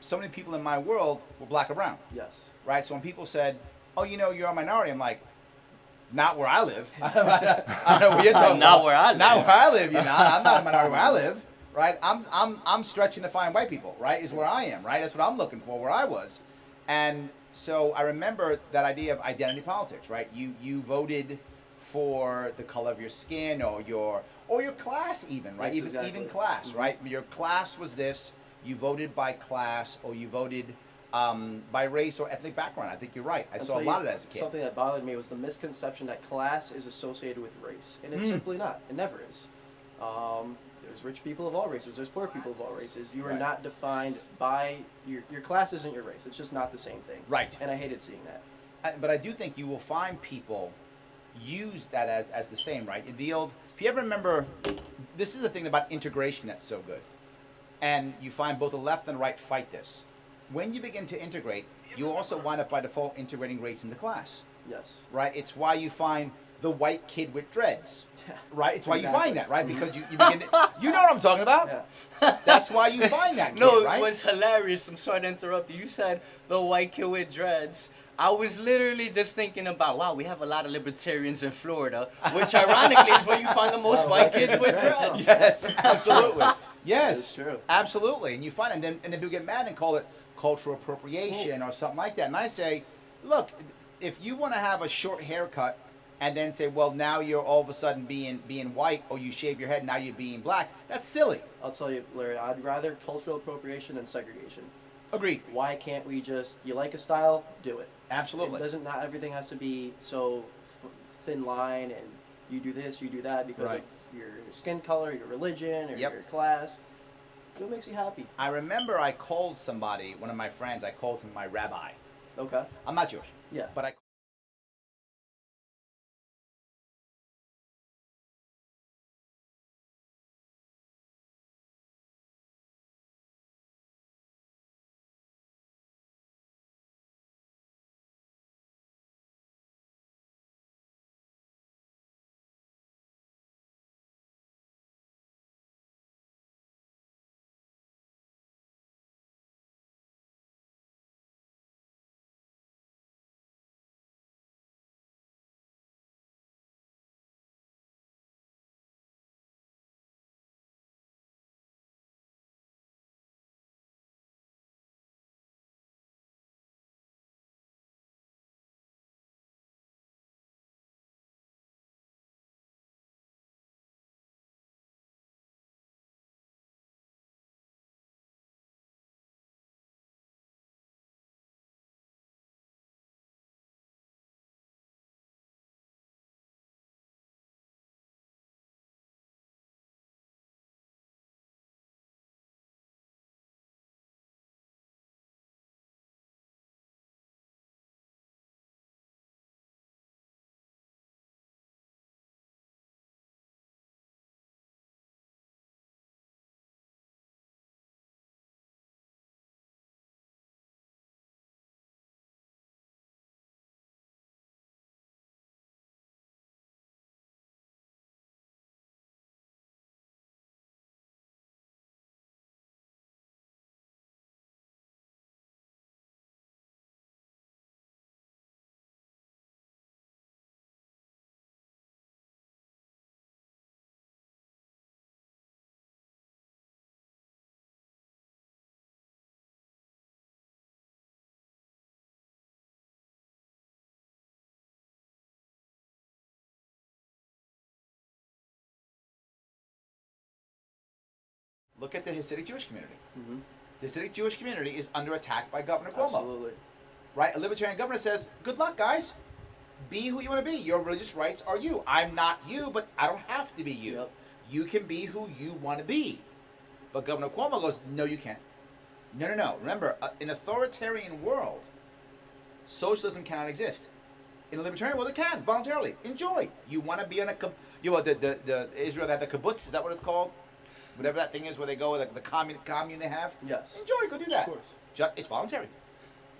so many people in my world were black or brown. Yes. Right? So when people said, "Oh, you're a minority," I'm like, "Not where I live." I don't know what you're talking Not about. where I live. Not where I live. You're not. I'm not a minority where I live. Right? I'm stretching to find white people. Right? Is where I am. Right? That's what I'm looking for. Where I was, and so I remember that idea of identity politics. Right? You voted for the color of your skin or your class even. Right? Yes, exactly. Even class. Right? Your class was this. You voted by class or you voted by race or ethnic background. I think you're right. I saw a lot of that as a kid. Something that bothered me was the misconception that class is associated with race, and it's simply not. It never is. There's rich people of all races. There's poor people of all races. You are not defined by your class. Isn't your race. It's just not the same thing. Right. And I hated seeing that. But I do think you will find people use that as the same, right? The old, if you ever remember, this is the thing about integration that's so good. And you find both the left and the right fight this. When you begin to integrate, you also wind up by default integrating race into class, Yes. right? It's why you find the white kid with dreads, right? It's why you Exactly. find that, right? Because you begin to, you know what I'm talking about? Yeah. That's why you find that kid, No, right? it was hilarious. I'm sorry to interrupt you. You said the white kid with dreads. I was literally just thinking about, wow, we have a lot of libertarians in Florida, which ironically is where you find the most white kids with dreads. Yes, absolutely. Yes, It's true. absolutely. And you find, and then people get mad and call it cultural appropriation or something like that. And I say, look, if you want to have a short haircut and then say, well, now you're all of a sudden being white, or you shave your head, now you're being black, that's silly. I'll tell you, Larry. I'd rather cultural appropriation than segregation. Agreed. Why can't we just? You like a style, do it. Absolutely. It doesn't. Not everything has to be so thin line, and you do this, you do that because Right. of your skin color, your religion, or Yep. your class. What makes you happy? I remember I called somebody, one of my friends, I called him my rabbi. Okay. I'm not Jewish, Yeah. but I look at the Hasidic Jewish community. Mm-hmm. The Hasidic Jewish community is under attack by Governor Cuomo. Absolutely. Right? A libertarian governor says, good luck, guys. Be who you want to be. Your religious rights are you. I'm not you, but I don't have to be you. Yep. You can be who you want to be. But Governor Cuomo goes, no, you can't. No. Remember, in an authoritarian world, socialism cannot exist. In a libertarian world, it can, voluntarily. Enjoy. You want to be on a... the Israel, they have the kibbutz, is that what it's called? Whatever that thing is where they go, the commune they have. Yes. Enjoy, go do that. Of course. It's voluntary.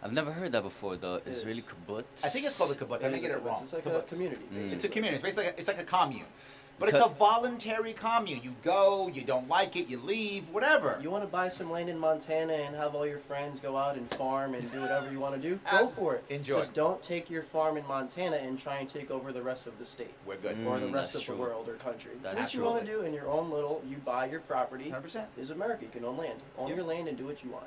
I've never heard that before, the Israeli is. kibbutz. I think it's called the kibbutz. I may get it wrong. It's like Kibbutz. a community. Mm. It's a community. It's basically it's like a commune. But it's a voluntary commune. You go, you don't like it, you leave, whatever. You want to buy some land in Montana and have all your friends go out and farm and do whatever you want to do? Go for it. Enjoy. Just don't take your farm in Montana and try and take over the rest of the state. We're good. Or the rest That's of true. the world or country. That's what you true. want to do in your own little, you buy your property. 100%. Is America. You can own land. Own Yep. your land and do what you want.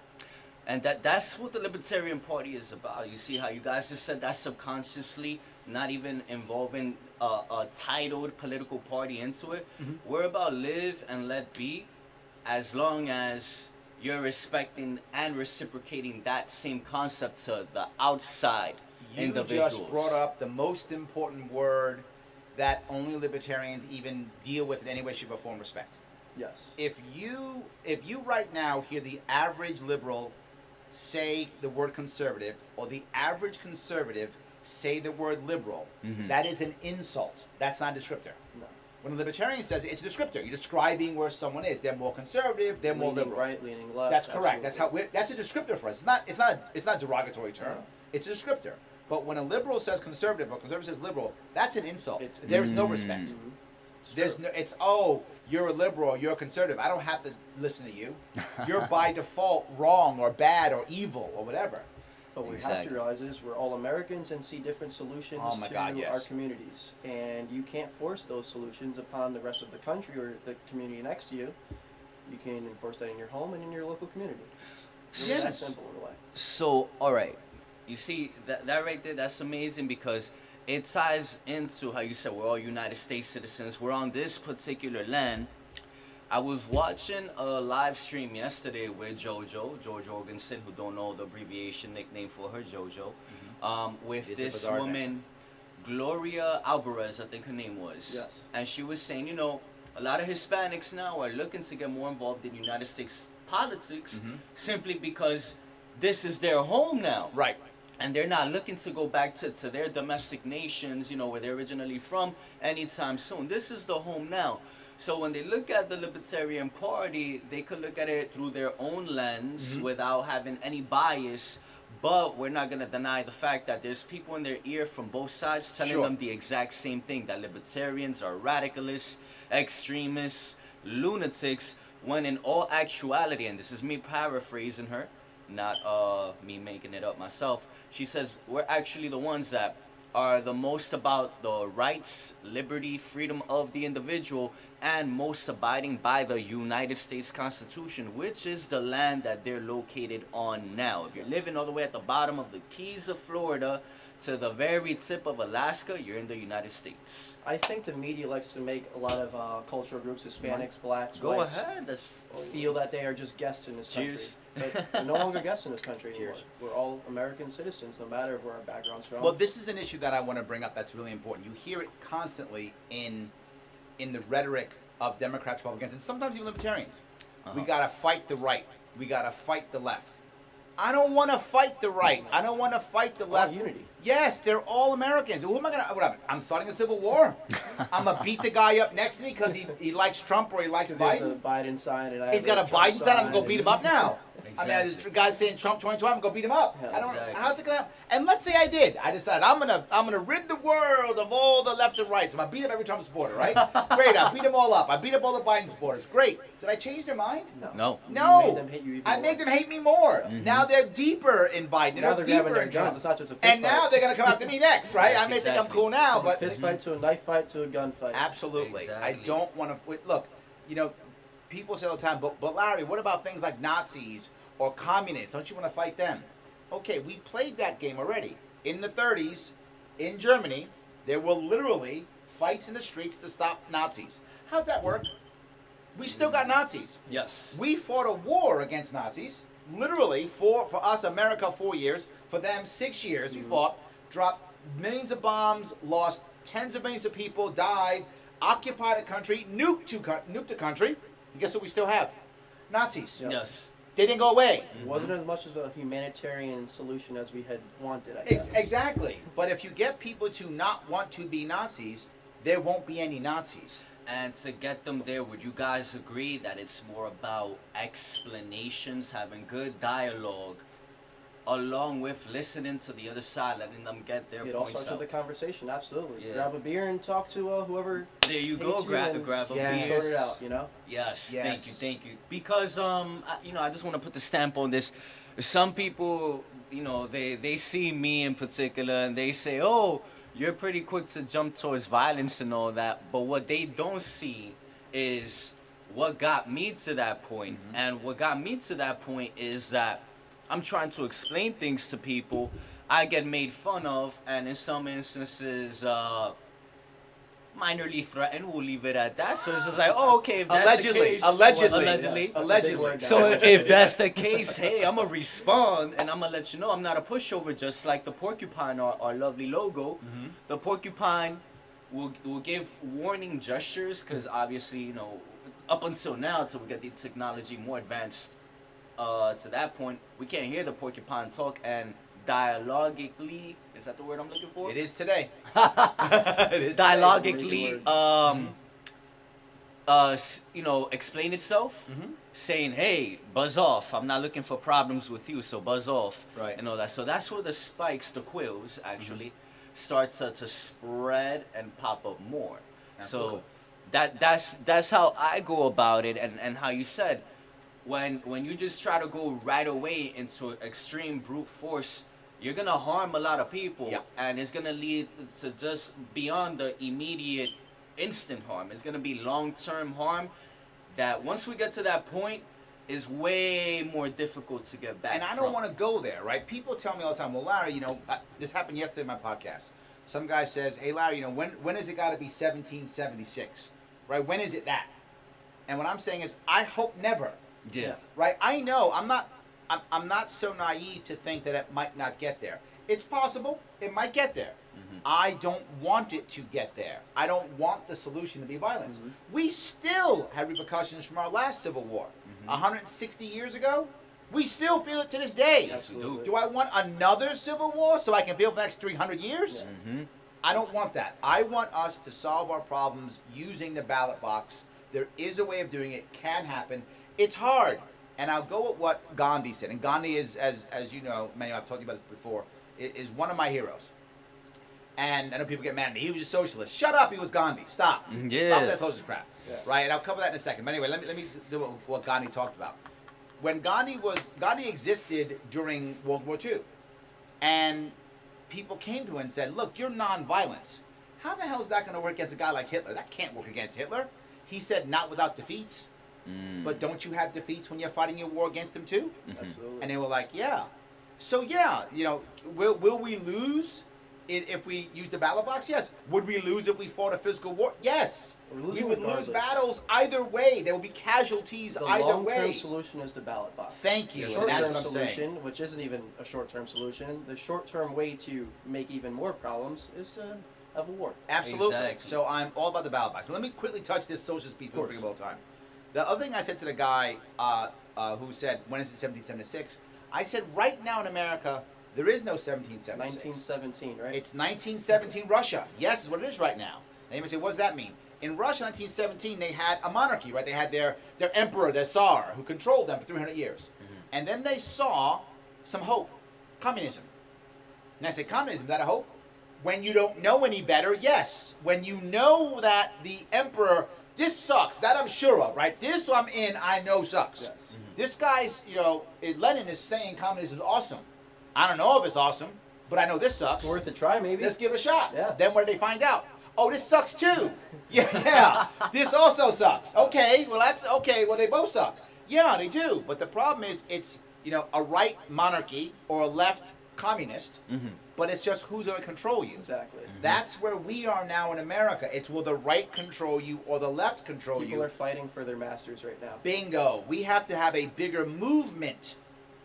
And that's what the Libertarian Party is about. You see how you guys just said that subconsciously, not even involving a titled political party into it. We're about live and let be, as long as you're respecting and reciprocating that same concept to the outside You individuals. just brought up the most important word that only libertarians even deal with in any way, shape, or form: respect. Yes. If you right now hear the average liberal say the word conservative, or the average conservative say the word liberal, that is an insult. That's not a descriptor. No. When a libertarian says it, it's a descriptor. You're describing where someone is. They're more conservative. They're more Leaning liberal. right, leaning left. That's correct. That's how absolutely. that's a descriptor for us. It's not a derogatory term. No. It's a descriptor. But when a liberal says conservative or conservative says liberal, that's an insult. It's- There's no respect. Mhm. It's There's true. no. It's you're a liberal, you're a conservative. I don't have to listen to you. You're by default wrong or bad or evil or whatever. But what we have Exactly. to realize is we're all Americans and see different solutions Oh my to God, yes. our communities. And you can't force those solutions upon the rest of the country or the community next to you. You can enforce that in your home and in your local community. It's really that Yes. simple in a way. So, all right, you see that right there. That's amazing because it ties into how you said we're all United States citizens. We're on this particular land. I was watching a live stream yesterday with George Jorgensen, who don't know the abbreviation nickname for her, JoJo, with It's a this bizarre woman, Gloria Alvarez, I think her name was. Yes. And she was saying, you know, a lot of Hispanics now are looking to get more involved in United States politics simply because this is their home now. Right. And they're not looking to go back to their domestic nations, you know, where they're originally from anytime soon. This is the home now. So when they look at the Libertarian Party, they could look at it through their own lens without having any bias. But we're not going to deny the fact that there's people in their ear from both sides telling Sure. them the exact same thing, that libertarians are radicalists, extremists, lunatics, when in all actuality, and this is me paraphrasing her, not me making it up myself, she says we're actually the ones that are the most about the rights, liberty, freedom of the individual, and most abiding by the United States Constitution, which is the land that they're located on now. If you're living all the way at the bottom of the Keys of Florida to the very tip of Alaska, you're in the United States. I think the media likes to make a lot of cultural groups, Hispanics, blacks, Go whites, ahead. That's feel that they are just guests in this Cheers. country. But we're no longer guests in this country anymore. Cheers. We're all American citizens, no matter where our background's from. Well, this is an issue that I want to bring up that's really important. You hear it constantly in the rhetoric of Democrats, Republicans, and sometimes even Libertarians. We got to fight the right. We got to fight the left. I don't want to fight the right. I don't want to fight the left. unity. Yes, they're all Americans. Who am I going to... I'm starting a civil war. I'm going to beat the guy up next to me because he likes Trump or he likes Because there's Biden. a Biden sign and I He's have got a Trump Biden sign. I'm going to go sign beat him and- up now. I mean, Exactly. there's guys saying Trump 2020. I'm going to go beat him up. Yeah, I don't. exactly. How's it going to happen? And let's say I did. I decided I'm gonna rid the world of all the left and right. So I beat up every Trump supporter, right? Great. I beat them all up. I beat up all the Biden supporters. Great. Did I change their mind? No. No. You made them hate you even I more. made them hate me more. Now they're deeper in Biden. Now they're deeper grabbing their in guns. Trump. It's not just a fist And fight. now they're gonna come after me next, right? Yes, I may think I'm exactly. cool now, From a but fist fight to a knife fight to a gun fight. absolutely, I Exactly. don't want to. Look, you know, people say all the time, but Larry, what about things like Nazis or communists? Don't you want to fight them? Okay, we played that game already. In the 30s, in Germany, there were literally fights in the streets to stop Nazis. How'd that work? We still got Nazis. Yes. We fought a war against Nazis. Literally, for us, America, 4 years. For them, 6 years. We fought, dropped millions of bombs, lost tens of millions of people, died, occupied a country, nuked a country. And guess what we still have? Nazis. Yeah. Yes. They didn't go away. It wasn't as much of a humanitarian solution as we had wanted, I guess. Exactly. But if you get people to not want to be Nazis, there won't be any Nazis. And to get them there, would you guys agree that it's more about explanations, having good dialogue, along with listening to the other side, letting them get their It all points starts out. with the conversation, absolutely. Yeah. Grab a beer and talk to whoever. There you hates go, you grab and a Yes. beer. sort it out, you know? Yes, Yes. thank you. Because I just want to put the stamp on this. Some people, they see me in particular and they say, "Oh, you're pretty quick to jump towards violence and all that." But what they don't see is what got me to that point. And what got me to that point is that I'm trying to explain things to people. I get made fun of, and in some instances, minorly threatened. We'll leave it at that. So it's just like, oh, okay, if that's Allegedly. the case, Allegedly. allegedly. Yes, that's a big Allegedly. word, So guys. if that's the case, hey, I'm gonna respond and I'm gonna let you know I'm not a pushover. Just like the porcupine, our lovely logo, the porcupine will give warning gestures because obviously up until now, till we get the technology more advanced, to that point, we can't hear the porcupine talk and dialogically. Is that the word I'm looking for? It is today. It is today. Dialogically, Words. explain itself, saying, "Hey, buzz off. I'm not looking for problems with you, so buzz off." Right. And all that. So that's where the spikes, the quills, actually start to spread and pop up more. Absolutely. So that's how I go about it, and how you said, when you just try to go right away into extreme brute force, you're gonna harm a lot of people, Yeah. and it's gonna lead to just beyond the immediate instant harm. It's gonna be long-term harm that once we get to that point is way more difficult to get back And I from. don't want to go there, right? People tell me all the time, well, Larry, this happened yesterday in my podcast. Some guy says, hey, Larry, when has it got to be 1776? Right? When is it that? And what I'm saying is, I hope never. Yeah. Right? I know. I'm not so naive to think that it might not get there. It's possible. It might get there. I don't want it to get there. I don't want the solution to be violence. We still had repercussions from our last Civil War. 160 years ago, we still feel it to this day. Yes, we do. Do I want another Civil War so I can feel for the next 300 years? I don't want that. I want us to solve our problems using the ballot box. There is a way of doing it. Can happen. It's hard. And I'll go with what Gandhi said. And Gandhi is, as you know, I've told you about this before, is one of my heroes. And I know people get mad at me. He was a socialist. Shut up. He was Gandhi. Stop. Yeah. Stop that socialist crap. Yeah. Right? And I'll cover that in a second. But anyway, let me do what Gandhi talked about. When Gandhi existed during World War II. And people came to him and said, look, you're nonviolence. How the hell is that going to work against a guy like Hitler? That can't work against Hitler. He said, not without defeats. But don't you have defeats when you're fighting your war against him too? Absolutely. And they were like, yeah. So yeah, will we lose if we use the ballot box? Yes. Would we lose if we fought a physical war? Yes. We're We losing would lose regardless. battles either way. There will be casualties The either long-term way. solution is the ballot box. Thank you. The Yes, And short-term that's what I'm saying. solution, which isn't even a short-term solution, the short-term way to make even more problems is to have a war. Absolutely. Exactly. So I'm all about the ballot box. Let me quickly touch this socialist piece we bring up all the time. The other thing I said to the guy who said, when is it 1776? I said, right now in America, there is no 1776. 1917, right? It's 1917 Russia. Yes, is what it is right now. Now you may say, what does that mean? In Russia, 1917, they had a monarchy, right? They had their emperor, their Tsar, who controlled them for 300 years. And then they saw some hope. Communism. And I say, communism, is that a hope? When you don't know any better, yes. When you know that the emperor, this sucks, that I'm sure of, right? This I'm in, I know sucks. Yes. This guy's, Lenin is saying communism is awesome. I don't know if it's awesome, but I know this sucks. It's worth a try, maybe. Let's give it a shot. Yeah. Then what did they find out? Oh, this sucks too. Yeah. This also sucks. Okay. Well, that's okay. Well, they both suck. Yeah, they do. But the problem is, it's a right monarchy or a left communist. But it's just who's going to control you. Exactly. That's where we are now in America. It's will the right control you or the left control People you. are fighting for their masters right now. Bingo. We have to have a bigger movement.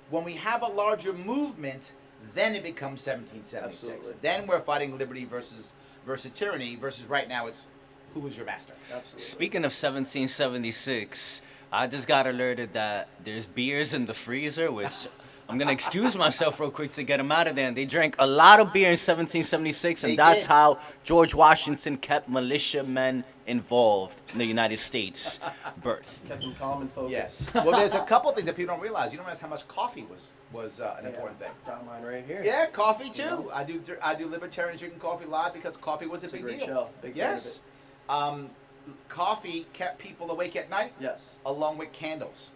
When we have a larger movement, then it becomes 1776. Absolutely. Then we're fighting liberty versus tyranny versus right now it's who is your master. Absolutely. Speaking of 1776, I just got alerted that there's beers in the freezer, which I'm gonna excuse myself real quick to get them out of there. And they drank a lot of beer in 1776, and They that's did. how George Washington kept militiamen involved in the United States birth. Kept them calm and focused. Yes. Well, there's a couple things that people don't realize. You don't realize how much coffee was an important thing. Got mine right here. Yeah, coffee too. I do libertarians drinking coffee a lot because coffee was a It's a big great deal. show. Big fan of Yes. Coffee kept people awake at night, Yes. along with candles.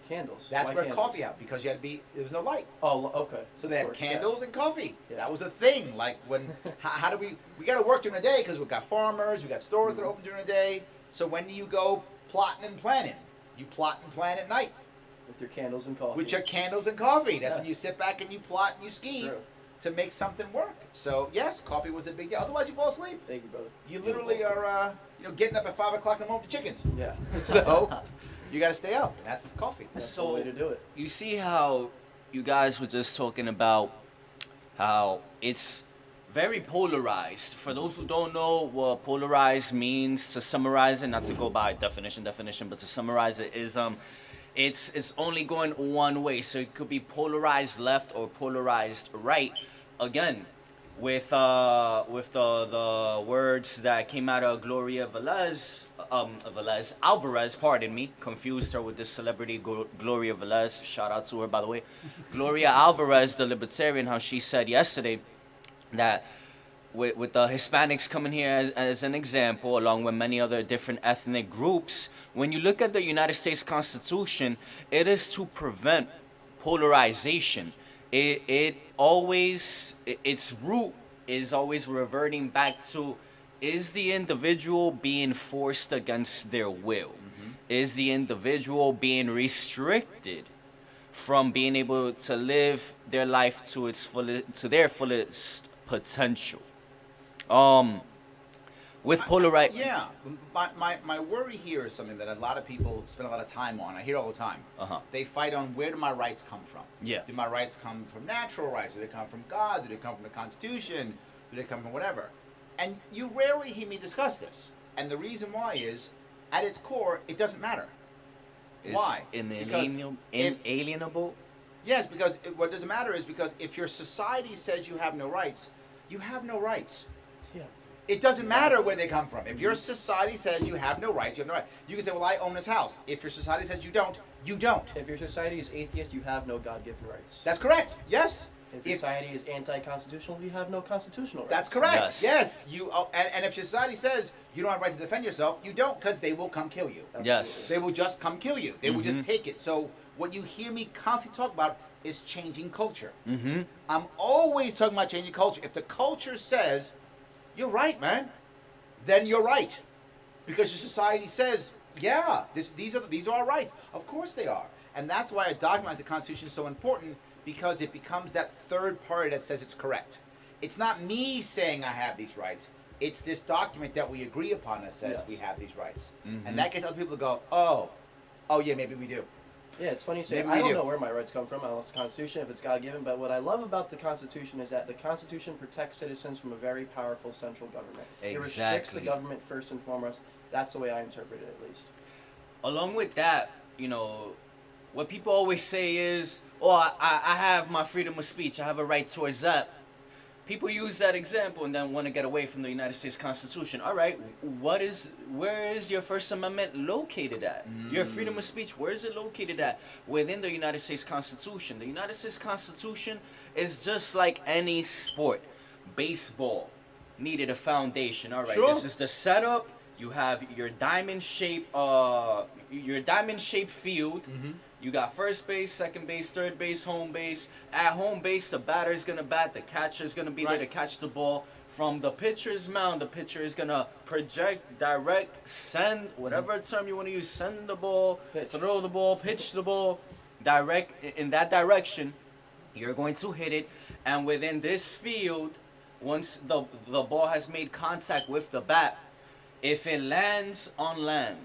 Candles. That's Why where candles? coffee out because there was no light. Oh, okay. So they Of had course, yeah. candles and coffee. Yeah. That was a thing. Like when, how do we got to work during the day because we got farmers, we got stores that are open during the day. So when do you go plotting and planning? You plot and plan at night With your candles and coffee. with your candles and coffee. That's Yeah. when you sit back and you plot and you scheme True. to make something work. So yes, coffee was a big deal. Otherwise, you fall asleep. Thank you, brother. You literally are, getting up at 5 o'clock in the morning with chickens. Yeah. So you got to stay up. And that's coffee. That's So- the way to do it. You see how you guys were just talking about how it's very polarized. For those who don't know what polarized means, to summarize it, not to go by definition, but to summarize it is it's only going one way. So it could be polarized left or polarized right. Again, with the words that came out of Gloria Alvarez, pardon me, confused her with this celebrity Gloria Velez. Shout out to her, by the way. Gloria Alvarez, the libertarian, how she said yesterday that with the Hispanics coming here as an example, along with many other different ethnic groups, when you look at the United States Constitution, it is to prevent polarization. Its root is always reverting back to, is the individual being forced against their will? Is the individual being restricted from being able to live their life to their fullest potential? With polarization. Yeah. My worry here is something that a lot of people spend a lot of time on. I hear all the time. Uh-huh. They fight on where do my rights come from? Yeah. Do my rights come from natural rights? Do they come from God? Do they come from the Constitution? Do they come from whatever? And you rarely hear me discuss this. And the reason why is, at its core, it doesn't matter. Is Why? Because inalienable? Yes, because what doesn't matter is because if your society says you have no rights, you have no rights. Yeah. It doesn't matter where they come from. If your society says you have no rights, you have no right. You can say, well, I own this house. If your society says you don't, you don't. If your society is atheist, you have no God-given rights. That's correct. Yes. If your society is anti-constitutional, you have no constitutional rights. That's correct. Yes. Yes. And if your society says you don't have right to defend yourself, you don't, because they will come kill you. Absolutely. Yes. They will just come kill you. They will just take it. So what you hear me constantly talk about is changing culture. Mm-hmm. I'm always talking about changing culture. If the culture says, you're right, man, then you're right. Because your society says, yeah, these are our rights. Of course they are. And that's why a document like the Constitution is so important, because it becomes that third party that says it's correct. It's not me saying I have these rights. It's this document that we agree upon that says Yes. we have these rights. Mhm. And that gets other people to go, oh yeah, maybe we do. Yeah, it's funny you say, Maybe I we don't do. know where my rights come from, unless the Constitution, if it's God-given, but what I love about the Constitution is that the Constitution protects citizens from a very powerful central government. It restricts the Exactly. government first and foremost. That's the way I interpret it, at least. Along with that, what people always say is, oh, I have my freedom of speech. I have a right towards that. People use that example and then want to get away from the United States Constitution. All right, where is your First Amendment located at? Your freedom of speech, where is it located at? Within the United States Constitution. The United States Constitution is just like any sport. Baseball needed a foundation. All right, Sure. this is the setup. You have your diamond-shaped field. You got first base, second base, third base, home base. At home base, the batter's gonna bat, the catcher's gonna be there to Right. catch the ball. From the pitcher's mound, the pitcher is gonna project, direct, send, whatever term you want to use, send the ball, Pitch. throw the ball, pitch the ball, direct in that direction. You're going to hit it, and within this field, once the ball has made contact with the bat, if it lands on land,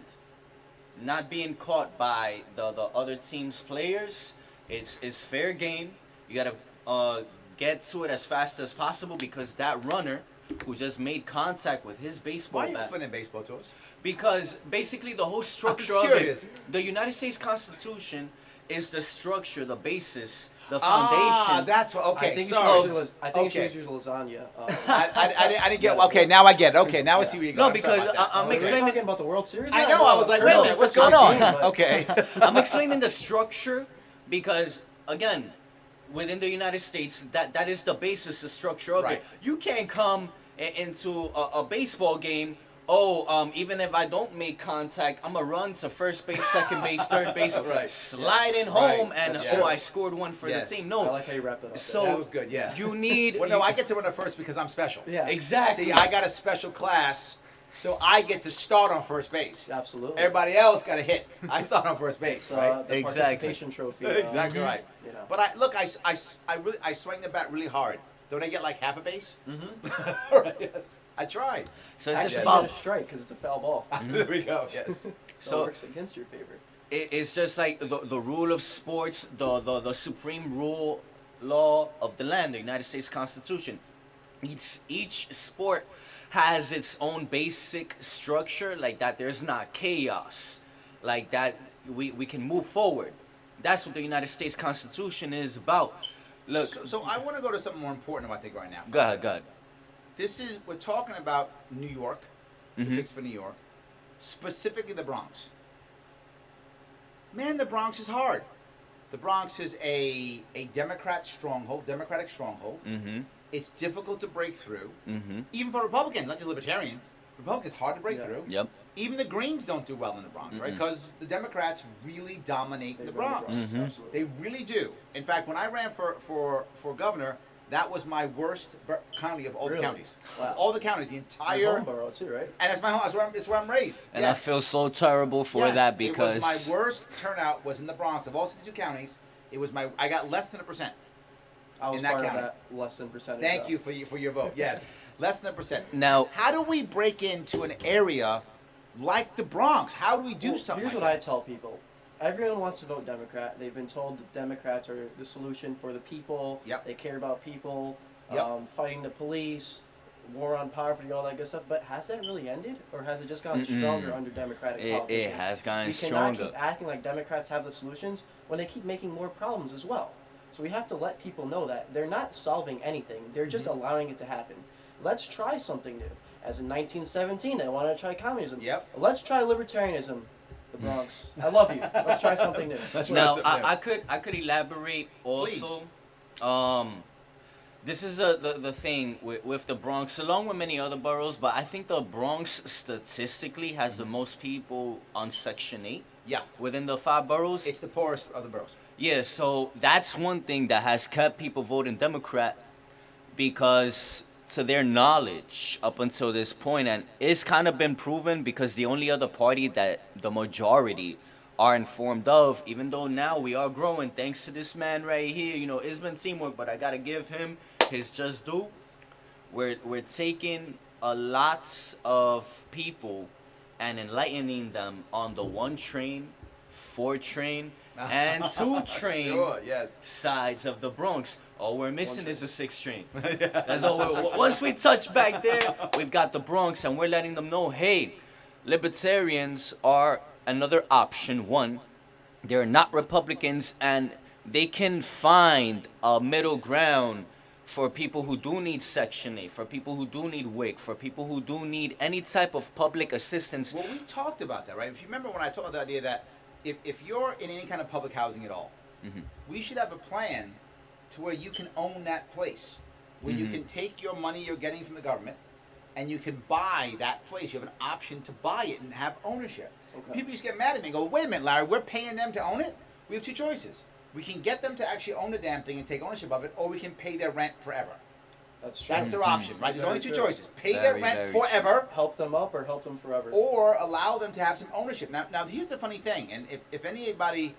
not being caught by the other team's players, it's fair game. You gotta get to it as fast as possible, because that runner who just made contact with his baseball Why are you bat. explaining baseball to us? Because basically the whole structure I'm of curious. it, the United States Constitution is the structure, the basis, the Ah, foundation. that's what. Okay, I think sorry. I think Okay. you should use lasagna. I didn't get. Okay, now I get it. Okay, now I see where you're No, going. Sorry because about that. I'm We're explaining. talking about the World Series. I now? know. I was like, wait a No, minute, what's it's going on? game, but- Okay. I'm explaining the structure because, again, within the United States, that is the basis, the structure of Right. it. You can't come into a baseball game. Oh, even if I don't make contact, I'm gonna run to first base, second base, third base, Right. slide in home, Right. and That's oh, true. I scored one for Yes. the team. I No, like how you wrapped it up. so That was good, yeah. you need. Well, no, I get to run it first because I'm special. Yeah. Exactly. See, I got a special class, so I get to start on first base. Absolutely. Everybody else got a hit. I start on first base, It's, right? the Exactly. participation trophy. Exactly right. You know. But I swing the bat really hard. Don't I get like half a base? Mm-hmm. All right, yes. I tried. So it's Actually, just you about. get a strike because it's a foul ball. There we go. Yes. So, So- it works against your favor. It's just like the rule of sports, the supreme rule law of the land, the United States Constitution. Each sport has its own basic structure, like that there's not chaos, like that we can move forward. That's what the United States Constitution is about. Look, So I want to go to something more important, I think, right now. go ahead. We're talking about New York, the Mhm. fix for New York, specifically the Bronx. Man, the Bronx is hard. The Bronx is a Democratic stronghold. Mm-hmm. It's difficult to break through, Mm-hmm. even for Republicans, not just Libertarians. Republicans hard to break Yeah. through. Yep. Even the Greens don't do well in the Bronx, right? Mm-mm. Because the Democrats really dominate They the run Bronx. Mhm. Absolutely. They really do. In fact, when I ran for governor, that was my worst county of all Really? the counties. Wow. Of all the counties, the Your entire. home borough too, right? And it's my home. It's where I'm raised. And Yes. I feel so terrible for Yes, that because it was my worst turnout was in the Bronx of all 62 counties. It was I got less than 1%. I was In that part county. of that less than percentage. Thank you for your vote. Yes, less than 1%. now How do we break into an area like the Bronx? How do we do something? Here's like what I that? tell people. Everyone wants to vote Democrat. They've been told that Democrats are the solution for the people. Yep. They care about people, Yep. fighting the police, war on poverty, all that good stuff. But has that really ended? Or has it just gotten Mm-mm. stronger under Democratic it politicians? has gotten We stronger. cannot keep acting like Democrats have the solutions when they keep making more problems as well. So we have to let people know that they're not solving anything. They're just Mm-hmm. allowing it to happen. Let's try something new. As in 1917, they wanted to try communism. Yep. Let's try libertarianism. The Bronx. I love you. Let's try something new. That's Now what I said I could elaborate also. This is the thing with the Bronx, along with many other boroughs, but I think the Bronx statistically has the most people on Section 8 Yeah, within the 5 boroughs. it's the poorest of the boroughs. Yeah, so that's one thing that has kept people voting Democrat because to their knowledge up until this point, and it's kind of been proven because the only other party that the majority are informed of, even though now we are growing thanks to this man right here, you know, it's been teamwork, but I gotta give him his just due. We're taking a lot of people and enlightening them on the 1 train, 4 train, and 2 train Sure, yes. sides of the Bronx. All we're missing is a 6 train. That's all. Once we touch back there, we've got the Bronx, and we're letting them know, hey, libertarians are another option. One, they're not Republicans, and they can find a middle ground for people who do need Section 8, for people who do need WIC, for people who do need any type of public assistance. Well, we talked about that, right? If you remember when I talked about the idea that if you're in any kind of public housing at all, Mhm. we should have a plan to where you can own that place, where you Mhm. can take your money you're getting from the government and you can buy that place. You have an option to buy it and have ownership. Okay. People used to get mad at me and go, wait a minute, Larry, we're paying them to own it? We have 2 choices. We can get them to actually own the damn thing and take ownership of it, or we can pay their rent forever. That's true. That's their option, right? There's Very only 2 true. choices. Pay Very, their very rent true. forever, Help them up or help them forever. or allow them to have some ownership. Now here's the funny thing, and if anybody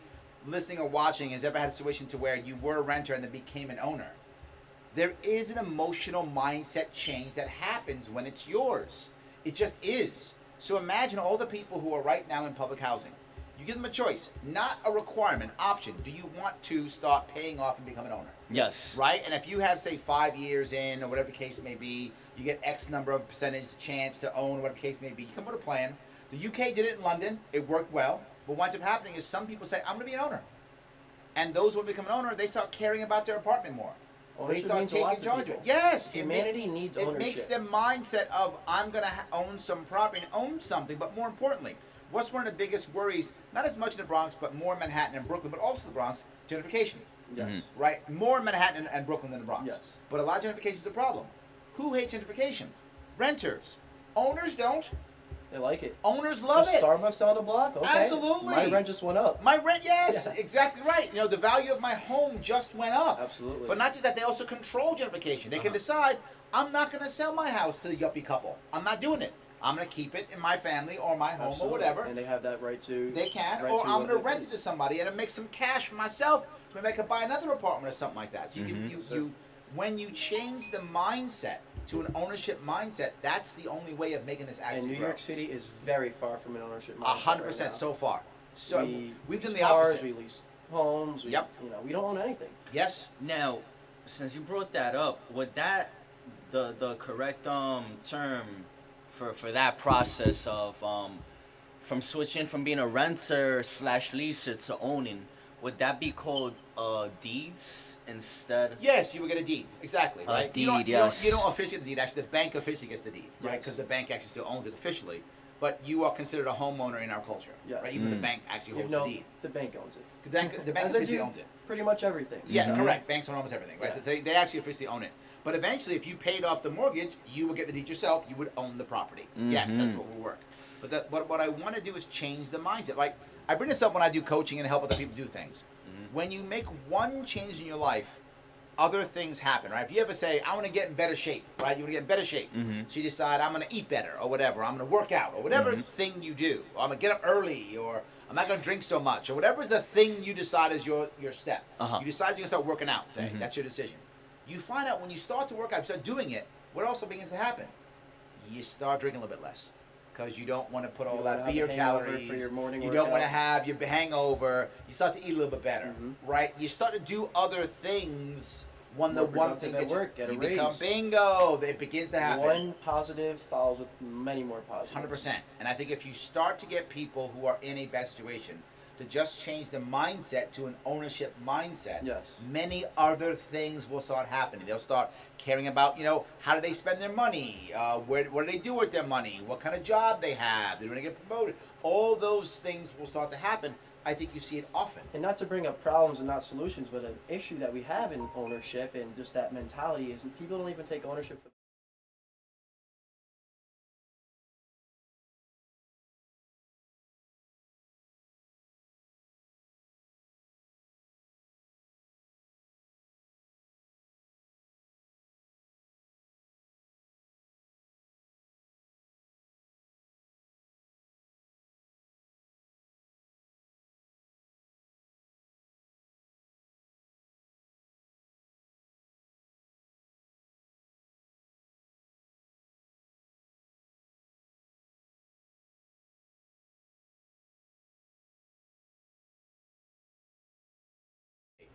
listening or watching has ever had a situation to where you were a renter and then became an owner, there is an emotional mindset change that happens when it's yours. It just is. So imagine all the people who are right now in public housing. You give them a choice, not a requirement, option. Do you want to start paying off and become an owner? Yes. Right? And if you have, say, 5 years in, or whatever the case may be, you get X number of percentage chance to own, whatever the case may be. You come up with a plan. The UK did it in London. It worked well. But what winds up happening is some people say, I'm going to be an owner. And those who become an owner, they start caring about their apartment more. They Ownership start means a lot taking to charge of people. it. Yes, Humanity needs it ownership. makes the mindset of I'm going to own some property and own something. But more importantly, what's one of the biggest worries? Not as much in the Bronx, but more in Manhattan and Brooklyn, but also the Bronx: gentrification. Yes. Right? More in Manhattan and Brooklyn than the Bronx. Yes. But a lot of gentrification is a problem. Who hates gentrification? Renters. Owners don't. They like it. Owners love The it. Starbucks down the block. Okay. Absolutely. My rent just went up. My rent, yes, Yeah. exactly right. You know, the value of my home just went up. Absolutely. But not just that, they also control gentrification. They can decide, I'm not going to sell my house to the yuppie couple. I'm not doing it. I'm going to keep it in my family or my home Absolutely. or whatever. And they have that right to. They can, rent or to I'm what going to they rent it please. to somebody and make some cash for myself so maybe I can buy another apartment or something like that. So when you change the mindset to an ownership mindset, that's the only way of making this actually And New grow. York City is very far from an ownership mindset. 100% right now. so far. So we've done lease the opposite. cars, we lease homes. We, Yep. You know, we don't own anything. Yes. Now, since you brought that up, would that the correct term for that process of from switching from being a renter slash leaser to owning, would that be called deeds instead? Yes, you would get a deed. Exactly. A Right. deed, you yes. don't officially get the deed. Actually, the bank officially gets the deed, right? Yes. Because the bank actually still owns it officially. But you are considered a homeowner in our culture, Yes. right? Even the bank actually holds No, the deed. the bank owns it. The bank As they officially do owns it. pretty much everything. Yeah, So- correct. Banks own almost everything, right? Yeah. They actually officially own it. But eventually, if you paid off the mortgage, you would get the deed yourself. You would own the property. Yes, that's what will work. But what I want to do is change the mindset. Like, I bring this up when I do coaching and help other people do things. When you make one change in your life, other things happen, right? If you ever say, I want to get in better shape, right? You want to get in better shape. So you decide, I'm going to eat better or whatever. I'm going to work out or whatever thing you do. Or I'm going to get up early or I'm not going to drink so much or whatever is the thing you decide is your step. You decide you're going to start working out, say. That's your decision. You find out when you start to work out, you start doing it, what also begins to happen? You start drinking a little bit less. Because you don't want to put all You that don't have beer a hangover calories. for your morning You don't want to workout. have your hangover. You start to eat a little bit better, right? You start to do other things when More the one productive thing at that work, get a you become raise. bingo. It begins to happen. One positive follows with many more positives. 100%. And I think if you start to get people who are in a bad situation to just change the mindset to an ownership mindset, Yes. many other things will start happening. They'll start caring about, how do they spend their money? What do they do with their money? What kind of job they have? They're going to get promoted. All those things will start to happen. I think you see it often. And not to bring up problems and not solutions, but an issue that we have in ownership and just that mentality is people don't even take ownership for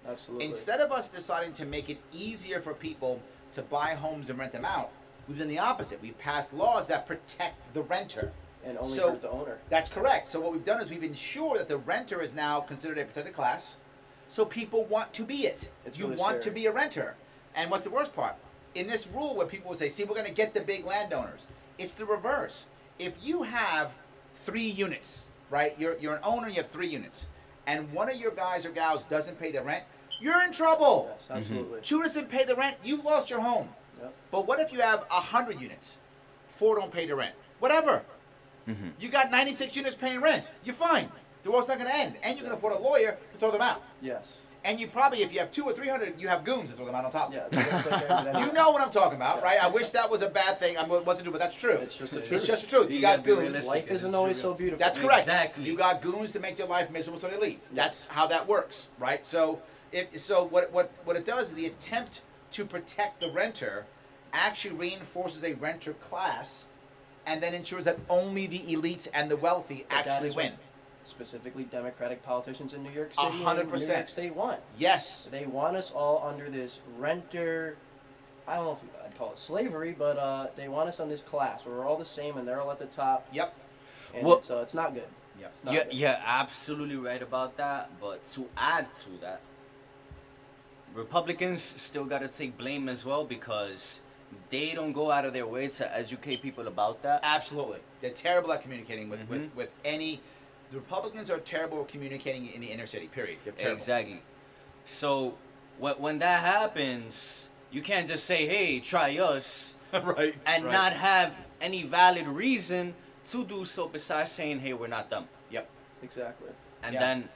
Absolutely. Instead of us deciding to make it easier for people to buy homes and rent them out, we've done the opposite. We've passed laws that protect the renter. And only So- hurt the owner. That's correct. So what we've done is we've ensured that the renter is now considered a protected class. So people want to be it. It's You really want to scary. be a renter. And what's the worst part? In this rule where people would say, see, we're going to get the big landowners. It's the reverse. If you have 3 units, right? You're an owner, you have 3 units. And one of your guys or gals doesn't pay the rent, you're in trouble. Yes, absolutely. 2 doesn't pay the rent, you've lost your home. Yep. But what if you have 100 units? 4 don't pay the rent. Whatever. You got 96 units paying rent. You're fine. The world's not going to end. And you can afford a lawyer to throw them out. Yes. And you probably, if you have 200 or 300, you have goons to throw them out on top. Yeah. That's okay. You know what I'm talking about, right? I wish that was a bad thing. I wasn't true, but that's true. It's just the It's truth. just the truth. You You got gotta be goons. realistic. Life It's isn't always true. so beautiful. That's correct. Exactly. You got goons to make your life miserable, so they leave. That's how that works, right? So, what it does is the attempt to protect the renter actually reinforces a renter class, and then ensures that only the elites and the wealthy But that actually is what win. Specifically, Democratic politicians in New York City and New 100%. York State want. Yes. They want us all under this renter. I don't know if I'd call it slavery, but they want us on this class where we're all the same and they're all at the top. Yep. And Well- it's not good. Yep. It's not You're, good. you're absolutely right about that. But to add to that, Republicans still got to take blame as well because they don't go out of their way to educate people about that. Absolutely. They're terrible at communicating with, Mhm. with any. The Republicans are terrible at communicating in the inner city, period. They're terrible. Exactly. So when that happens, you can't just say, hey, try us, Right. and right. not have any valid reason to do so besides saying, hey, we're not them. Yep. Exactly. And Yeah. then,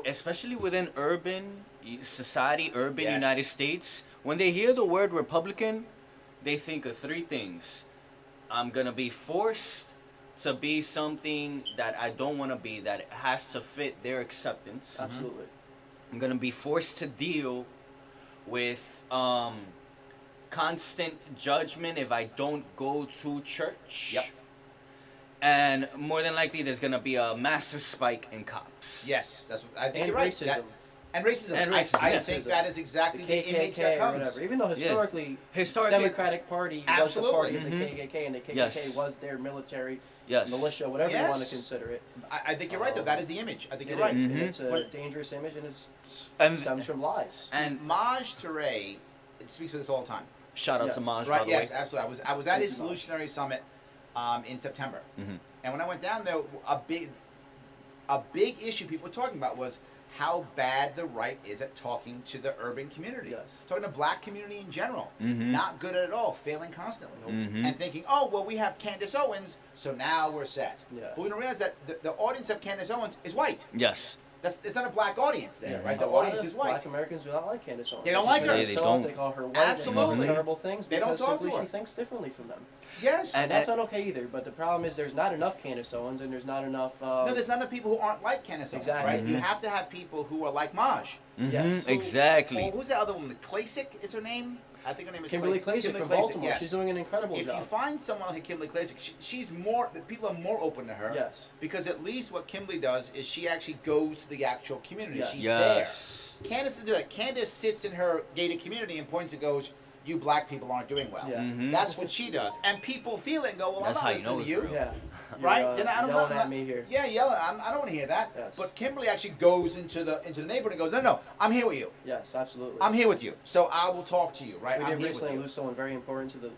especially within urban society, urban Yes. United States, when they hear the word Republican, they think of three things. I'm going to be forced to be something that I don't want to be, that has to fit their acceptance. Absolutely. I'm going to be forced to deal with constant judgment if I don't go to church. Yep. And more than likely, there's going to be a massive spike in cops. Yes, that's what I think. And You're right. racism. And racism. And racism, I yes. think that is exactly The the image that KKK or comes. whatever. Even though historically, Historically, Democratic Party was the party of the Absolutely. KKK, and the KKK Yes. was their military, yes. militia, whatever you want to Yes. consider it. I think you're right, though. That is the image. I think It you're right. is, Mhm. and it's a But- dangerous image, and it And- stems from lies. And Maj Touré speaks of this all the time. shout out Yes. to Maj, by Right? the Yes, way. absolutely. I was at Thank his you, Maj. Solutionary Summit in September, Mhm. and when I went down there, a big issue people were talking about was how bad the right is at talking to the urban community. Yes. Talking to black community in general. Mhm. Not good at it all, failing constantly. Mhm. And thinking, oh, well, we have Candace Owens, so now we're set. Yeah. But we don't realize that the audience of Candace Owens is white. Yes. It's not a black audience there, Yeah. right? A The lot audience of is white. Black Americans do not like Candace Owens. They don't like her. Yeah, they So don't. They call her white. They call Absolutely. her terrible things They don't because talk simply to her. she thinks differently from them. Yes. And that's not okay either. But the problem is there's not enough Candace Owens, and there's not enough. no, there's not enough people who aren't like Candace Owens, Exactly. right? You Mhm. have to have people who are like Maj. Mhm. Yes. So- Exactly. Oh, who's the other woman? Klasick is her name? I think her name is Kimberly Klasick Kimberly from Klasick, Baltimore. yes. She's doing an incredible If you job. find someone like Kimberly Klasick, she's more. People are more open to her. Yes. Because at least what Kimberly does is she actually goes to the actual community. Yes. She's Yes. there. Candace doesn't do that. Candace sits in her gated community and points and goes, "You black people aren't doing well." Yeah. Mhm. That's what she does, and people feel it and go, "Well, That's I'm how not you know listening to it's you." real. Yeah. Right? You're, Then I don't yelling know. at me here. Yeah, yelling. I don't want to hear that. Yes. But Kimberly actually goes into the neighborhood and goes, "No, I'm here with you. Yes, absolutely. I'm here with you. So I will talk to you, right? We I'm did here with recently you." lose someone very important to the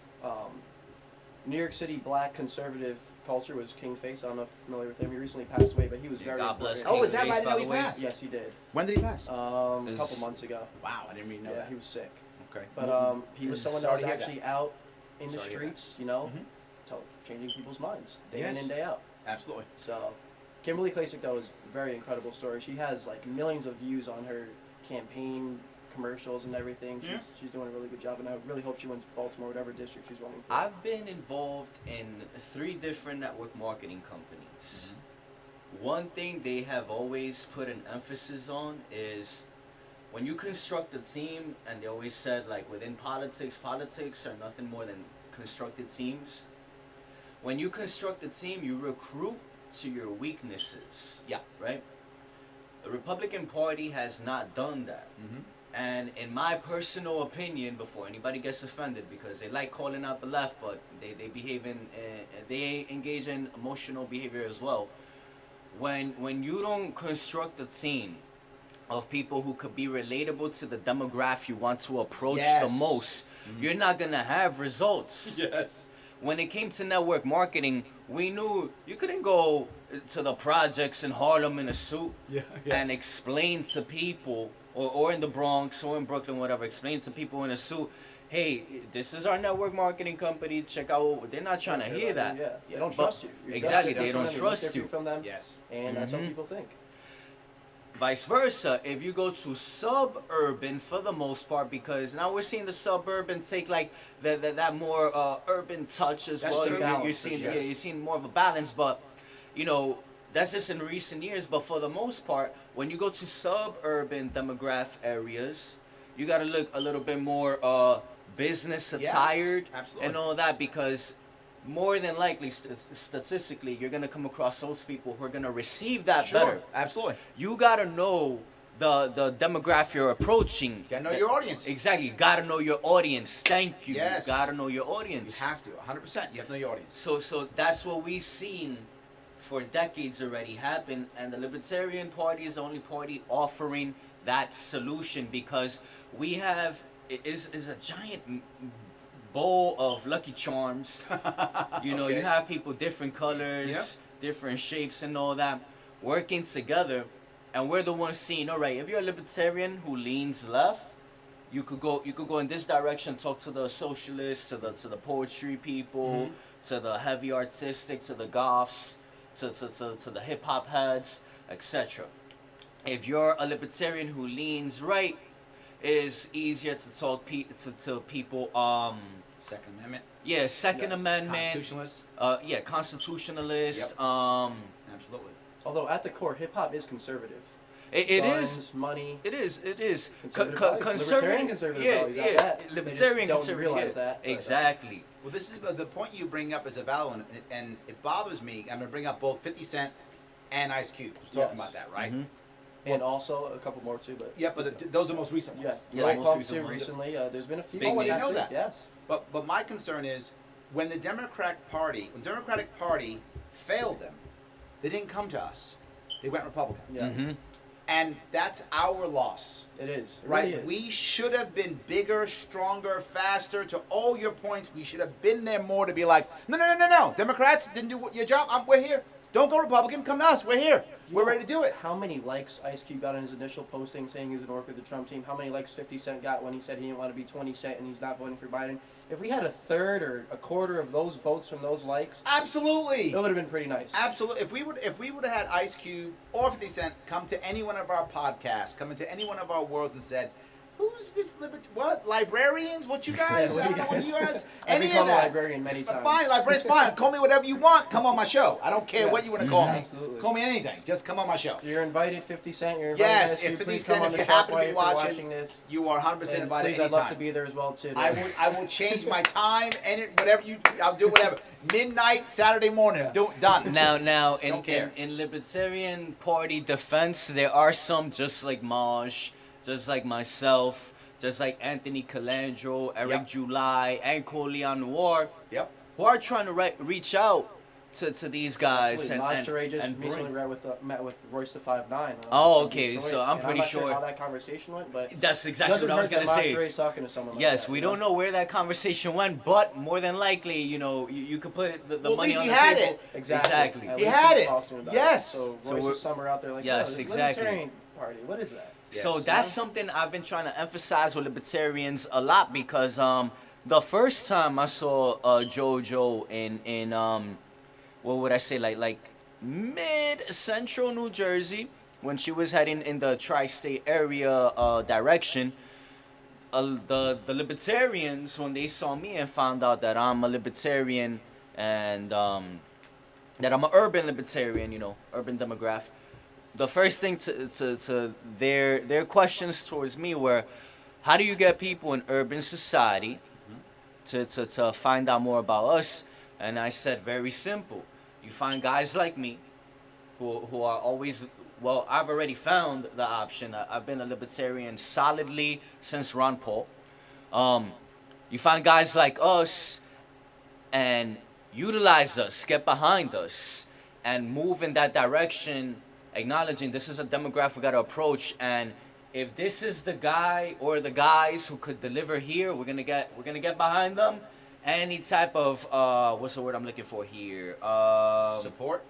New York City black conservative culture was King Face. I don't know if you're familiar with him. He recently passed away, but he was Yeah, very God bless important. Oh, is that Face, right? I didn't by know the he way. passed. Yes, he did. When did he pass? A Is- couple months ago. Wow, I didn't even know Yeah, that. he was sick. Okay. But he was someone that Sorry was to hear that. actually out in the Sorry to hear that. streets, you know, Mhm. changing people's minds day Yes. in and day out. Absolutely. So, Kimberly Klasick, though, is a very incredible story. She has like millions of views on her campaign commercials and everything. Yeah. She's doing a really good job, and I really hope she wins Baltimore, whatever district she's running for. I've been involved in 3 different network marketing companies. One thing they have always put an emphasis on is when you construct a team, and they always said, like, within politics are nothing more than constructed teams. When you construct a team, you recruit to your weaknesses. Yeah. Right? The Republican Party has not done that. Mm-hmm. And in my personal opinion, before anybody gets offended, because they like calling out the left, but they behave in, they engage in emotional behavior as well. When you don't construct a team of people who could be relatable to the demographic you want to approach the Yes. most, you're not gonna have results. Yes. When it came to network marketing, we knew you couldn't go to the projects in Harlem in a suit Yeah. and explain to people, or in the Bronx or in Brooklyn, whatever, explain to people in a suit, hey, this is our network marketing company, check out. They're not trying to hear that. Yeah, they don't But- trust you. You're exactly, trusted they from don't them, trust look different you. from them, Yes. and that's how Mhm. people think. Vice versa, if you go to suburban for the most part, because now we're seeing the suburban take like that more urban touch as That's well. true. You're Balance, seeing yes. you're seeing more of a balance, but you know that's just in recent years. But for the most part, when you go to suburban demographic areas, you got to look a little bit more business Yes, attired absolutely. and all that, because more than likely, statistically, you're gonna come across those people who are gonna receive that Sure. better. Absolutely. You gotta know the demographic you're approaching. Gotta know your audience. Exactly. You gotta know your audience. Thank you. Yes. You gotta know your You audience. have to. 100%. You have to know your audience. So that's what we've seen for decades already happen, and the Libertarian Party is the only party offering that solution, because we have is a giant bowl of Lucky Charms. You know, you Okay. have people different colors, different shapes, and all that working together, and we're the ones seeing. All right, if you're a libertarian who leans left, you could go in this direction, talk to the socialists, to the poetry people, to the heavy artistic, to the goths, to the hip hop heads, etc. If you're a libertarian who leans right, it's easier to talk to people. Second Amendment. Yeah, Second Yes. Amendment. Constitutionalists. Yeah, constitutionalist. Yep. Absolutely. Although at the core, hip hop is conservative. It Guns, is. money. It is. It is. Conservative values. Libertarian conservative values, at that. They Libertarian just don't conservative. realize that, but, Exactly. Well, this is the point you bring up is a valid one, and it bothers me. I'm gonna bring up both 50 Cent and Ice Cube talking Yes. about that, right? Mhm. And also a couple more too, but Yeah, but those are the most recent ones. yes, Yeah, Lil most Pump recent too ones. recently. There's been a few. Big Oh, I didn't know actually, that. Yes. But my concern is when the Democratic Party failed them, they didn't come to us. They went Republican. Yeah, Mhm. And that's our loss. it is. It Right? really is. We should have been bigger, stronger, faster. To all your points, we should have been there more to be like, no. Democrats didn't do your job. We're here. Don't go Republican. Come to us. We're here. We're ready to do it. How many likes Ice Cube got on his initial posting saying he's an orc of the Trump team? How many likes 50 Cent got when he said he didn't want to be 20 Cent and he's not voting for Biden? If we had a third or a quarter of those votes from those likes, Absolutely. it would have been pretty nice. Absolutely. If we would have had Ice Cube or 50 Cent come to any one of our podcasts, come into any one of our worlds and said, "Who's this what librarians? What you guys? Yeah, I don't know what you guys. I've Any been of called a that? librarian many times. Fine, librarian's fine. Call me whatever you want. Come on my show. I don't care what you want to call me. Absolutely. Call me anything. Just come on my show. You're invited, 50 Cent. You're invited. Yes, Ice Cube. if 50 Please Cent, come on if the you Sharp happen to be Way if you're watching, this. You are 100% And invited please, I'd love to anytime. be there as well too. I will change my time and whatever you. I'll do whatever. Midnight Saturday morning. Done. Now, Don't care. in Libertarian Party defense, there are some just like Maj, just like myself, just like Anthony Calandro, Eric Yep. July, and Coleon Noir, Yep. who are trying to reach out to these guys Maj Toure just and recently bring. met with Royce the 5'9". Oh, okay, so I'm pretty not sure- how that conversation went, but That's exactly doesn't what I was hurt gonna that Maj say. Toure's talking to someone like Yes, that, we you don't know where that conversation went, but more than likely, you know, you could put the Well, at money least on he the had table. it. Exactly. At He least had it. talked to him about Yes. it. So So Royce we're- is somewhere out there like, Yes, oh, this exactly. Libertarian Party. What is that? So Yes. that's something I've been trying to emphasize with libertarians a lot, because the first time I saw JoJo in what would I say, like mid central New Jersey, when she was heading in the tri-state area direction, the libertarians, when they saw me and found out that I'm a libertarian and that I'm an urban libertarian, you know, urban demographic, the first thing to their questions towards me were, how do you get people in urban society to find out more about us? And I said, very simple. You find guys like me who are always, well, I've already found the option. I've been a libertarian solidly since Ron Paul. You find guys like us and utilize us, get behind us, and move in that direction, acknowledging this is a demographic we got to approach, and if this is the guy or the guys who could deliver here, we're gonna get behind them. Any type of what's the word I'm looking for here? Support.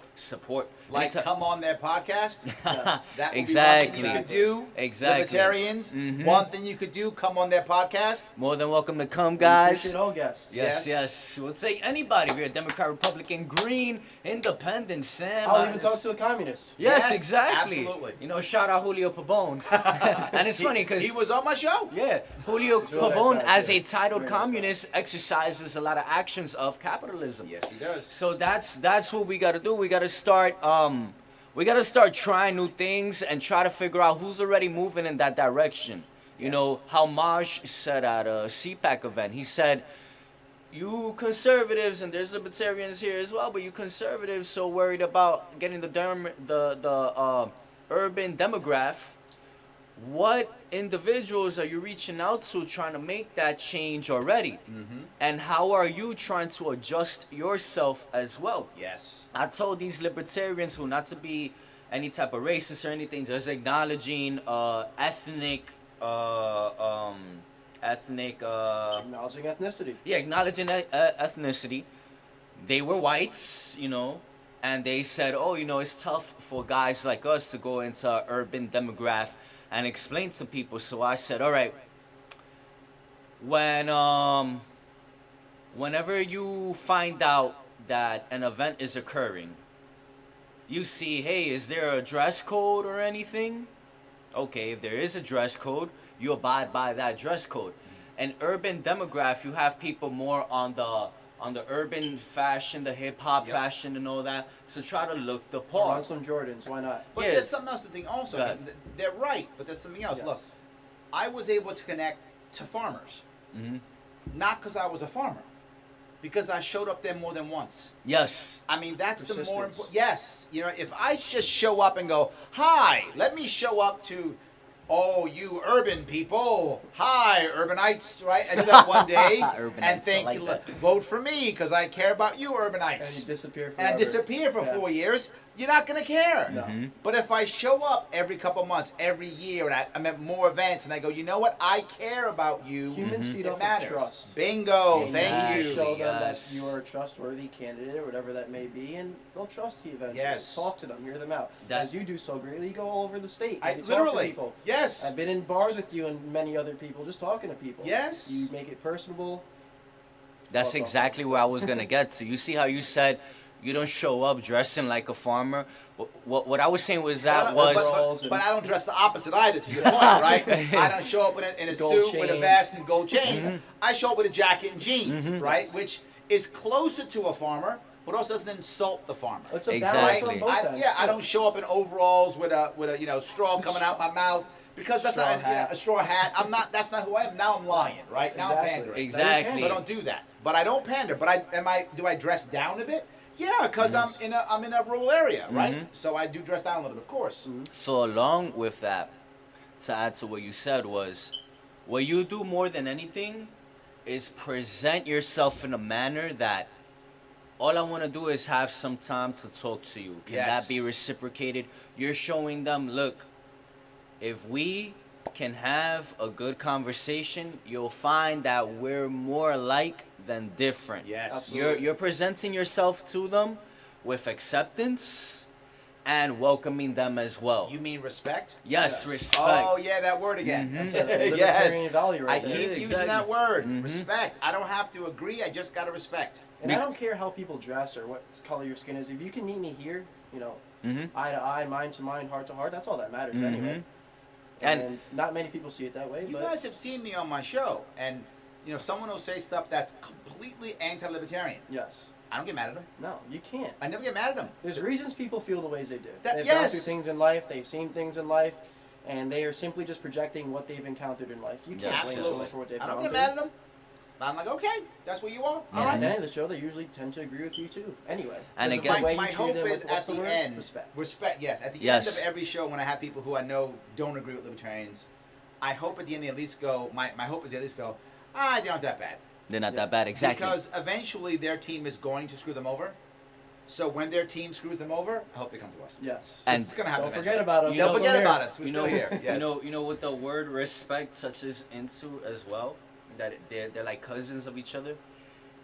Like, Any come on their podcast. Yes. That would Exactly. be one thing you could do. Exactly. Libertarians. Mhm. One thing you could do. Come on their podcast. More than welcome to come, We guys. appreciate all guests. Yes. We'll take anybody. We're a Democrat, Republican, Green, Independent, Sam. I'll even talk to a communist. Yes, Yes, exactly. absolutely. You know, shout out Julio Pabon. And it's funny because He was on my show. yeah, Julio He's really Pabon, nice, as a yes. titled Very nice communist, exercises a lot of actions of capitalism. Yes, he does. So that's what we gotta do. We gotta start trying new things and try to figure out who's already moving in that direction. You know how Maj said at a CPAC event. He said, "You conservatives, and there's libertarians here as well, but you conservatives so worried about getting the urban demographic. What individuals are you reaching out to trying to make that change already? And how are you trying to adjust yourself as well?" Yes. I told these libertarians who not to be any type of racist or anything, just acknowledging Acknowledging ethnicity. yeah, acknowledging ethnicity. They were whites, and they said, oh, it's tough for guys like us to go into urban demographic and explain to people. So I said, all right, whenever you find out that an event is occurring, you see, hey, is there a dress code or anything? Okay, if there is a dress code, you abide by that dress code. An urban demographic, you have people more on the urban fashion, the hip hop fashion, and all that. So try to look the On part. some Jordans, why not? But Yeah. there's something else to think also. Go ahead. They're right, but there's something else. Yes. Look, I was able to connect to farmers, not because I was a farmer, because I showed up there more than once. Yes. I mean, that's the more Persistence. important. Yes, if I just show up and go, hi, let me show up to, oh, you urban people, hi, urbanites, right? I do that one day Urbanites, and I think, like that. vote for me because I care about you, And you urbanites. disappear forever. And I disappear for Yeah. 4 years, you're not going to care. No. But if I show up every couple months, every year, and I'm at more events, and I go, you know what? I care about you. Humans feed It off of matters. trust. Bingo. And Thank you you. show them Yes. that you are a trustworthy candidate or whatever that may be, and they'll trust you eventually. Yes. Talk to them, hear them out. That- As you do so greatly, you go all over the state. I and you talk literally. to people. Yes. I've been in bars with you and many other people just talking to people. Yes. You make it personable. That's Well, exactly where I was gonna get to. You see how you said you don't show up dressing like a farmer. What I was saying was that But- was but I don't dress the opposite either. To your point, right? I don't show up in a Gold suit with a chain. vest and gold chains. I show up with a jacket and jeans, right? Which is closer to a farmer, but also doesn't insult the farmer. It's a Exactly. balance on both ends. I too. don't show up in overalls with a straw coming out my mouth because that's Straw not hat. a straw hat. I'm not. That's not who I am. Now I'm lying, right? Now I'm Exactly. pandering. Exactly. So I don't do that. But I don't pander. But do I dress down a bit? Yeah, because I'm in a rural area, right? So I do dress down a little bit, of course. so. Along with that, to add to what you said was, what you do more than anything is present yourself in a manner that all I want to do is have some time to talk to you. Can Yes. that be reciprocated? You're showing them, look, if we can have a good conversation, you'll find that we're more alike than different. Yes. Absolutely. You're presenting yourself to them with acceptance and welcoming them as well. You mean respect? Yes, Yeah. respect. Oh yeah, that word again. That's a libertarian value I right keep there. using Exactly. that word. Respect. I don't have to agree. I just gotta respect. And I don't care how people dress or what color your skin is. If you can meet me here, eye to eye, mind to mind, heart to heart, that's all that matters anyway. And- And not many people see it that way, You but guys have seen me on my show, and someone will say stuff that's completely anti-libertarian. yes. I don't get mad at them. No, you can't. I never get mad at them. There's reasons people feel the ways they do. That- They've yes. gone through things in life, they've seen things in life, and they are simply just projecting what they've encountered in life. You can't Yes, blame yes. someone for what they've I don't gone get through. mad at them. I'm like, okay, that's where you are. All And at right. the end of the show, they usually tend to agree with you too. Anyway. And Because of again- the way My you hope treat them, is what's at the the word? end, Respect. yes, at the Yes. end of every show when I have people who I know don't agree with libertarians, I hope at the end they at least go, my hope is they at least go, they're not that bad. They're not that bad, exactly. Because eventually their team is going to screw them over. So when their team screws them over, I hope they come to us. Yes. And This is gonna happen. Don't forget eventually. about us. You Don't know- forget We're about here. us. We're still here. Yes. You know what the word respect touches into as well? That they're like cousins of each other.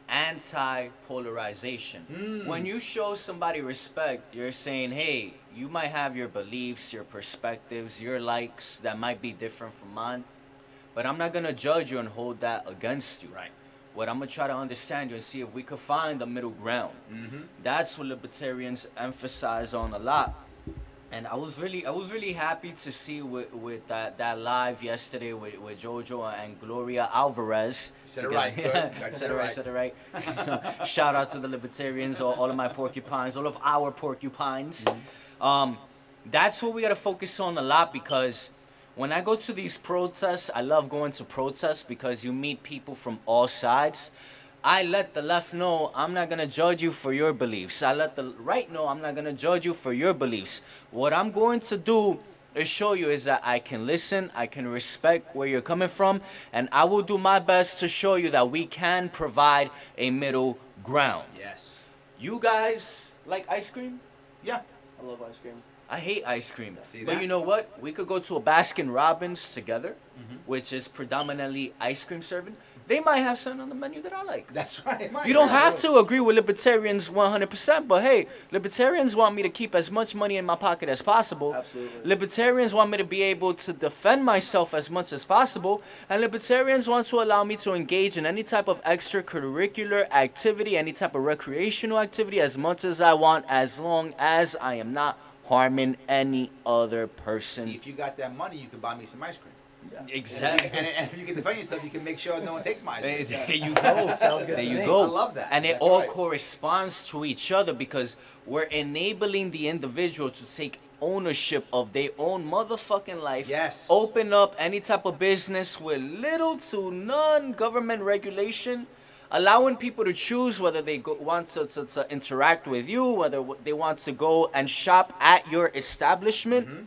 Anti-polarization. When you show somebody respect, you're saying, hey, you might have your beliefs, your perspectives, your likes that might be different from mine, but I'm not gonna judge you and hold that against you. Right. What I'm gonna try to understand you and see if we could find a middle ground. That's what libertarians emphasize on a lot. And I was really happy to see with that live yesterday with Jojo and Gloria Alvarez. Said it right. Good. I Said it right. Shout out to the libertarians, all of my porcupines, all of our porcupines. That's what we gotta focus on a lot, because when I go to these protests, I love going to protests because you meet people from all sides. I let the left know I'm not going to judge you for your beliefs. I let the right know I'm not going to judge you for your beliefs. What I'm going to do is show you is that I can listen, I can respect where you're coming from, and I will do my best to show you that we can provide a middle ground. Yes. You guys like ice cream? Yeah. I love ice cream. I hate ice cream. See But that? you know what? We could go to a Baskin Robbins together, Mm-hmm. which is predominantly ice cream serving. They might have something on the menu that I like. That's right. You don't have to agree with libertarians 100%, but hey, libertarians want me to keep as much money in my pocket as possible. Absolutely. Libertarians want me to be able to defend myself as much as possible, and libertarians want to allow me to engage in any type of extracurricular activity, any type of recreational activity as much as I want, as long as I am not harming any other person. If you got that money, you could buy me some ice cream. Exactly. And if you can defend yourself, you can make sure no one takes my ice cream. There you go. Sounds good There to you me. go. I love that. And it Exactly all right. corresponds to each other because we're enabling the individual to take ownership of their own motherfucking life. Yes. Open up any type of business with little to none government regulation. Allowing people to choose whether they want to interact with you, whether they want to go and shop at your establishment. Mm-hmm.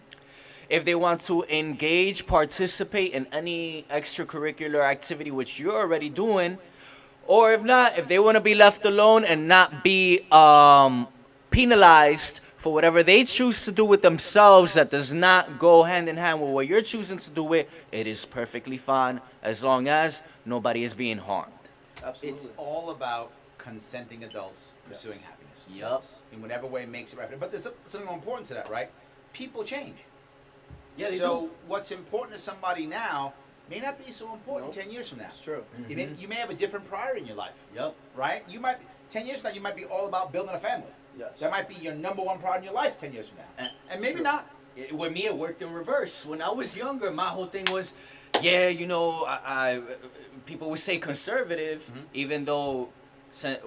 If they want to engage, participate in any extracurricular activity which you're already doing, or if not, if they want to be left alone and not be penalized for whatever they choose to do with themselves that does not go hand in hand with what you're choosing to do with, it is perfectly fine as long as nobody is being harmed. Absolutely. It's all about consenting adults pursuing happiness Yup. in whatever way makes it right. But there's something more important to that, right? People change. Yeah, they so do. what's important to somebody now may not be so important Nope. 10 years from now. It's true. You may have a different priority in your life, Yup. right? 10 years from now, you might be all about building a family. Yes. That might be your number one priority in your life 10 years from now. And maybe True. not. With me, it worked in reverse. When I was younger, my whole thing was, yeah, you know, I people would say conservative, even though,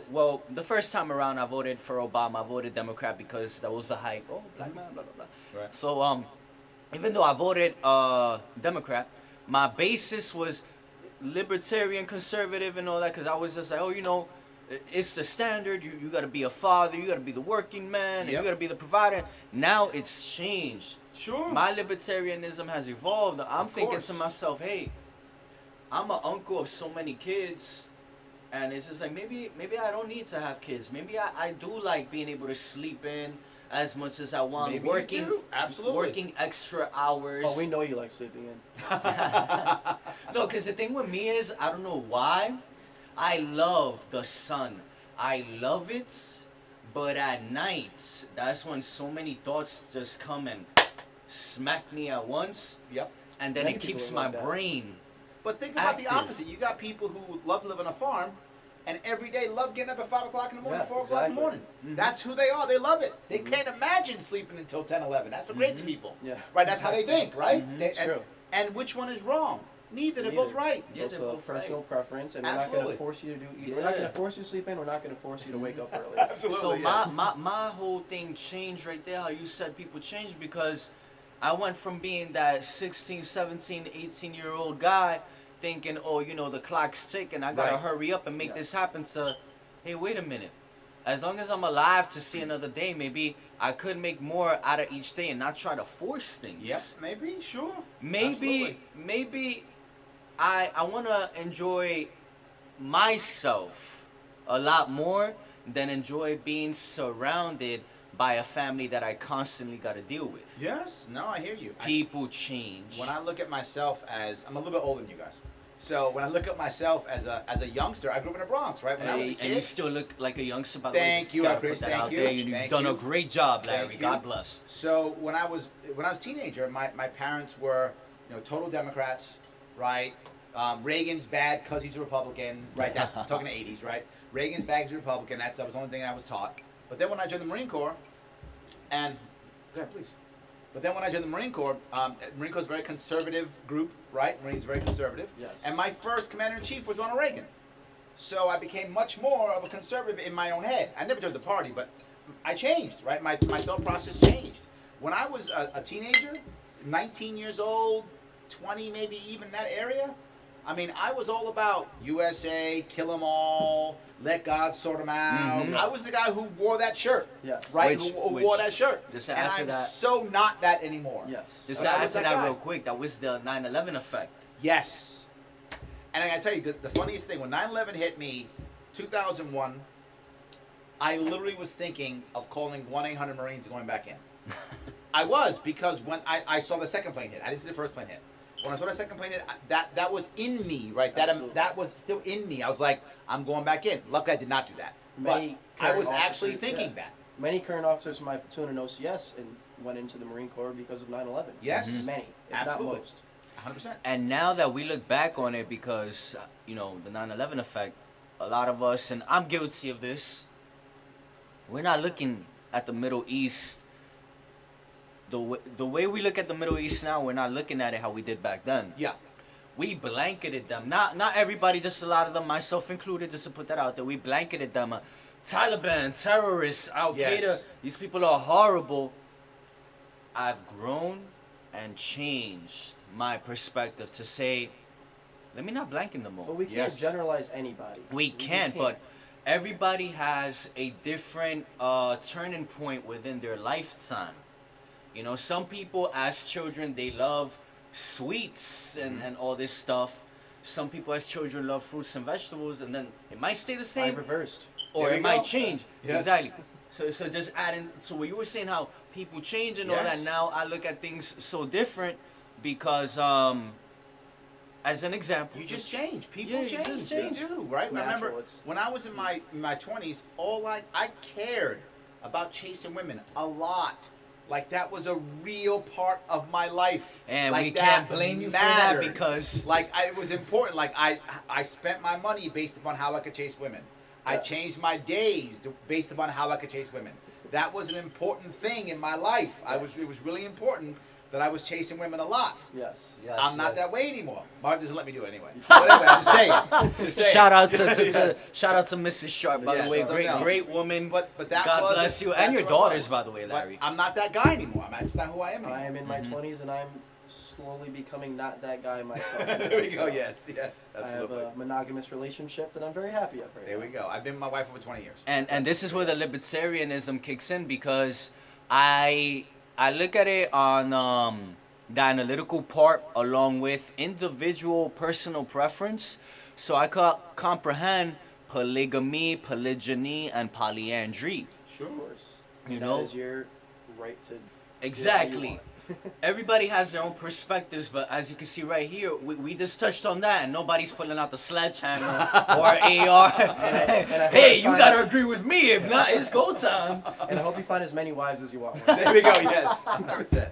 well, the first time around I voted for Obama, I voted Democrat because that was the hype. Oh, black man, blah, blah, blah. Right. So, even though I voted Democrat, my basis was libertarian, conservative, and all that, because I was just like, oh, you know, it's the standard. You got to be a father. You got to be the working man. And you Yep. got to be the provider. Now it's changed. Sure. My libertarianism has evolved. I'm Of thinking course. to myself, hey, I'm an uncle of so many kids, and it's just like maybe I don't need to have kids. Maybe I do like being able to sleep in as much as I want. Maybe you do. Absolutely. Working extra hours. Oh, we know you like sleeping in. No, because the thing with me is, I don't know why, I love the sun. I love it, but at night, that's when so many thoughts just come and smack me at once, Yep. and then Many it people keeps are my like that. brain. But think about Active. the opposite. You got people who love to live on a farm and every day love getting up at 5 o'clock in the morning, Yeah, 4 o'clock in the exactly. morning. That's who they are. They love it. They can't imagine sleeping until 10, 11. That's for crazy people. Yeah. Right? That's how they think, right? It's and, true. and which one is wrong? Neither. They're both Neither. right. Yeah, they're Also, both personal right. preference, and we're not going Absolutely. to force you to do either. We're not going Yeah. to force you to sleep in. We're not going to force you to wake up early. Absolutely. So yeah. my whole thing changed right there, how you said people changed, because I went from being that 16, 17, 18-year-old guy thinking, oh, you know, the clock's ticking, I gotta Right. hurry up and make Yeah. this happen, to, hey, wait a minute. As long as I'm alive to see another day, maybe I could make more out of each day and not try to force things. Yep. Maybe. Sure. Maybe I want to enjoy myself a lot more than enjoy being surrounded by a family that I constantly got to deal with. Yes. No, I hear you. People change. When I look at myself as, I'm a little bit older than you guys. So when I look at myself as a youngster, I grew up in the Bronx, right? When I was a Hey, kid. and you still look like a youngster, by the way. Thank Just you, gotta I appreciate- put that thank out you, there. You've thank done a you. great job, Larry. Thank you. God bless. So when I was a teenager, my parents were, you know, total Democrats, right? Reagan's bad because he's a Republican, right? That's I'm talking the 80s, right? Reagan's bad 'cause he's a Republican. That was the only thing I was taught. But then when I joined the Marine Corps, and go ahead, please. But then when I joined the Marine Corps is a very conservative group, right? Marine's very conservative. Yes. And my first commander in chief was Ronald Reagan. So I became much more of a conservative in my own head. I never joined the party, but I changed, right? My thought process changed. When I was a teenager, 19 years old, 20 maybe even that area, I mean, I was all about USA, kill them all, let God sort them out. Mhm. I was the guy who wore that shirt, Yes. right? Which- who wore that shirt. just to and answer I'm that- so not that anymore. Yes. Just But to I was answer that that guy. real quick, that was the 9/11 effect. Yes. And I gotta tell you, the funniest thing, when 9/11 hit me, 2001, I literally was thinking of calling 1-800 Marines and going back in. I was, because when I saw the second plane hit, I didn't see the first plane hit. When I saw the second plane hit, that was in me, right? Absolutely. That was still in me. I was like, I'm going back in. Luckily, I did not do that. Many But I current was actually officers- thinking yeah. that. Many current officers in my platoon in OCS and went into the Marine Corps because of 9/11. Yes. Many, if Absolutely. not most. 100%. And now that we look back on it, because you know the 9/11 effect, a lot of us, and I'm guilty of this, we're not looking at the Middle East the way we look at the Middle East now. We're not looking at it how we did back then. Yeah. We blanketed them. Not everybody, just a lot of them, myself included, just to put that out there. We blanketed them. Taliban, terrorists, Al Qaeda. Yes. These people are horrible. I've grown and changed my perspective to say, let me not blanket them all. But we can't Yes. generalize anybody. We can't, but everybody has a different turning point within their lifetime. You know, some people as children, they love sweets and all this stuff. Some people as children love fruits and vegetables, and then it might stay the I same, reversed. or There it we might go. change. Yes. Exactly. So just adding, so what you were saying, how people change and all that, Yes. now I look at things so different because, as an example, You just change. People Yeah, you change. just They change. do, right? It's I remember natural. It's- when I was in my 20s, all I cared about chasing women a lot. Like that was a real part of my life. and like we that can't blame you for that mattered. because It was important. Like I spent my money based upon how I could chase women. I Yes. changed my days based upon how I could chase women. That was an important thing in my life. It was really important that I was chasing women a lot. Yes. Yes, I'm not yes. that way anymore. My wife doesn't let me do it anyway. But anyway, I'm just saying. Just saying. Shout out to Yes. shout out to Mrs. Sharpe, by Yes, the way. so Great no. great woman. But that God was bless you, and that's your who I daughters, was. by the way, But Larry. I'm not that guy anymore. That's not who I am I anymore. am in my 20s and I'm slowly becoming not that guy myself. There we go. So Yes, I have absolutely. a monogamous relationship that I'm very happy of right There now. we go. I've been with my wife over 20 years. And this is where the libertarianism kicks in, because I look at it on the analytical part along with individual personal preference, so I could comprehend polygamy, polygyny, and polyandry. Sure. Of course. You That know? is your right to Exactly. Everybody has their own perspectives, but as you can see right here, we just touched on that, and nobody's pulling out the sledgehammer or AR. and I hope Hey, you you find- gotta agree with me. If not, it's go time. And I hope you find as many wives as you want. There we go. Yes, 100%.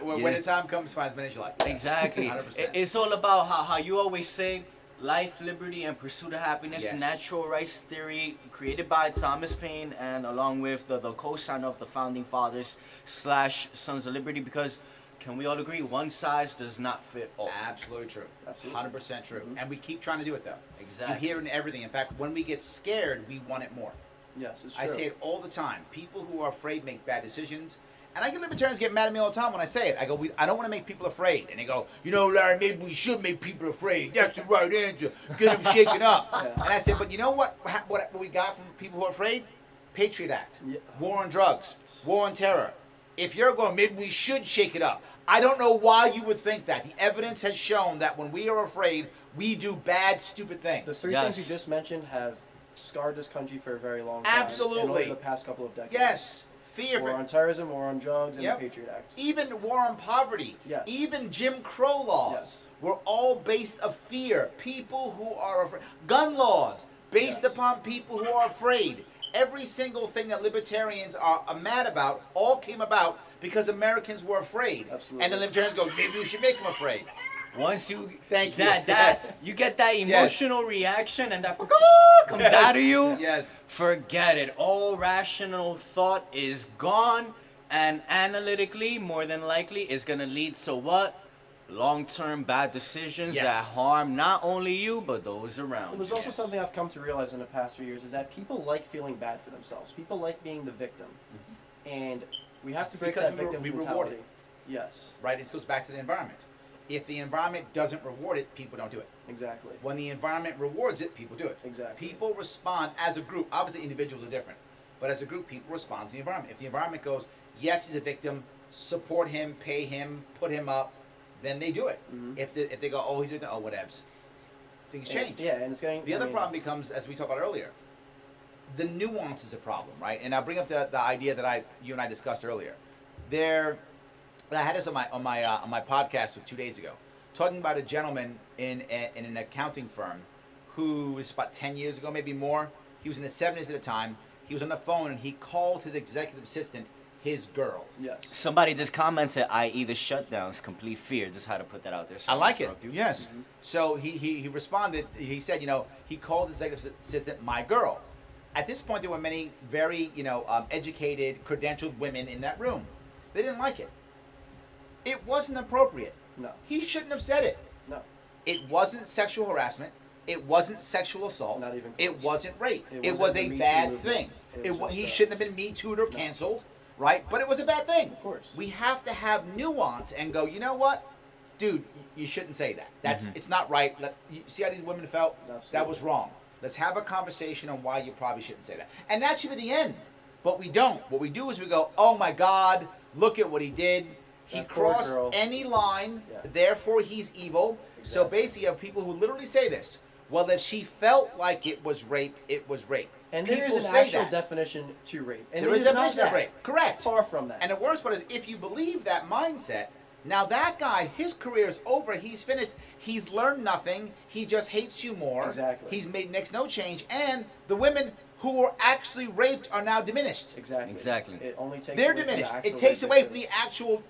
When Yeah. the time comes, find as many as you like. Yes, Exactly. 100%. It's all about how you always say life, liberty, and pursuit of happiness, Yes. natural rights theory, created by Thomas Paine, and along with the co-signer of the founding fathers / Sons of Liberty, because can we all agree one size does not fit all? Absolutely true. Absolutely. 100% true. And we keep trying to do it though. Exactly. You hear it in everything. In fact, when we get scared, we want it more. Yes, it's true. I say it all the time. People who are afraid make bad decisions. And I get libertarians get mad at me all the time when I say it. I go, I don't want to make people afraid. And they go, you know, Larry, maybe we should make people afraid. That's the right answer. Get them shaken up. Yeah. And I said, but you know what we got from people who are afraid? Patriot Act. Yeah. War on drugs. War on terror. If you're going, maybe we should shake it up. I don't know why you would think that. The evidence has shown that when we are afraid, we do bad, stupid things. The three Yes. things you just mentioned have scarred this country for a very long time. Absolutely. And over the past couple of decades. Yes. Fear. War on terrorism, war on drugs, and Yep. the Patriot Act. Even war on poverty, Yes. even Jim Crow laws Yes. were all based of fear. People who are afraid. Gun laws based Yes. upon people who are afraid. Every single thing that libertarians are mad about all came about because Americans were afraid. Absolutely. And the libertarians go, maybe we should make them afraid. Once you Thank you. that Yes. you get that emotional reaction and that comes Yes. out of you, Yes. forget it. All rational thought is gone, and analytically, more than likely, is gonna lead to what? Long-term bad decisions Yes. that harm not only you but those around. Well, there's you. also something I've come to realize in the past few years is that people like feeling bad for themselves. People like being the victim. And we have to break Because that victim we reward mentality. it. Yes, Right? This goes back to the environment. If the environment doesn't reward it, people don't do it. exactly. When the environment rewards it, people do it. Exactly. People respond as a group. Obviously, individuals are different, but as a group, people respond to the environment. If the environment goes, yes, he's a victim, support him, pay him, put him up, then they do it. Mhm. If they go, oh, he's a victim, oh, whatevs. Things change. Yeah, and it's getting. The other problem becomes, as we talked about earlier, the nuance is a problem, right? And I'll bring up the idea that you and I discussed earlier. There I had this on my podcast 2 days ago, talking about a gentleman in an accounting firm who was about 10 years ago, maybe more. He was in his 70s at the time. He was on the phone and he called his executive assistant his girl. Yes. Somebody just commented, i.e. the shutdowns, complete fear. Just had to put that out there. So I like it. interrupt you. Yes. So he responded. He said, he called his executive assistant my girl. At this point, there were many very, educated, credentialed women in that room. They didn't like it. It wasn't appropriate. No. He shouldn't have said it. No. It wasn't sexual harassment. It wasn't sexual assault. Not even close. It wasn't rape. It wasn't was the a Me Too bad movement. thing. He just, shouldn't have been Me Too'd or canceled, right? But it was a bad thing. Of course. We have to have nuance and go, you know what? Dude, you shouldn't say that. That's It's not right. You see how these women felt? Absolutely. That was wrong. Let's have a conversation on why you probably shouldn't say that. And that should be the end. But we don't. What we do is we go, oh my God, look at what he did. He That poor crossed girl. any line, Yeah. therefore he's evil. So Exactly. basically you have people who literally say this. Well, if she felt like it was rape, it was rape. And People there is an say actual that. definition to rape. And There it is a not definition of that. rape. Correct. Far from that. And the worst part is, if you believe that mindset, now that guy, his career is over. He's finished. He's learned nothing. He just hates you more. Exactly. He's makes no change. And the women who were actually raped are now diminished. Exactly. It only takes They're away from the diminished. actual It takes rape away from the victims. actual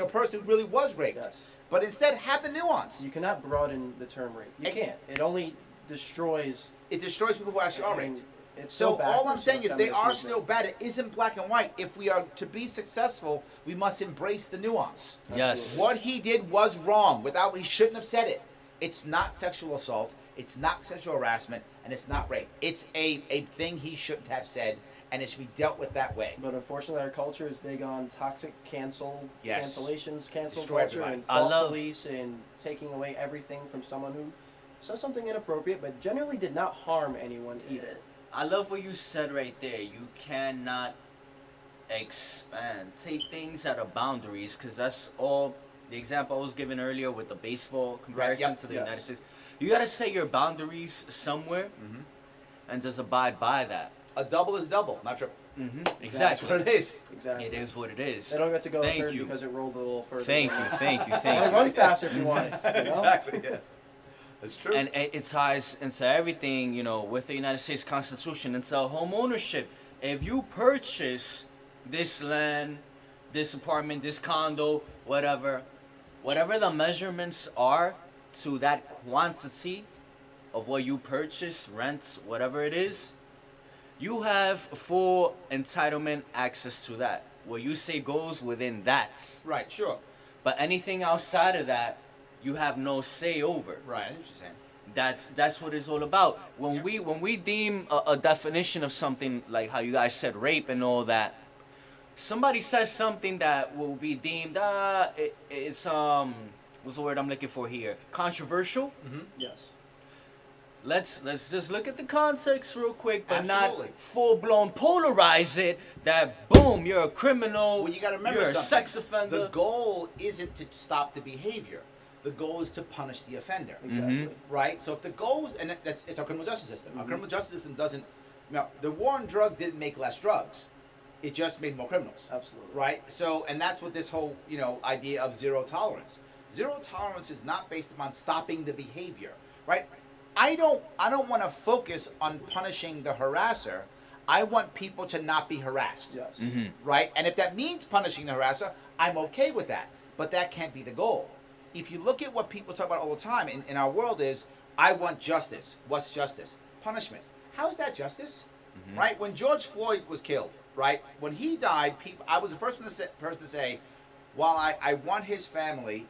person who really was raped. Yes. But instead, have the nuance. You cannot broaden the term rape. You And- can't. It only destroys. It destroys people who actually are I mean, raped. it's So all I'm backwards, saying the is they feminist are movement. still bad. It isn't black and white. If we are to be successful, we must embrace the nuance. Yes. What he did was wrong. He shouldn't have said it. It's not sexual assault. It's not sexual harassment, and it's not rape. It's a thing he shouldn't have said, and it should be dealt with that way. But unfortunately, our culture is big on toxic Yes. cancellations, cancel Destroy culture, everybody. and I fault love- police, and taking away everything from someone who says something inappropriate, but generally did not harm anyone either. I love what you said right there. You cannot expand. Take things out of boundaries, because that's all the example I was given earlier with the baseball comparison Yep. to the Yes. United States. You got to set your boundaries somewhere and just abide by that. A double is double, not triple. Mm-hmm. That's Exactly. what it is. Exactly. It is what it is. They don't get to go Thank third you. because it rolled a little further. Thank than you, that. thank you, Or thank you. run faster if you want. You know? Exactly, yes. That's true. And it ties into everything, with the United States Constitution, into home ownership. If you purchase this land, this apartment, this condo, whatever the measurements are to that quantity of what you purchase, rents, whatever it is, you have full entitlement access to that. What you say goes within that. Right, sure. But anything outside of that, you have no say over. Right, I know what you're saying. That's what it's all about. When Yeah. we deem a definition of something like how you guys said rape and all that, somebody says something that will be deemed it's what's the word I'm looking for here? Controversial. Yes. Let's just look at the context real quick, but Absolutely. not full blown polarize it. That boom, you're a criminal. Well, you got to remember you're a something. sex offender. The goal isn't to stop the behavior. The goal is to punish the offender. Exactly. Right? So if the goal is, and it's our criminal justice system. Our criminal justice system doesn't, the war on drugs didn't make less drugs. It just made more criminals. Absolutely. Right? So, and that's what this whole, idea of zero tolerance. Zero tolerance is not based upon stopping the behavior. Right? I don't want to focus on punishing the harasser. I want people to not be harassed. Yes. Right? And if that means punishing the harasser, I'm okay with that. But that can't be the goal. If you look at what people talk about all the time in our world is, I want justice. What's justice? Punishment. How's that justice? Right? When George Floyd was killed, right? When he died, I was the first person to say, while I want his family,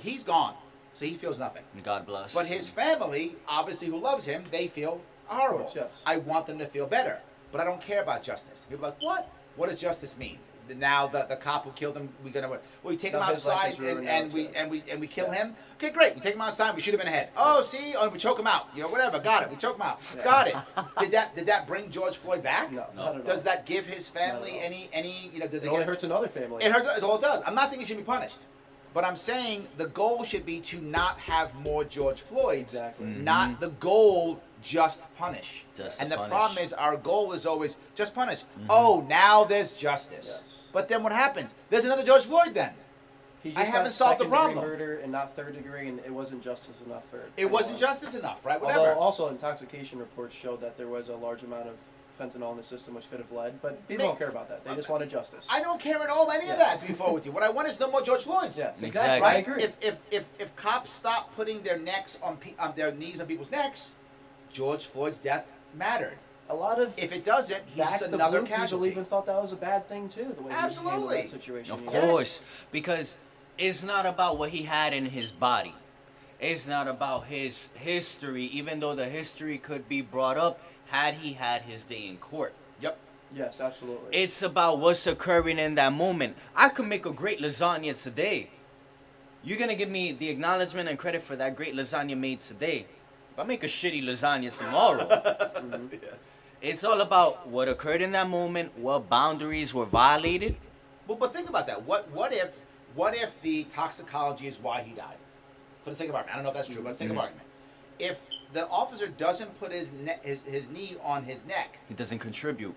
he's gone. So he feels nothing. God bless. But his family, obviously, who loves him, they feel horrible. Of course, yes. I want them to feel better. But I don't care about justice. People are like, what? What does justice mean? Now the cop who killed him, we take him Now his life outside is ruined, and now we it's and we kill him. Okay, great. We take him outside. We shoot him in the head. Oh, see, we choke him out. Whatever. Got it. We choke him out. Yeah. Got it. Did that bring George Floyd back? No, not at all. Does that give his family Not at all. any Does It it only get, hurts another family. it hurts. That's all it does. I'm not saying he should be punished, but I'm saying the goal should be to not have more George Floyds. Exactly. Not the goal. Just punish. Just and the punish. problem is our goal is always just punish. Oh, now there's justice. Yes. But then what happens? There's another George Floyd then. He I just haven't got solved the second-degree problem. murder and not third degree, and it wasn't justice enough for. It wasn't anyone. justice enough, right? Whatever. Although also intoxication reports showed that there was a large amount of fentanyl in the system, which could have led. But people don't care about that. They just wanted justice. I don't care at all any of that. To be forward with you, what I want is no more George Floyds. Yes, Exactly. exactly. I Right? agree. If cops stop putting their necks on their knees on people's necks, George Floyd's death mattered. A lot of If it doesn't, he's back just the another blue people casualty. even thought that was a bad thing too. The way he handled Absolutely. that situation. Of you know? course, because it's not about what he had in his body. It's not about his history, even though the history could be brought up had he had his day in court. Yep. Yes, absolutely. It's about what's occurring in that moment. I could make a great lasagna today. You're gonna give me the acknowledgement and credit for that great lasagna made today. If I make a shitty lasagna tomorrow, Yes. it's all about what occurred in that moment, what boundaries were violated. Well, but think about that. What if the toxicology is why he died? For the sake of argument, I don't know if that's true, but for the sake of argument, if the officer doesn't put his knee on his neck, It doesn't contribute.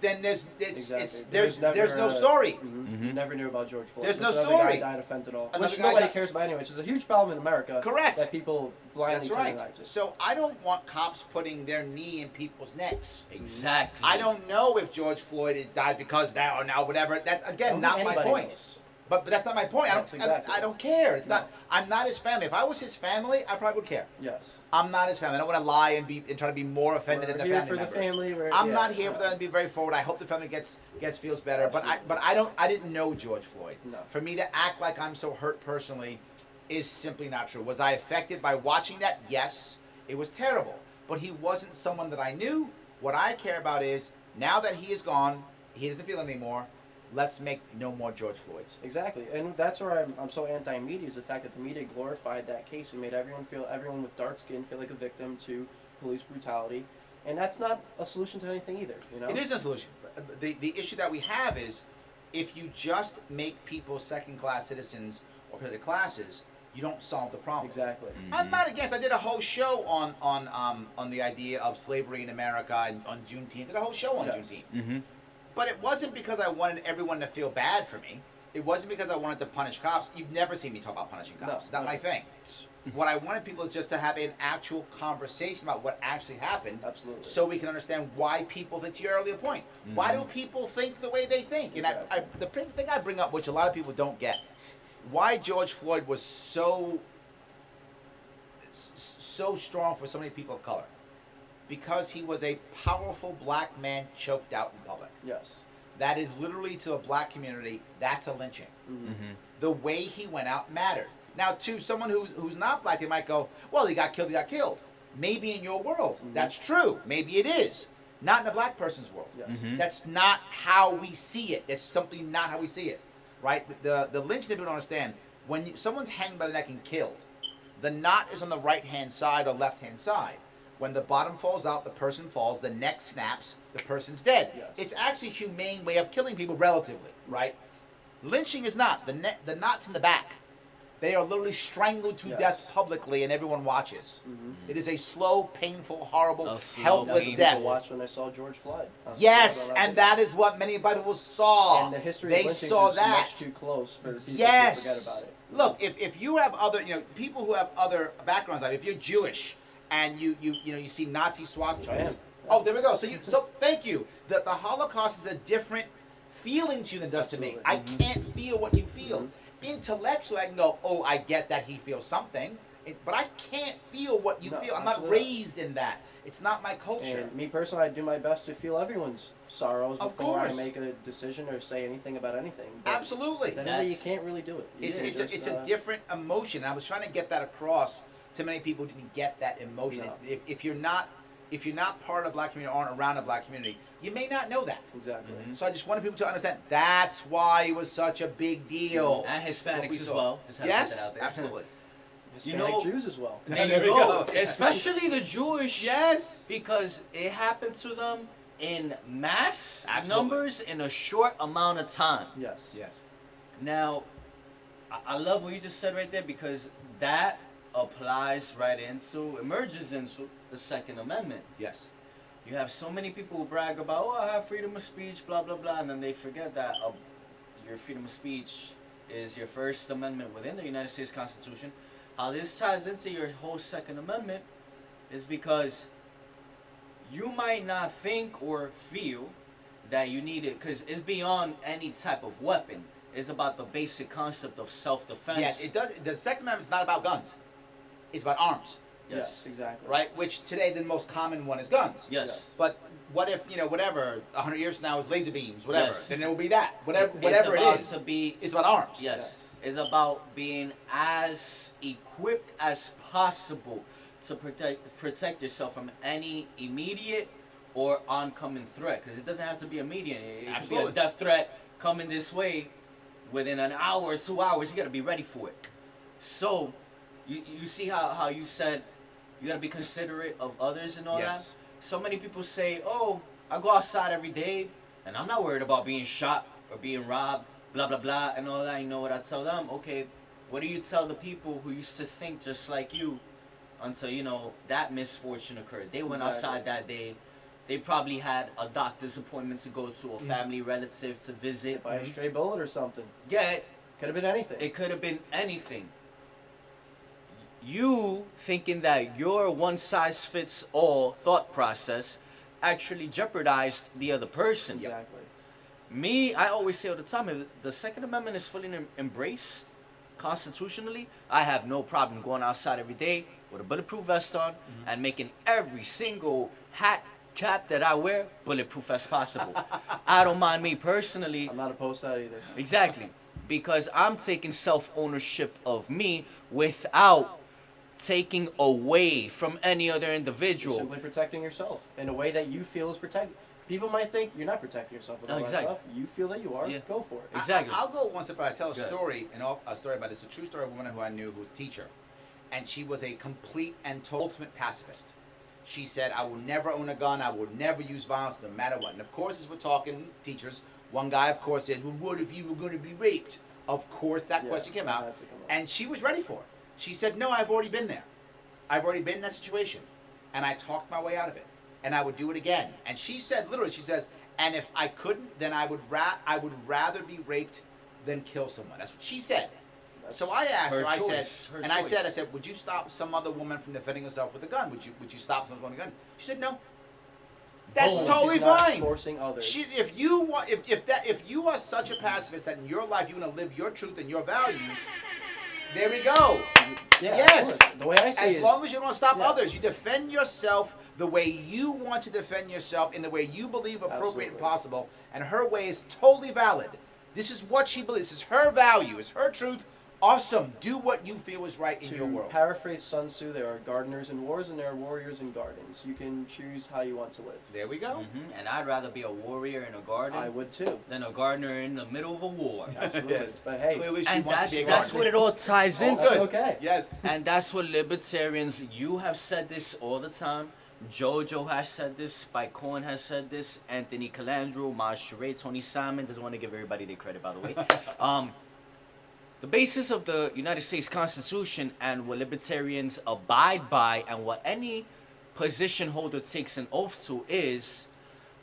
then there's Exactly. there's never no a- story. You never knew about George Floyd. There's no This other story. guy died of fentanyl, Another which guy nobody died- cares about anyway, which is a huge problem in America. Correct. That people blindly That's right. turn their eyes. So I don't want cops putting their knee in people's necks. Exactly. I don't know if George Floyd had died because that or now whatever. That again, not my Anybody point. knows. But that's not my point. Yes, exactly. I don't care. It's No. not. I'm not his family. If I was his family, I probably would care. Yes. I'm not his family. I don't want to lie and try to be more offended We're than the here family for the members. family, we're- I'm yeah. not here for them to be very forward. I hope the family gets feels better. Absolutely. I didn't know George Floyd. No. For me to act like I'm so hurt personally is simply not true. Was I affected by watching that? Yes. It was terrible. But he wasn't someone that I knew. What I care about is now that he is gone, he doesn't feel anymore. Let's make no more George Floyds. Exactly, and that's where I'm so anti-media is the fact that the media glorified that case and made everyone with dark skin feel like a victim to police brutality, and that's not a solution to anything either. You know, It is a solution. The issue that we have is if you just make people second-class citizens or protected classes, you don't solve the problem. exactly. I'm not against. I did a whole show on the idea of slavery in America and on Juneteenth. Did a whole show on Yes. Juneteenth. Mm-hmm. But it wasn't because I wanted everyone to feel bad for me. It wasn't because I wanted to punish cops. You've never seen me talk about punishing No, cops. It's not my never. thing. What I wanted people is just to have an actual conversation about what actually happened, Absolutely. so we can understand why people. To your earlier point, why do people think the way they think? And Exactly. the thing I bring up, which a lot of people don't get, why George Floyd was so strong for so many people of color, because he was a powerful black man choked out in public. Yes. That is literally, to a black community, that's a lynching. Mm-hmm. The way he went out mattered. Now, to someone who's not black, they might go, well, he got killed. Maybe in your world, that's true. Maybe it is. Not in a black person's world. Yes. Mhm. That's not how we see it. That's simply not how we see it. Right? The lynching, people don't understand. When someone's hanged by the neck and killed, the knot is on the right-hand side or left-hand side. When the bottom falls out, the person falls, the neck snaps, the person's dead. Yes. It's actually a humane way of killing people relatively, right? Lynching is not. The knot's in the back. They are literally strangled to Yes. death publicly and everyone watches. Mhm. It is a slow, painful, horrible, A slow, helpless painful death. People watched when they saw George Floyd. Yes, and that is what many people saw. And the history they of lynchings saw is that. much too close for people Yes. to forget about it. Look, if you have other, people who have other backgrounds, like if you're Jewish and you see Nazi swastikas. I am. Oh, there we go. So thank you. The Holocaust is a different feeling to you than it does to me. Absolutely. I can't feel what you feel. Intellectually, I can go, oh, I get that he feels something, but I can't feel what you No, feel. I'm not absolutely. raised in that. It's not my culture. And me personally, I do my best to feel everyone's sorrows Of before I course. make a decision or say anything about anything. But Absolutely. at the end of the day, you That's- can't really do it. You It's just, it's a different emotion. I was trying to get that across to many people who didn't get that emotion. No. If you're not part of the black community or aren't around a black community, you may not know that. Exactly. Mhm. So I just wanted people to understand that's why it was such a big deal. And That's what we Hispanics as saw. well. Just had to Yes, put that out there. absolutely. Hispanic know- Jews as well. There There you we go. go. Especially the Jewish. Yes. Because it happened to them in mass Absolutely. numbers in a short amount of time. Yes. Yes. Now, I love what you just said right there because that emerges into the Second Amendment. Yes. You have so many people who brag about, oh, I have freedom of speech, blah, blah, blah, and then they forget that your freedom of speech is your First Amendment within the United States Constitution. How this ties into your whole Second Amendment is because you might not think or feel that you need it, because it's beyond any type of weapon. It's about the basic concept of self-defense. Yes, it does. The Second Amendment is not about guns. It's about arms, Yes, exactly. right? Which today the most common one is guns. Yes. But what if, whatever, 100 years from now is laser beams, whatever. Yes. Then it will be that. Whatever It's about it is. to be, It's about arms. yes. It's about being as equipped as possible to protect yourself from any immediate or oncoming threat. Because it doesn't have to be immediate. It could be Absolutely. a death threat coming this way within an hour or 2 hours. You got to be ready for it. So, you see how you said you got to be considerate of others and all Yes. that? So many people say, oh, I go outside every day and I'm not worried about being shot or being robbed, blah, blah, blah, and all that. You know what I tell them? Okay, what do you tell the people who used to think just like you until, that misfortune occurred? They went outside that day. They probably had a doctor's appointment to go to, a family relative to visit. Buy a stray bullet or something. Yeah, Could have been anything. it could have been anything. You thinking that your one-size-fits-all thought process actually jeopardized the other person. Exactly. Me, I always say all the time, if the Second Amendment is fully embraced constitutionally, I have no problem going outside every day with a bulletproof vest on and making every single hat, cap that I wear bulletproof as possible. I don't mind me personally. I'm not opposed to that either. Exactly. Because I'm taking self-ownership of me without taking away from any other individual. Simply protecting yourself in a way that you feel is protected. People might think you're not protecting yourself with all Exactly. that stuff. You feel that you are. Yeah. Go for it. Exactly. I'll go one step further. I tell a Good. story, a story about this. A true story of a woman who I knew who was a teacher. And she was a complete and total ultimate pacifist. She said, I will never own a gun. I will never use violence no matter what. And of course, as we're talking teachers, one guy, of course, said, well, what if you were going to be raped? Of course, that Yeah, question came that out. had to come up. And she was ready for it. She said, no, I've already been there. I've already been in that situation. And I talked my way out of it. And I would do it again. And she said, literally, she says, and if I couldn't, then I would rather be raped than kill someone. That's what she said. So I asked her, Her I choice, said, her and I choice. said, would you stop some other woman from defending herself with a gun? Would you stop someone with a gun? She said, no. That's Boom. totally She's not fine. Forcing others. If you are such a pacifist that in your life you want to live your truth and your values, there we go. Yeah, Yes. of course. The way I see it As is, long as you don't stop Yeah. others, you defend yourself the way you want to defend yourself in the way you believe appropriate and Absolutely. possible. And her way is totally valid. This is what she believes. This is her value. It's her truth. Awesome. Do what you feel is right in your to world. paraphrase Sun Tzu, there are gardeners in wars and there are warriors in gardens. You can choose how you want to live. There we go. And I'd rather be a warrior in a garden I would too. than a gardener in the middle of a war. Absolutely. Yes. But hey, Clearly, she And wants that's to be a that's gardener. what it all ties All into. good. okay. Yes. And that's what libertarians, you have said this all the time. Jojo has said this. Spike Cohen has said this. Anthony Calandro, Maj Sheree, Tony Simon. Doesn't want to give everybody their credit, by the way. The basis of the United States Constitution and what libertarians abide by and what any position holder takes an oath to is,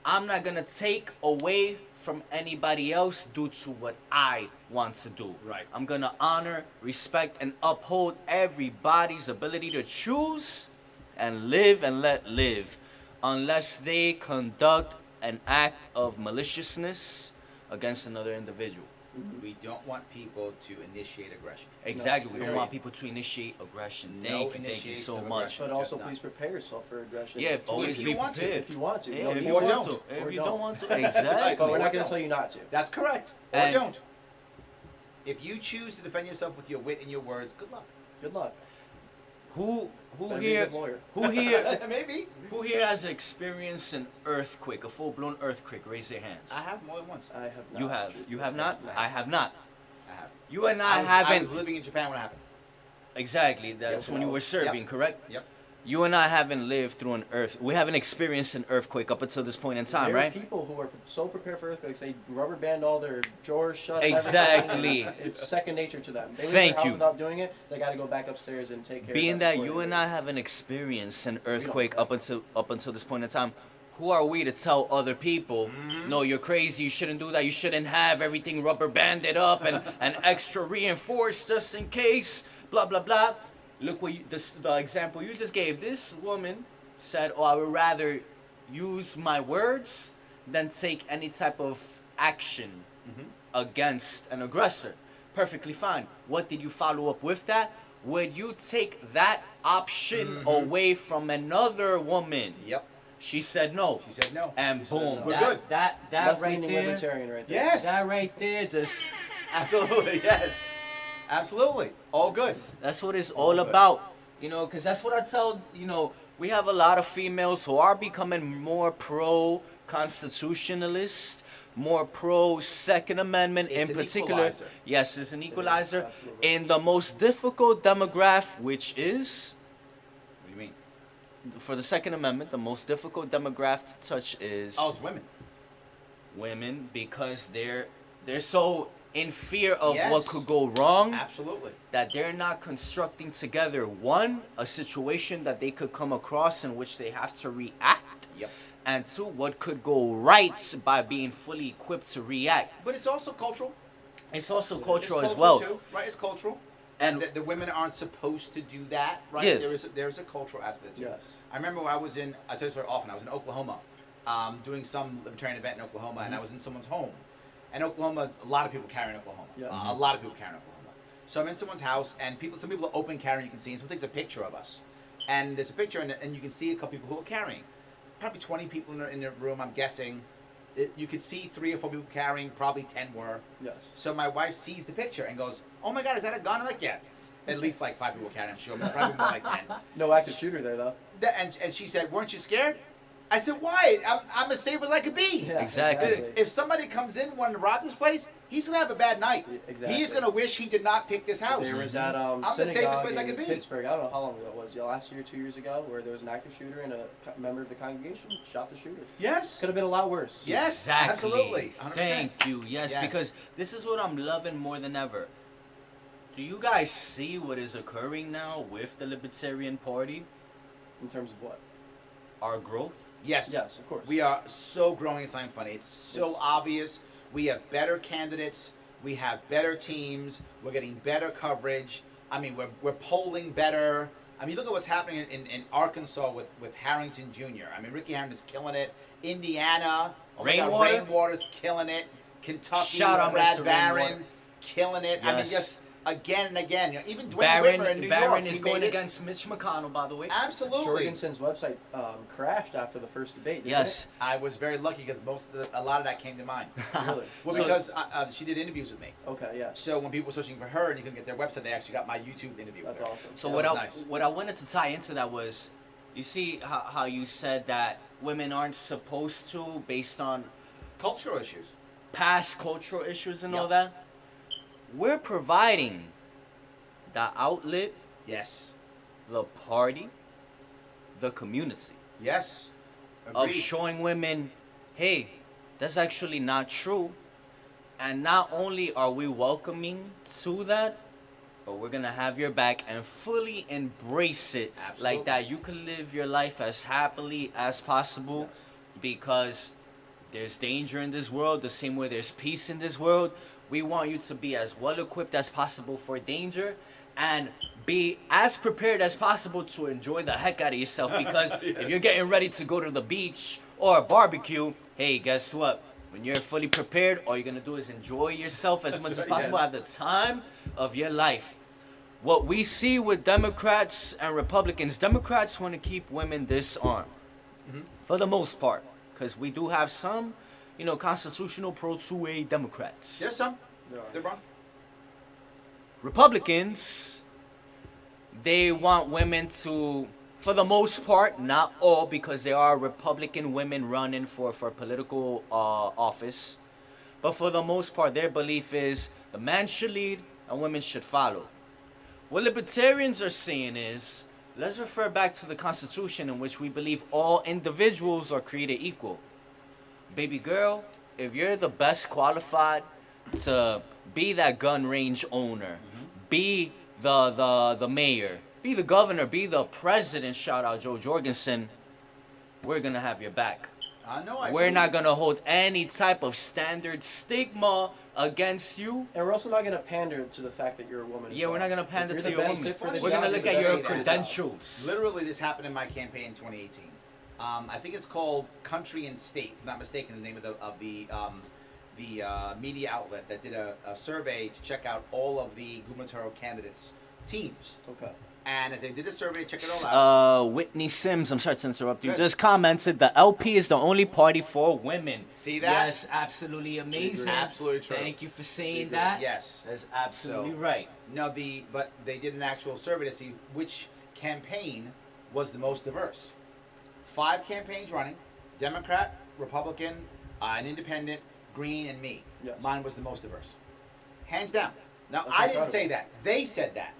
I'm not going to take away from anybody else due to what I want to do. Right. I'm going to honor, respect, and uphold everybody's ability to choose and live and let live, unless they conduct an act of maliciousness against another individual. We don't want people to initiate aggression. Exactly. We don't period. want people to initiate aggression. No Thank you initiation so of much. aggression. But also, Just not. please prepare yourself for aggression. Yeah, always you be want to. prepared. If you want to. Yeah, No if need you Or to. want don't. to. Or If you don't want to. Right. Exactly. But we're Or not going don't. to tell you not to. That's correct. Or And- don't. If you choose to defend yourself with your wit and your words, good luck. Good luck. Who Better be a here good lawyer. Maybe. who here has experienced an earthquake, a full-blown earthquake? Raise your hands. I have more than once. I have not. You have. You have not? Yes, I have not. I have. You and I I was haven't. living in Japan when it happened. Exactly. That's Yes, when you were serving, correct? Yep. You and I haven't lived through an we haven't experienced an earthquake up until this point in time, There are right? people who are so prepared for earthquakes, they rubber band all their drawers shut. Exactly. everything. It's second nature to them. They leave Thank their house you. without doing it. They got to go back upstairs and take care Being of that before you they and leave. I haven't experienced an earthquake right? up until this point in time, who are we to tell other people, no, you're crazy, you shouldn't do that, you shouldn't have everything rubber banded up and extra reinforced just in case, blah, blah, blah. Look what the example you just gave. This woman said, oh, I would rather use my words than take any type of action against an aggressor. Perfectly fine. What did you follow up with that? Would you take that option away from another woman? Yep. She said no. She said no. And boom. We're that, good. That right Left-leaning there. libertarian right there. Yes. That right there just. Absolutely. Yes. Absolutely. All good. That's what it's All all good. about. You know, because that's what I tell, we have a lot of females who are becoming more pro-constitutionalist, more pro-Second Amendment It's in an particular. equalizer. Yes, it's an equalizer. absolutely. In the most difficult demographic, which is, What do you mean? for the Second Amendment, the most difficult demographic to touch is Oh, it's women. women, because they're so in fear of Yes. what could go wrong. Absolutely. That they're not constructing together, one, a situation that they could come across in which they have to react, Yep. and two, what could go right by being fully equipped to react. But it's also cultural. It's also It's cultural as well. too, right? It's cultural. And- And the women aren't supposed to do that, right? Yeah. There's a cultural aspect to it. Yes. I remember when I was in, I tell you this very often, I was in Oklahoma, doing some libertarian event in Oklahoma, and I was in someone's home. And Oklahoma, a lot of people carry in Oklahoma. Yes. A lot of people carry in Oklahoma. So I'm in someone's house, and some people are open carrying, you can see, and someone takes a picture of us. And there's a picture, and you can see a couple people who are carrying. Probably 20 people in the room, I'm guessing. You could see 3 or 4 people carrying, probably 10 were. Yes. So my wife sees the picture and goes, "Oh my God, is that a gun?" I'm like, "Yeah." At least like 5 people carrying. I'm sure, but probably more like 10. No active shooter there though. And she said, "Weren't you scared?" I said, "Why? I'm as safe as I could be." Yeah, Exactly. If somebody comes in wanting to rob this place, he's gonna have a bad night. Exactly. He's gonna wish he did not pick this house. There was that I'm the safest synagogue place I in could be. Pittsburgh. I don't know how long ago it was. Last year, 2 years ago, where there was an active shooter and a member of the congregation shot the shooter. Yes. Could have been a lot worse. Yes. Exactly. Absolutely. 100%. Thank you. Yes, Yes. because this is what I'm loving more than ever. Do you guys see what is occurring now with the Libertarian Party? In terms of what? Our growth? Yes. Yes, of course. We are so growing. It's not even funny. It's so It's- obvious. We have better candidates. We have better teams. We're getting better coverage. I mean, we're polling better. I mean, look at what's happening in Arkansas with Harrington Jr. I mean, Ricky Harrington's killing it. Indiana, oh my God, Rainwater? Rainwater's killing it. Kentucky, Shout out Brad Mr. Barron, Rainwater. killing it. I mean, Yes. just again and again. Even Dwayne Whitmer in New Barron York, is he going made it. against Mitch McConnell, by the way. Absolutely. Jorgensen's website crashed after the first debate. Didn't Yes. I was very lucky because a lot of that came to mind. It? Really? Well, So- because she did interviews with me. Okay. Yeah. So when people were searching for her and you couldn't get their website, they actually got my YouTube interview. That's with her. awesome. So That what was I nice. what I wanted to tie into that was, you see how you said that women aren't supposed to, based on Cultural issues. past cultural issues and all Yep. that. We're providing the outlet, Yes. the party, the community Yes. of Agreed. showing women, hey, that's actually not true. And not only are we welcoming to that, but we're gonna have your back and fully embrace it Absolutely. like that. You can live your life as happily as possible because there's danger in this world the same way there's peace in this world. We want you to be as well equipped as possible for danger and be as prepared as possible to enjoy the heck out of yourself because if you're getting ready to go to the beach or a barbecue, hey, guess what? When you're fully prepared, all you're gonna do is enjoy yourself as much as right, possible yes. at the time of your life. What we see with Democrats and Republicans, Democrats want to keep women disarmed for the most part, because we do have some, constitutional pro-2A Democrats. There's some. Yeah. They're wrong. Republicans, they want women to, for the most part, not all, because there are Republican women running for political office, but for the most part, their belief is the man should lead and women should follow. What libertarians are saying is, let's refer back to the Constitution in which we believe all individuals are created equal. Baby girl, if you're the best qualified to be that gun range owner, be the mayor, be the governor, be the president, shout out Joe Jorgensen, we're gonna have your back. I know. I We're feel not you. gonna hold any type of standard stigma against you. And we're also not going to pander to the fact that you're a woman. as Yeah, we're well. not gonna If pander you're to the your best woman. fit for the We're job, gonna look you're at the your best fit for the job. credentials. Literally, this happened in my campaign in 2018. I think it's called Country and State, if I'm not mistaken, the name of the media outlet that did a survey to check out all of the gubernatorial candidates' teams. Okay. And as they did a survey to check it all out, Whitney Sims, I'm sorry to interrupt you, Good. just commented the LP is the only party for women. See that? Yes, absolutely amazing. Absolutely true. Thank you for saying Agree. that. yes. That's absolutely So- right. No, but they did an actual survey to see which campaign was the most diverse. 5 campaigns running: Democrat, Republican, an Independent, Green, and me. Yes. Mine was the most diverse, hands down. Now That's I didn't incredible. say that; they said that.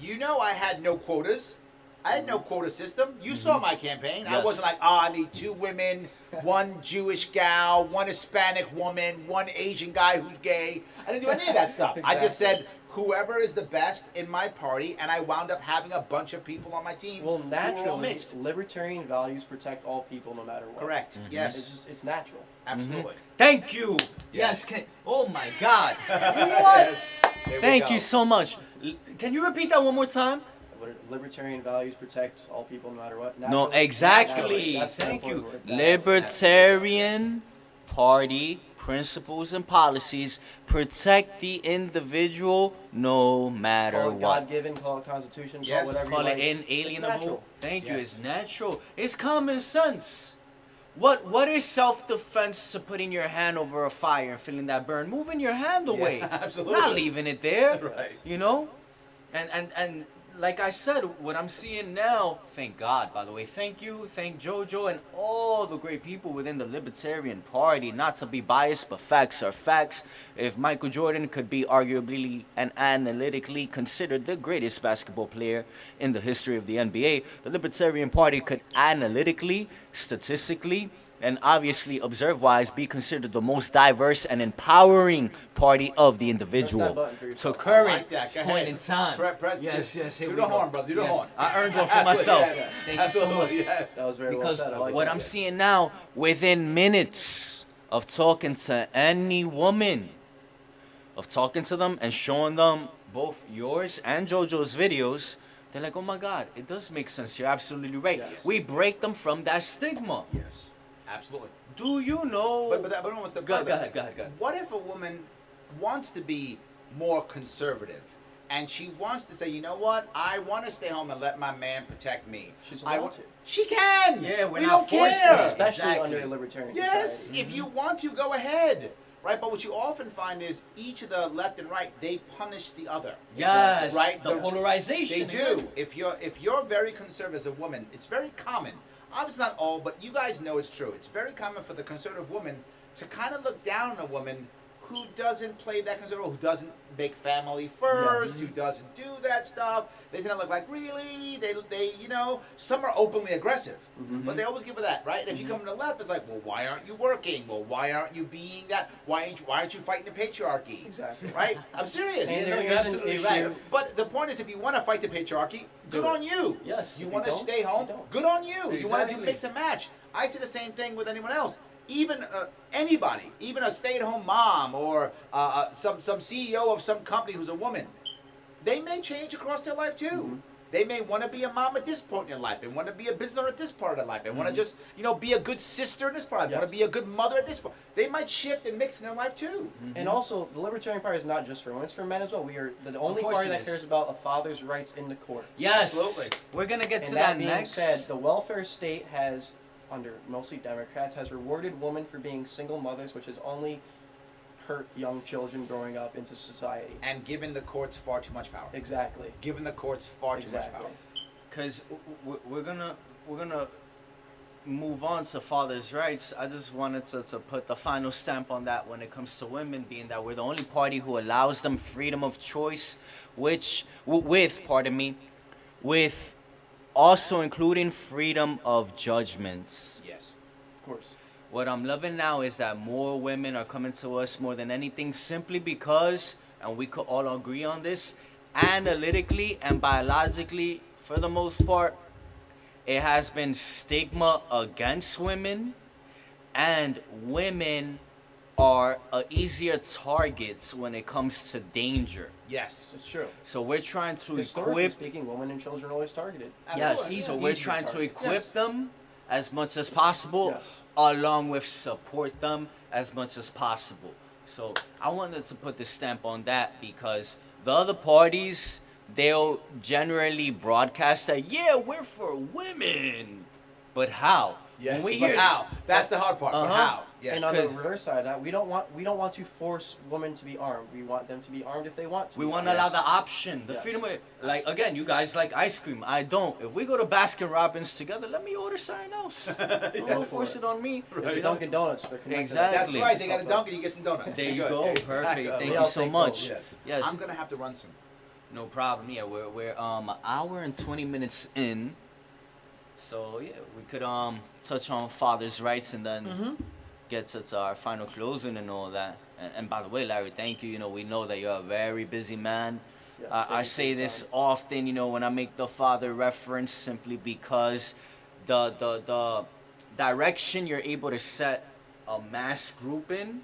You know, I had no quotas. I had no quota system. You saw my campaign. I Yes. wasn't like, I need 2 women, 1 Jewish gal, 1 Hispanic woman, 1 Asian guy who's gay. I didn't do any of that stuff. I just said whoever is the best in my party, and I wound up having a bunch of people on my team Well, who were all naturally, mixed. libertarian values protect all people no matter what. Correct. Mm-hmm. Yes. It's natural. Absolutely. Thank you. Yes. Oh my God. What? There we Thank go. you so much. Can you repeat that one more time? What libertarian values protect all people no matter what. No, Naturally. exactly. Naturally. That's the Thank you. important word. Libertarian Party principles and policies protect the individual no matter Call it what. God-given, call it Constitution, Yes. call it whatever Call you it like. It's inalienable. natural. Thank you. Yes. It's natural. It's common sense. What is self-defense to putting your hand over a fire and feeling that burn? Moving your hand away. absolutely. Not leaving it there. Right. You know? And like I said, what I'm seeing now, thank God, by the way, thank you, thank JoJo and all the great people within the Libertarian Party, not to be biased, but facts are facts. If Michael Jordan could be arguably and analytically considered the greatest basketball player in the history of the NBA, the Libertarian Party could analytically, statistically, and obviously observe-wise be considered the most diverse and empowering party of the individual. button for To yourself. current like that. Go point ahead. in time. Press Yes, this. yes, here Do we the go. horn, brother. Do the Yes. horn. I earned one for myself. Yes. Thank you so much. Absolutely, yes. That was very well Because said. I like what that. I'm seeing now, within minutes of talking to any woman, of talking to them and showing them both yours and JoJo's videos, they're like, oh my God, it does make sense. You're absolutely right. Yes. We break them from that stigma. Yes. Absolutely. Do you know? But I don't want to Go ahead. What if a woman wants to be more conservative, and she wants to say, you know what, I want to stay home and let my man protect me. She's I allowed want to. She can. Yeah, we're we not don't care. forcing it. Especially Exactly. under a libertarian Yes, society. if you want to, go ahead. Right, but what you often find is each of the left and right, they punish the other. Yes, Right? the polarization. They do. If you're very conservative as a woman, it's very common. Obviously not all, but you guys know it's true. It's very common for the conservative woman to kind of look down on a woman who doesn't play that conservative, who doesn't make family first, who doesn't do that stuff. They tend to look like, really? They you know, some are openly aggressive, but they always give her that, right? And if you come to the left, it's like, well, why aren't you working? Well, why aren't you being that? Why aren't you fighting the patriarchy? Exactly. Right? I'm serious. And No, there you're is an absolutely issue. right. But the point is, if you want to fight the patriarchy, good Do it. on you. Yes, You if want to you don't, stay home, you don't. good on you. You want to do Exactly. mix and match. I say the same thing with anyone else. Even anybody, even a stay-at-home mom or some CEO of some company who's a woman, they may change across their life too. They may want to be a mom at this point in their life. They want to be a business owner at this part of their life. They want to just, be a good sister in this part. They want to Yes. be a good mother at this point. They might shift and mix in their life too. And also, the Libertarian Party is not just for women; it's for men as well. We are the only course party it that is. cares about a father's rights in the court. Yes, Absolutely. We're gonna get to And that that being next. said, the welfare state has, under mostly Democrats, has rewarded women for being single mothers, which has only hurt young children growing up into society. And given the courts far too much power. Exactly. Given the courts far too much Exactly. power. Because we're gonna move on to fathers' rights. I just wanted to put the final stamp on that when it comes to women, being that we're the only party who allows them freedom of choice, with also including freedom of judgments. Yes. Of course. What I'm loving now is that more women are coming to us more than anything, simply because, and we could all agree on this, analytically and biologically, for the most part, it has been stigma against women and women are easier targets when it comes to danger. Yes. It's true. So we're trying to Historically equip. speaking, women and children are always targeted. Yes, Absolutely, so yeah. we're Easier trying to targets. equip Yes. them as much as possible, Yes. along with support them as much as possible. So I wanted to put the stamp on that because the other parties, they'll generally broadcast that, yeah, we're for women. But how? Yes. When we But hear how? That's the hard part. But Uh-huh. how? Yes. And on the 'cause- reverse side of that, we don't want to force women to be armed. We want them to be armed if they want to. we be want to armed. allow the option, the Yes. freedom of, like, again, you guys like ice cream. I don't. If we go to Baskin Robbins together, let me order something else. Don't Go force for it on me. There's your Dunkin' Donuts. They're connected. Exactly. That's right. They got a Dunkin'. You get some donuts. There you Good. go. Exactly. Perfect. Thank We you all so take much. both. Yes. Yes. I'm gonna have to run soon. No problem. Yeah, we're an hour and 20 minutes in. So yeah, we could touch on fathers' rights and then get to our final closing and all that. And by the way, Larry, thank you. You know, we know that you're a very busy man. Yes, I thank you say for your this time. often, you know, when I make the father reference, simply because the direction you're able to set a mass group in.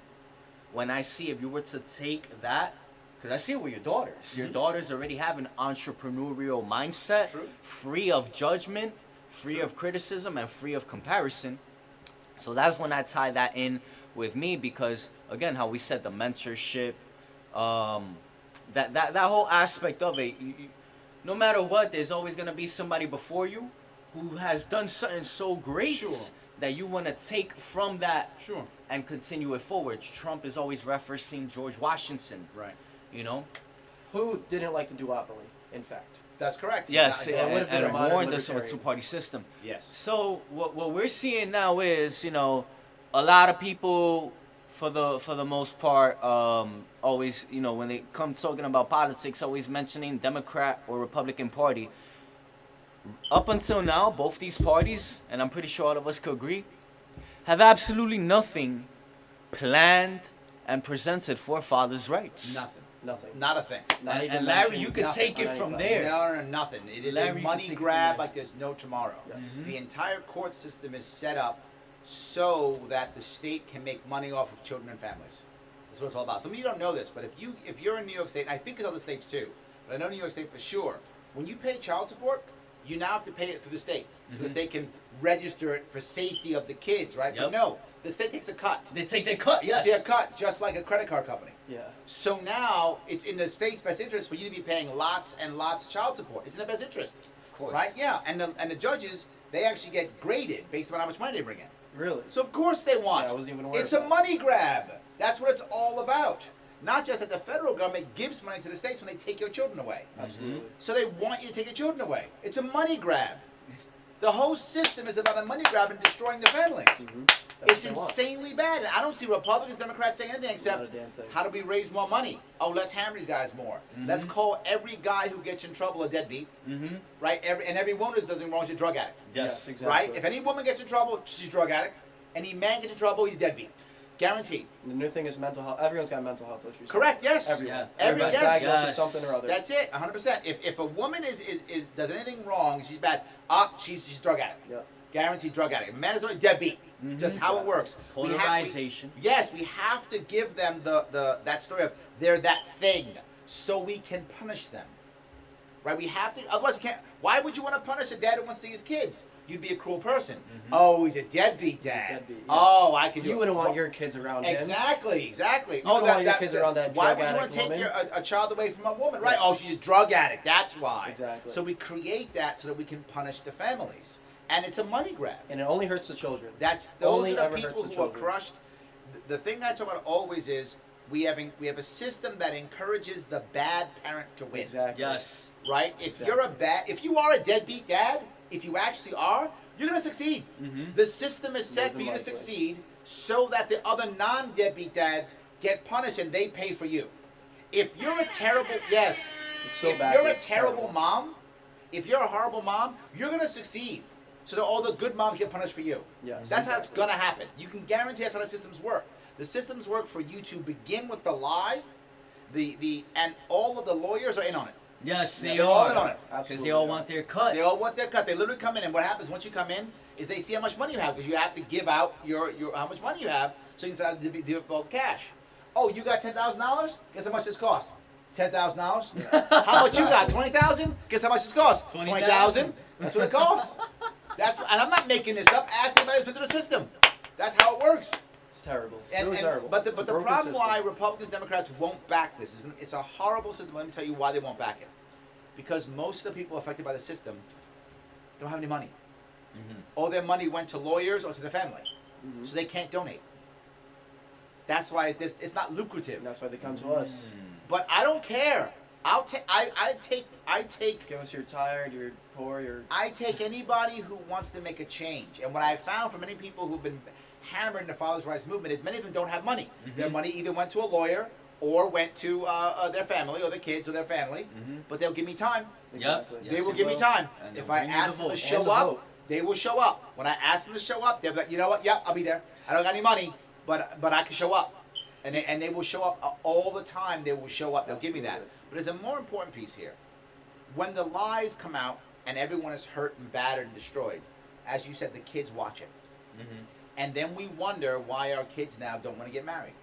When I see, if you were to take that, because I see it with your daughters. Your daughters already have an entrepreneurial mindset, True. free of judgment, free of criticism, and free of comparison. So that's when I tie that in with me, because again, how we said the mentorship, that whole aspect of it. No matter what, there's always gonna be somebody before you who has done something so great Sure. that you want to take from that Sure. and continue it forward. Trump is always referencing George Washington, Right. you know? Who didn't like the duopoly, in fact? That's correct. Yes, Yeah, would've been a and modern warned us of a libertarian. two-party system. Yes. So what we're seeing now is, you know, a lot of people, for the most part, always, you know, when they come talking about politics, always mentioning Democrat or Republican Party. Up until now, both these parties, and I'm pretty sure all of us could agree, have absolutely nothing planned and presented for fathers' rights. Nothing. Nothing. Not a thing. Not even And Larry, mentioned. you could Nothing take it on from anybody. there. No, nothing. It is Larry, a you money can take it grab from there. like there's no tomorrow. Yes. The entire court system is set up so that the state can make money off of children and families. That's what it's all about. Some of you don't know this, but if you're in New York State, and I think it's other states too, but I know New York State for sure, when you pay child support, you now have to pay it through the state. So the state can register it for safety of the kids, right? Yep. But no, the state takes a cut. They take their cut, yes. They take a cut just like a credit card company. Yeah. So now it's in the state's best interest for you to be paying lots and lots of child support. It's in the best interest, Of course. right? Yeah, and the judges, they actually get graded based on how much money they bring in. Really? So of course they want. Yeah, I wasn't even aware It's of a that. money grab. That's what it's all about. Not just that the federal government gives money to the states when they take your children away. Absolutely. So they want you to take your children away. It's a money grab. The whole system is about a money grab and destroying the families. That's It's what they want. insanely bad. And I don't see Republicans, Democrats saying anything Not except a damn thing. how do we raise more money? Oh, let's hammer these guys more. Let's call every guy who gets in trouble a deadbeat, right? Every woman who does anything wrong is a drug addict, Yes. exactly. right? If any woman gets in trouble, she's a drug addict. Any man gets in trouble, he's deadbeat. Guaranteed. The new thing is mental health. Everyone's got mental health issues. Correct, yes. Everyone. Yeah. Everybody's yes. diagnosed with Yes. something or other. That's it, 100%. If a woman is does anything wrong, she's bad, she's a drug addict. Yeah. Guaranteed drug addict. A man is only deadbeat. Just how it works. Polarization. Yes, we have to give them the that story of they're that thing, so we can punish them. Right? We have to. Otherwise, you can't. Why would you want to punish a dad who wants to see his kids? You'd be a cruel person. Oh, he's a deadbeat dad. Deadbeat, yeah. Oh, I could. do You it. wouldn't want Well, your kids around him. Exactly. You don't want your kids around that Why drug would you want addict to take woman. a child away from a woman? Right? Yes. Oh, she's a drug addict. That's why. Exactly. So we create that so that we can punish the families, and it's a money grab. And it only hurts the children. Those Only are the ever people hurts the who children. are crushed. The thing I talk about always is we have a system that encourages the bad parent to win. Exactly. Yes. Right? If Exactly. if you are a deadbeat dad, if you actually are, you're gonna succeed. The system is set for More you than to likely. succeed, so that the other non-deadbeat dads get punished and they pay for you. If you're a terrible yes, It's so if bad. you're a it's terrible terrible. mom, if you're a horrible mom, you're gonna succeed. So that all the good moms get punished for you. Yes, That's how it's exactly. gonna happen. You can guarantee that's how the systems work. The systems work for you to begin with the lie, and all of the lawyers are in on it. Yes, they They're all in on are. it. Because Absolutely. they all want their cut. They all want their cut. They literally come in, and what happens once you come in, is they see how much money you have, because you have to give out your how much money you have, so you can decide to divvy up all the cash. Oh, you got $10,000? Guess how much this costs? $10,000. How much you got? 20,000? Guess how much this costs? 20,000. That's what it costs. And I'm not making this up. Ask anybody who's been through the system. That's how it works. It's terrible. And, Really terrible. But the It's a problem broken system. why Republicans, Democrats won't back this is it's a horrible system. Let me tell you why they won't back it. Because most of the people affected by the system don't have any money. Mm-hmm. All their money went to lawyers or to their family, so they can't donate. That's why it's not lucrative. And that's why they come to us. But I don't care. I take. Give us you're tired, you're poor, you're. I take anybody who wants to make a change. And what I found from many people who've been hammered in the Fathers' Rights movement is many of them don't have money. Their money either went to a lawyer or went to their family or their kids or their family. But they'll give me time. Exactly. Yep. They will Yes, give me time. And If they'll I bring you the ask them to vote. show And the up, vote. they will show up. When I ask them to show up, they'll be like, you know what? Yep, I'll be there. I don't got any money, but I can show up. And they will show up all the time. They will show up. They'll give me that. But there's a more important piece here. When the lies come out and everyone is hurt and battered and destroyed, as you said, the kids watch it. And then we wonder why our kids now don't want to get married,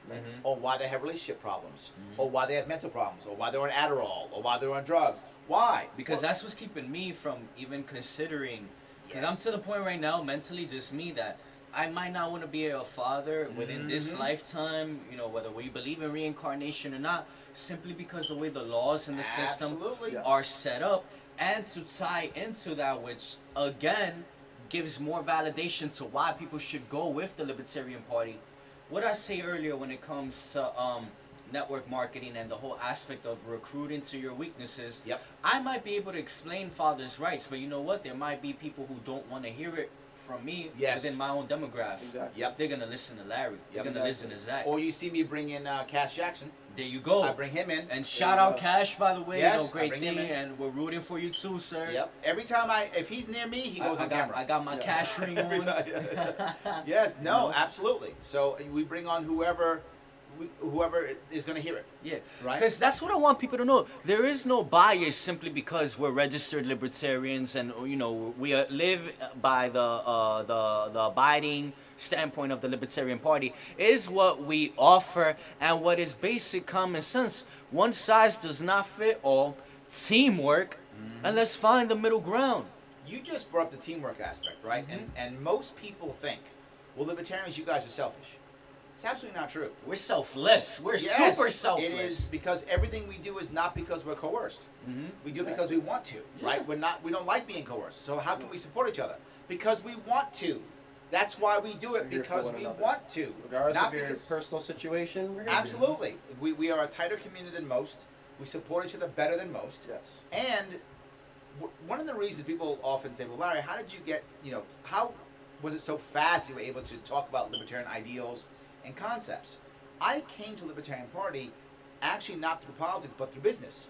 or why they have relationship problems, or why they have mental problems, or why they're on Adderall, or why they're on drugs. Why? Because that's what's keeping me from even considering. Because I'm Yes. to the point right now, mentally, just me, that I might not want to be a father within this lifetime, you know, whether we believe in reincarnation or not, simply because the way the laws in the system Absolutely. are set up. And to tie into that, which, again, gives more validation to why people should go with the Libertarian Party. What I say earlier when it comes to network marketing and the whole aspect of recruiting to your weaknesses, Yep. I might be able to explain fathers' rights, but you know what? There might be people who don't want to hear it from me Yes. within my own demographic. Exactly. Yep. They're gonna listen to Larry. They're Yep. gonna listen to Zach. Or you see me bring in Cash Jackson. There you go. I bring him in. And shout out Cash, by the way. Yes, you know, I great bring him thing, in. and we're rooting for you too, sir. Yep. Every time if he's near me, he goes on camera. I got my Cash ring on. Yes. No. Absolutely. So we bring on whoever is going to hear it. Yeah, Right? because that's what I want people to know. There is no bias simply because we're registered libertarians, and you know we live by the abiding standpoint of the Libertarian Party. Is what we offer and what is basic common sense. One size does not fit all. Teamwork, and let's find the middle ground. You just brought up the teamwork aspect, right? And most people think, well, libertarians, you guys are selfish. It's absolutely not true. We're selfless. We're Yes, super selfless. It is because everything we do is not because we're coerced. We do it because we want to, right? We don't like being coerced. So how can we support each other? Because we want to. That's why we do it, We're here for because one we another. want to. Regardless Not of your because- personal situation, we're here. Absolutely. We are a tighter community than most. We support each other better than most. Yes. And one of the reasons people often say, well, Larry, how did you get, how was it so fast you were able to talk about libertarian ideals and concepts? I came to the Libertarian Party actually not through politics, but through business.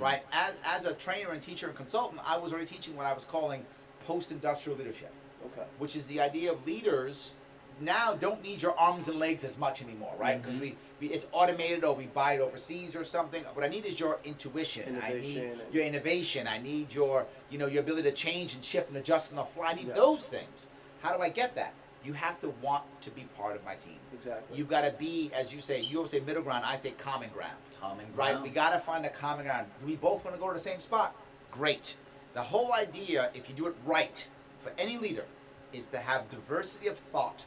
Right? As a trainer and teacher and consultant, I was already teaching what I was calling post-industrial leadership, Okay. which is the idea of leaders now don't need your arms and legs as much anymore, right? Because it's automated, or we buy it overseas or something. What I need is your intuition. I need Innovation. your innovation. I need your your ability to change and shift and adjust on the fly. I need Yeah. those things. How do I get that? You have to want to be part of my team. Exactly. You've got to be, as you say, you always say middle ground, I say common ground. Common Right? ground. We got to find the common ground. Do we both want to go to the same spot? Great. The whole idea, if you do it right, for any leader, is to have diversity of thought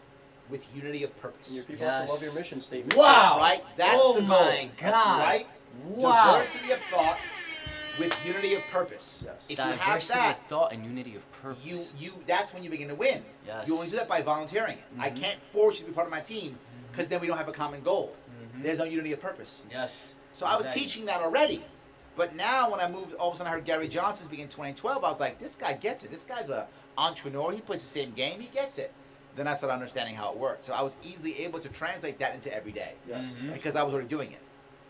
with unity of purpose. And your people have to love your Yes. mission statement. Wow. Right? That's Oh the goal. my God. Right? Wow. Diversity of thought with unity of purpose. Yes. If you have Diversity that, of thought and unity of purpose. that's when you begin to win. Yes. You only do that by volunteering it. I can't force you to be part of my team because then we don't have a common goal. There's no unity of purpose. Yes. So I was Exactly. teaching that already. But now when I moved, all of a sudden I heard Gary Johnson speak in 2012. I was like, this guy gets it. This guy's an entrepreneur. He plays the same game. He gets it. Then I started understanding how it worked. So I was easily able to translate that into everyday Yes. because I was already doing it.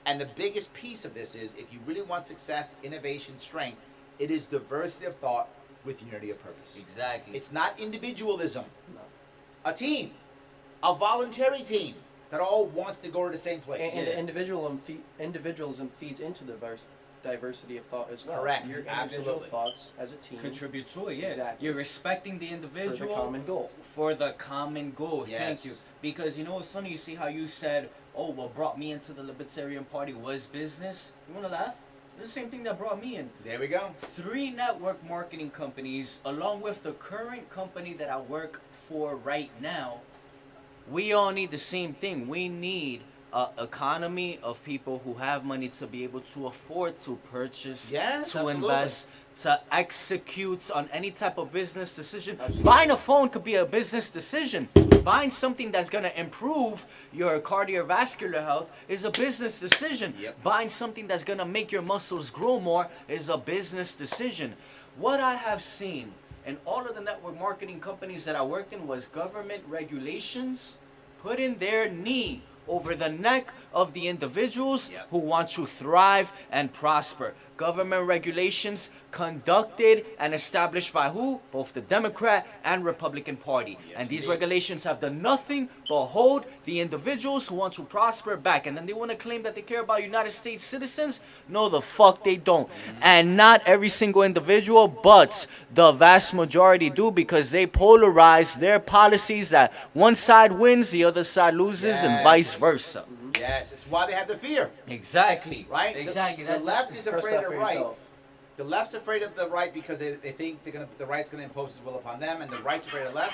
And the biggest piece of this is if you really want success, innovation, strength, it is diversity of thought with unity of purpose. Exactly. It's not individualism. No. A team, a voluntary team that all wants to go to the same place. And individualism feeds into diversity of thought as well. Correct. Your individual Absolutely. thoughts as a team Contribute to it, yeah. Exactly. You're respecting the for individual the common goal. for the common goal. Yes. Thank you. Because you know what's funny? You see how you said, "Oh, what brought me into the Libertarian Party was business." You wanna laugh? It's the same thing that brought me in. There we go. 3 network marketing companies, along with the current company that I work for right now, we all need the same thing. We need an economy of people who have money to be able to afford to purchase, Yes, to absolutely. invest, to execute on any type of business decision. Absolutely. Buying a phone could be a business decision. Buying something that's going to improve your cardiovascular health is a business decision. Yep. Buying something that's going to make your muscles grow more is a business decision. What I have seen in all of the network marketing companies that I worked in was government regulations putting their knee over the neck of the individuals Yep. who want to thrive and prosper. Government regulations conducted and established by who? Both the Democrat and Republican Party. Yes, and these indeed. regulations have done nothing but hold the individuals who want to prosper back. And then they want to claim that they care about United States citizens? No, the fuck they don't. And not every single individual, but the vast majority do, because they polarize their policies that one side wins, the other side loses, and Yes. vice versa. Yes, it's why they have the fear, Exactly. right? Exactly. The left is Trust afraid that of for the right. yourself. The left's afraid of the right because they think the right's gonna impose its will upon them, and the right's afraid of the left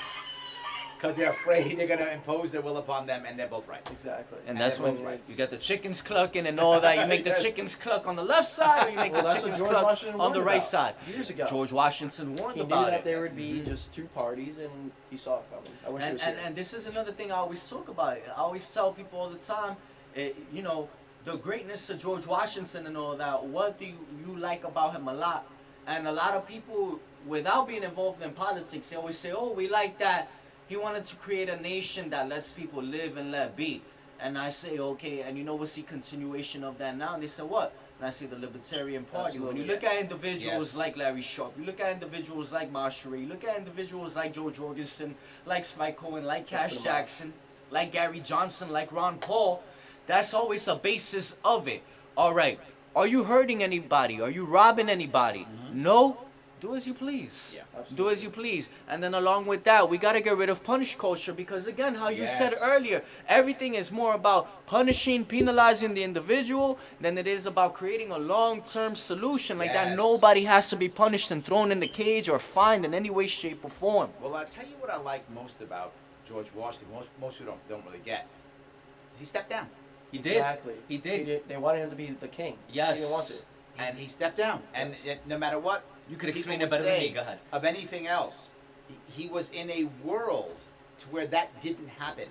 because they're afraid they're gonna impose their will upon them, and they're both right. Exactly. And that's when everyone's right. you get the chickens clucking and all that. You make the Yes. chickens cluck on the left side, or you make Well, the that's what chickens George cluck Washington on the warned right about side. years ago. George Washington warned He knew about that it. there would be just 2 parties, and he saw it coming. I wish he And, was and, here. and this is another thing I always talk about. I always tell people all the time, you know, the greatness of George Washington and all that. What do you like about him a lot? And a lot of people, without being involved in politics, they always say, "Oh, we like that. He wanted to create a nation that lets people live and let be." And I say, okay, and you know what's the continuation of that now? And they say, what? And I say the Libertarian Party. When you Absolutely, look yes. at individuals Yes. like Larry Sharpe, you look at individuals like Marshall, you look at individuals like George Jorgensen, like Spike Cohen, like Cash Just them all. Jackson, like Gary Johnson, like Ron Paul, that's always the basis of it. All right, are you hurting anybody? Are you robbing anybody? No? Do as you please. Yeah, Do absolutely. as you please. And then along with that, we got to get rid of punish culture, because again, how you said Yes. earlier, everything is more about punishing, penalizing the individual than it is about creating a long-term solution like that. Yes. Nobody has to be punished and thrown in the cage or fined in any way, shape, or form. Well, I'll tell you what I like most about George Washington. Most people don't really get. Is he stepped down, He Exactly. He did. They wanted him to be the king. Yes. He didn't want it. and he stepped down, and no matter what You could people explain would it better than say me. Go ahead. of anything else, he was in a world to where that didn't happen.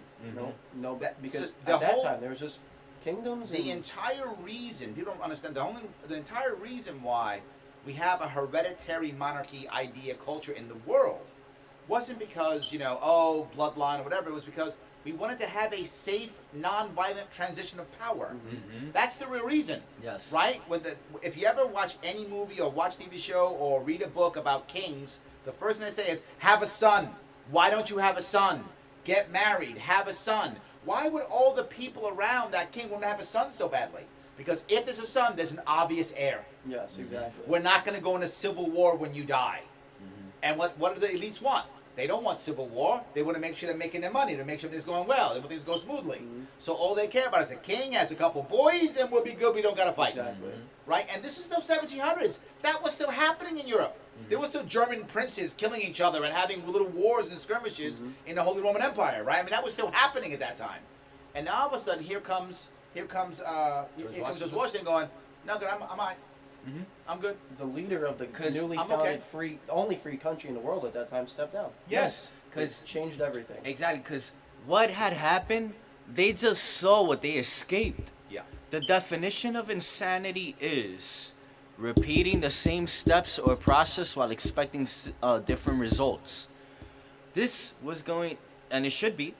No, That- because so the at that whole- time there was just kingdoms. The and entire reason people don't understand the entire reason why we have a hereditary monarchy idea culture in the world wasn't because bloodline or whatever. It was because we wanted to have a safe, non-violent transition of power. That's the real reason. Yes. Right? If you ever watch any movie or watch TV show or read a book about kings, the first thing they say is, have a son. Why don't you have a son? Get married, have a son. Why would all the people around that king want to have a son so badly? Because if there's a son, there's an obvious heir. yes, exactly. We're not going to go into civil war when you die. And what do the elites want? They don't want civil war. They want to make sure they're making their money. They make sure things going well. They want things to go smoothly. So all they care about is the king has a couple boys and we'll be good. We don't got to fight. Exactly. Right? And this is still 1700s. That was still happening in Europe. There were still German princes killing each other and having little wars and skirmishes in the Holy Roman Empire, right? I mean, that was still happening at that time. And now all of a sudden, here comes George Washington going, no, good, I'm all right. I'm good. The leader of the 'Cause newly I'm founded okay. only free country in the world at that time stepped down. Yes. Because It changed everything. exactly, because what had happened, they just saw what they escaped. Yeah. The definition of insanity is repeating the same steps or process while expecting different results. This was going, and it should be,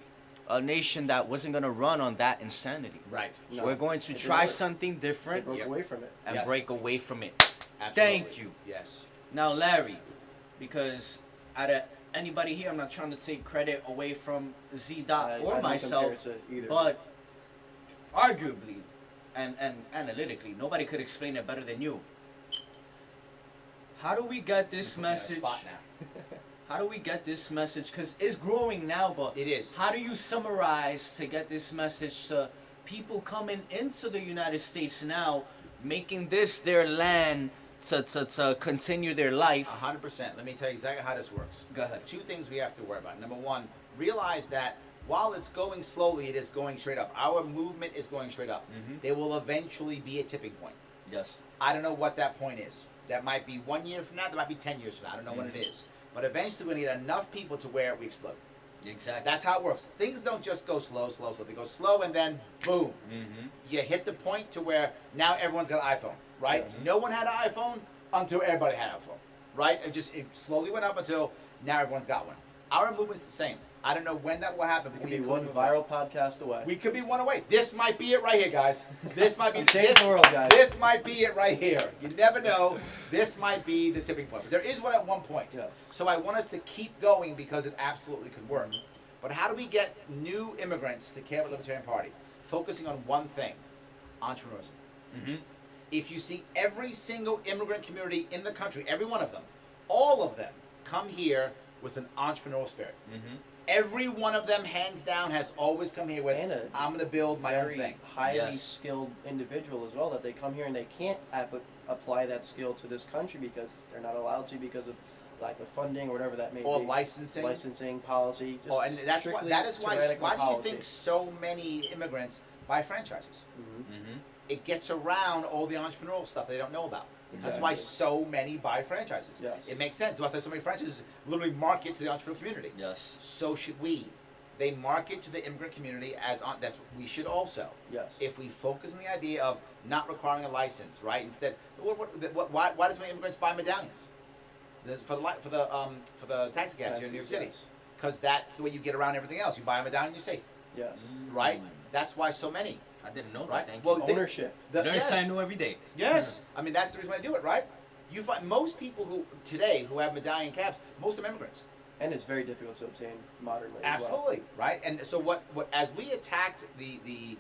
a nation that wasn't going to run on that insanity. Right. No, We're going to it didn't try work. something They different broke Yep. away from it. and Yes. break away from it. Absolutely. Thank you. Yes. Now, Larry, because out of anybody here, I'm not trying to take credit away from Z Dot I or don't myself, compare it to either. but arguably, and analytically, nobody could explain it better than you. How do we get this Put me on the message? spot now. How do we get this message? Because it's growing now, but It is. how do you summarize to get this message to people coming into the United States now, making this their land to continue their life? 100%. Let me tell you exactly how this works. Go ahead. Two things we have to worry about. Number one, realize that while it's going slowly, it is going straight up. Our movement is going straight up. Mhm. There will eventually be a tipping point. Yes. I don't know what that point is. That might be 1 year from now. That might be 10 years from now. I don't know what it is. But eventually, we're going to get enough people to where we explode. Exactly. That's how it works. Things don't just go slow, slow, slow. They go slow and then boom. Mm-hmm. You hit the point to where now everyone's got an iPhone, right? Yes. No one had an iPhone until everybody had an iPhone, right? It slowly went up until now everyone's got one. Our movement's the same. I don't know when that will happen. We but could be we one viral podcast away. We could be one away. This might be it right here, guys. This might be Change this, the world, guys. This might be it right here. You never know. This might be the tipping point. But there is one at one point. Yes. So I want us to keep going because it absolutely could work. But how do we get new immigrants to care about the Libertarian Party? Focusing on one thing, entrepreneurship. Mm-hmm. If you see every single immigrant community in the country, every one of them, all of them come here with an entrepreneurial spirit. Mm-hmm. Every one of them, hands down, has always come here with, And a I'm going to build my own Very thing. highly Yes. skilled individual as well, that they come here and they can't apply that skill to this country because they're not allowed to because of lack of funding or whatever that may Or be. licensing. Licensing policy. Just And that's why, strictly that is why tyrannical do you policy. think so many immigrants buy franchises? Mhm. Mm-hmm. It gets around all the entrepreneurial stuff they don't know about. That's why Exactly. so many buy franchises. Yes. It makes sense. That's why so many franchises literally market to the entrepreneurial community. Yes. So should we. They market to the immigrant community as that's what we should also. Yes. If we focus on the idea of not requiring a license, right? Instead, why do so many immigrants buy medallions? For the taxi cabs here in New York City, Yes. because that's the way you get around everything else. You buy a medallion, you're safe, Yes. right? That's why so many, I didn't know right? that. Thank Well, you. Ownership. Learn yes. something new every day. Yes, I mean that's the reason why I do it, right? You find most people who today who have medallion cabs, most of them immigrants. And it's very difficult to obtain modernly as well. Absolutely, right? And so what as we attacked the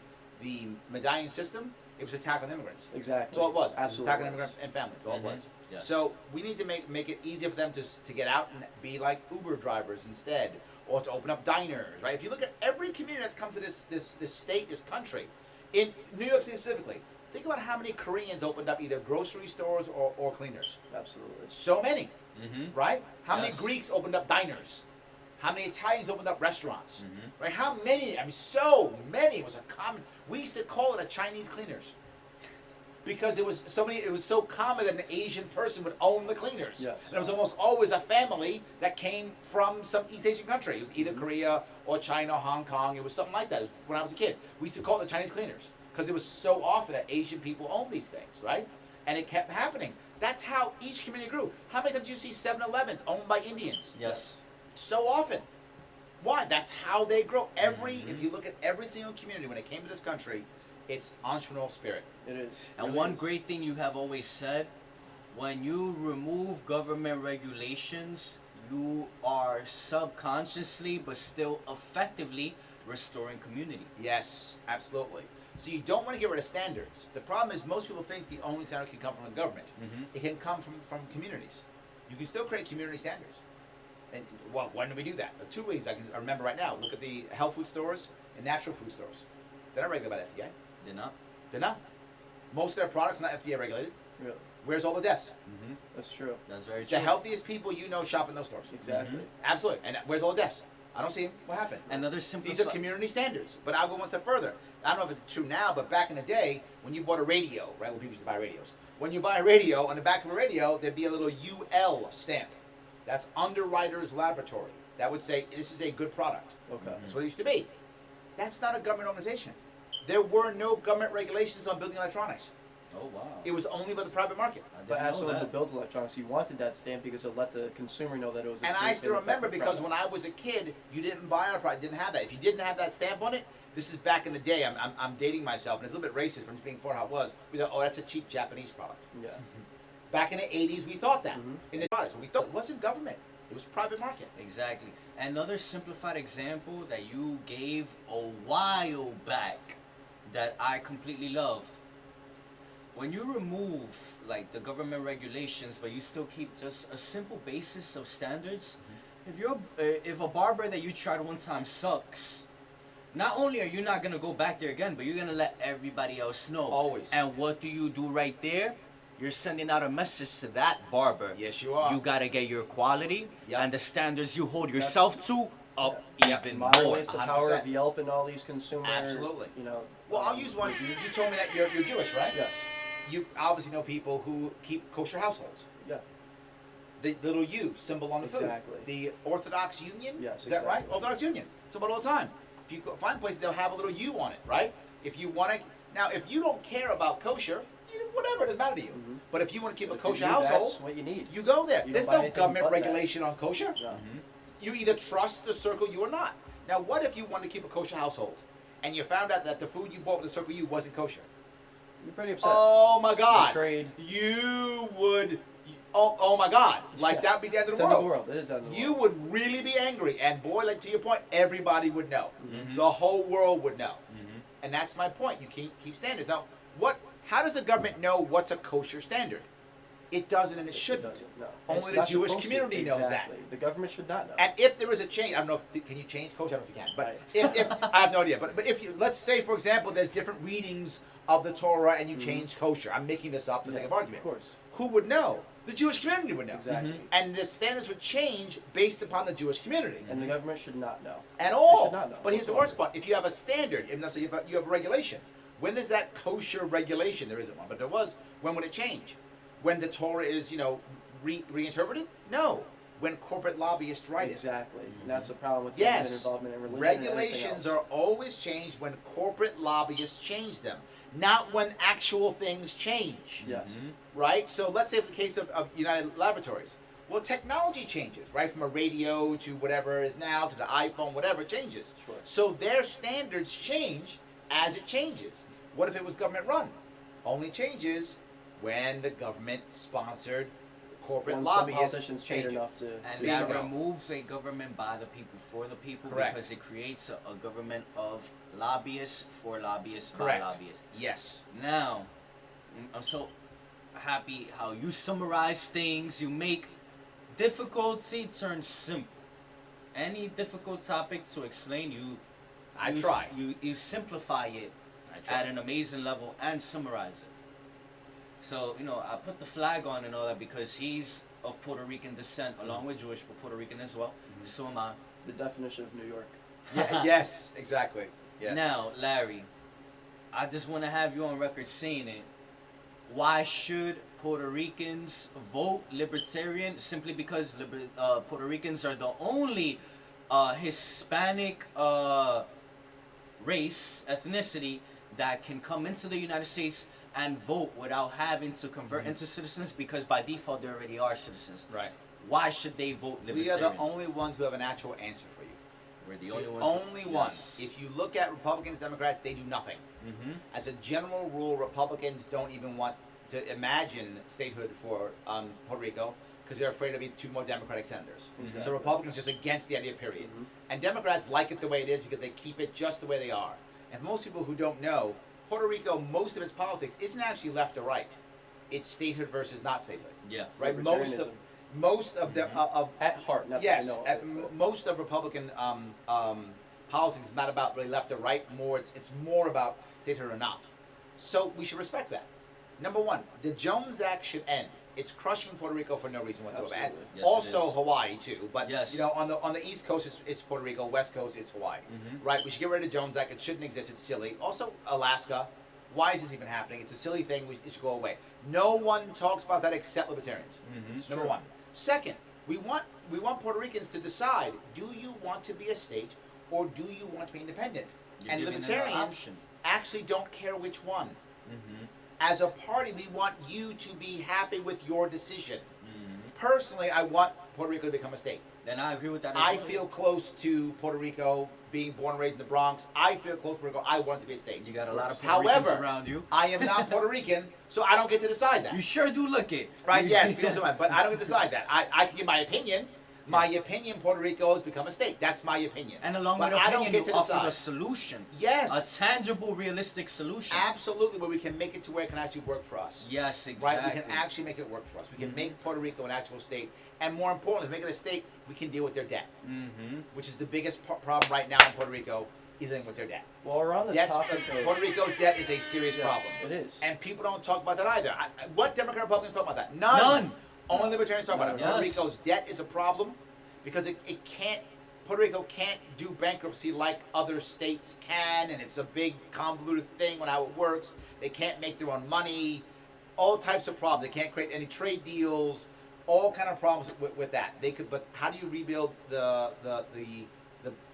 medallion system, it was attack on immigrants. Exactly. That's all it was. Absolutely. It was attack on was. immigrant and families. That's all Mhm. it was. Yes. So we need to make it easier for them to get out and be like Uber drivers instead, or to open up diners, right? If you look at every community that's come to this state, this country, in New York City specifically, think about how many Koreans opened up either grocery stores or cleaners. Absolutely. So many, Mm-hmm. right? How many Yes. Greeks opened up diners? How many Italians opened up restaurants? Mhm. Right? How many? I mean, so many. It was a common. We used to call it a Chinese cleaners because it was so many. It was so common that an Asian person would own the cleaners. Yes. And it was almost always a family that came from some East Asian country. It was either Korea or China, Hong Kong. It was something like that. When I was a kid, we used to call it the Chinese cleaners because it was so often that Asian people owned these things, right? And it kept happening. That's how each community grew. How many times do you see 7-Elevens owned by Indians? Yes. So often. Why? That's how they grow. If you look at every single community when it came to this country, it's entrepreneurial spirit. It is. And Really one is. great thing you have always said, when you remove government regulations, you are subconsciously but still effectively restoring community. Yes, absolutely. So you don't want to get rid of standards. The problem is most people think the only standard can come from the government. Mhm. It can come from communities. You can still create community standards. And well, when do we do that? Two ways I remember right now. Look at the health food stores and natural food stores. They're not regulated by the FDA. Did not? They're not. Most of their products are not FDA regulated. Really. Where's all the deaths? Mm-hmm. That's true. That's very true. The healthiest people you know shop in those stores. Exactly. Mhm. Absolutely. And where's all the deaths? I don't see them. What happened? Another These simple. are community standards. But I'll go one step further. I don't know if it's true now, but back in the day, when you bought a radio, right, when people used to buy radios, when you buy a radio, on the back of a radio, there'd be a little UL stamp. That's Underwriters Laboratory. That would say, this is a good product. Okay. That's what it used to be. That's not a government organization. There were no government regulations on building electronics. Oh wow. It was only by the private market. I didn't But as know someone who that. built electronics, you wanted that stamp because it let the consumer know that it was a And safe I still and remember effective because product. when I was a kid, you didn't buy our product, didn't have that. If you didn't have that stamp on it, this is back in the day. I'm dating myself, and it's a little bit racist from being for how it was. We thought, oh, that's a cheap Japanese product. Yeah. Back in the 80s, we thought that. Mhm. In the products, we thought it wasn't government; it was private market. Exactly. Another simplified example that you gave a while back that I completely love. when you remove like the government regulations, but you still keep just a simple basis of standards, if a barber that you tried one time sucks, not only are you not gonna go back there again, but you're gonna let everybody else know. Always. And what do you do right there? You're sending out a message to that barber. Yes, you are. You gotta get your quality Yep. and the standards you hold yourself to up even more. Moderates the power 100%. of Yelp and all these consumer. Absolutely. You know. Well, I'll use one. You told me that you're Jewish, right? Yes. You obviously know people who keep kosher households. Yeah. The little U symbol on the Exactly. food. The Orthodox Union. Yes, Is that right? exactly. Orthodox Union. It's about all the time. If you go find places, they'll have a little U on it, right? If you want to. Now, if you don't care about kosher, whatever, it doesn't matter to you. Mhm. But if you want to keep But a if you kosher do, household, that's what you need. you go there. You There's don't buy no anything government but that. regulation on kosher. No. You either trust the Circle U or not. Now, what if you wanted to keep a kosher household, and you found out that the food you bought with the Circle U wasn't kosher? You're pretty upset. Oh my God! Betrayed. You would. Oh my God! Like Yeah. that would be the end of It's the the end of world. the world. It is the end of the You world. would really be angry, and boy, like to your point, everybody would know. Mhm. The whole world would know, Mhm. and that's my point. You keep standards. Now, what? How does the government know what's a kosher standard? It doesn't, and it shouldn't. doesn't, no. Only It's the not Jewish supposed to. community knows that. Exactly. The government should not know. And if there is a change, I don't know. Can you change kosher? I don't know if you can. But Right. if I have no idea. But if you, let's say, for example, there's different readings of the Torah, and you change kosher. I'm making this up for the sake of argument. Of course. Who would know? The Jewish community would know. Exactly. And the standards would change based upon the Jewish community. And the government should not know. At They all. should not know. But here's the worst part. If you have a standard, and let's say you have a regulation, when is that kosher regulation? There isn't one, but there was. When would it change? When the Torah is, reinterpreted? No. When corporate lobbyists write it. Exactly. And that's the problem with Yes. government involvement in religion. and Regulations everything are else. always changed when corporate lobbyists change them, not when actual things change. Yes. Right? So let's say in the case of United Laboratories. Well, technology changes, right? From a radio to whatever it is now to the iPhone, whatever, it changes. Sure. So their standards change as it changes. What if it was government run? Only changes when the government sponsored corporate When some lobbyists politicians paid change it. enough to And do There that you so. go. removes a government by the people for the people Correct. because it creates a government of lobbyists for lobbyists Correct. by lobbyists. Yes. Now, I'm so happy how you summarize things. You make difficulty turn simple. Any difficult topic to explain, I you try. You simplify it I try. at an amazing level and summarize it. So, I put the flag on and all that because he's of Puerto Rican descent, along with Jewish, but Puerto Rican as well. So am I. The definition of New York. Yeah, yes, exactly. Yes. Now, Larry, I just want to have you on record saying it. Why should Puerto Ricans vote Libertarian? Simply because Puerto Ricans are the only Hispanic race, ethnicity, that can come into the United States and vote without having to convert into citizens because by default they already are citizens. Right. Why should they vote We are Libertarian? the only ones who have an actual answer for you. We're the only The ones. only ones. Yes. If you look at Republicans, Democrats, they do nothing. Mhm. As a general rule, Republicans don't even want to imagine statehood for Puerto Rico because they're afraid of two more Democratic senators. Exactly. So Republicans are just against the idea, period. Mhm. And Democrats like it the way it is because they keep it just the way they are. And most people who don't know, Puerto Rico, most of its politics isn't actually left or right. It's statehood versus not statehood. Yeah. Right? Libertarianism. Most of the of At heart, not yes, that I know at of it, but- most of Republican politics is not about really left or right. It's more about statehood or not. So we should respect that. Number one, the Jones Act should end. It's crushing Puerto Rico for no reason whatsoever. And Absolutely. Yes, also it is. Hawaii too. But Yes. on the East Coast it's Puerto Rico, West Coast it's Hawaii. Mhm. Right? We should get rid of the Jones Act. It shouldn't exist. It's silly. Also Alaska. Why is this even happening? It's a silly thing. It should go away. No one talks about that except libertarians. Mhm. Number one. Second, we want Puerto Ricans to decide: do you want to be a state or do you want to be independent? You're And giving them an libertarians option. actually don't care which one. Mhm. As a party, we want you to be happy with your decision. Mhm. Personally, I want Puerto Rico to become a state. Then I agree with that. I as well. feel close to Puerto Rico, being born and raised in the Bronx. I feel close to Puerto Rico. I want it to be a state. You got a lot of Puerto However, Ricans around you. I am not Puerto Rican, so I don't get to decide that. You sure do look it. Right? Yes, people do it, but I don't get to decide that. I can give my opinion, My opinion, Puerto Rico has become a state. That's my opinion. And along But with I opinion, don't get you to offer decide. a solution. Yes. A tangible, realistic solution. Absolutely, where we can make it to where it can actually work for us. Yes, exactly. Right? We can actually make it work for us. We can make Puerto Rico an actual state. And more importantly, to make it a state, we can deal with their debt. Which is the biggest problem right now in Puerto Rico, is dealing with their debt. Well, we're on the topic of... Puerto Rico's debt is a serious problem. It is. And people don't talk about that either. What Democrat Republicans talk about that? None. Only Libertarians talk about it. Puerto Rico's debt is a problem because it can't, Puerto Rico can't do bankruptcy like other states can, and it's a big convoluted thing on how it works. They can't make their own money, all types of problems. They can't create any trade deals, all kind of problems with that. They could, but how do you rebuild the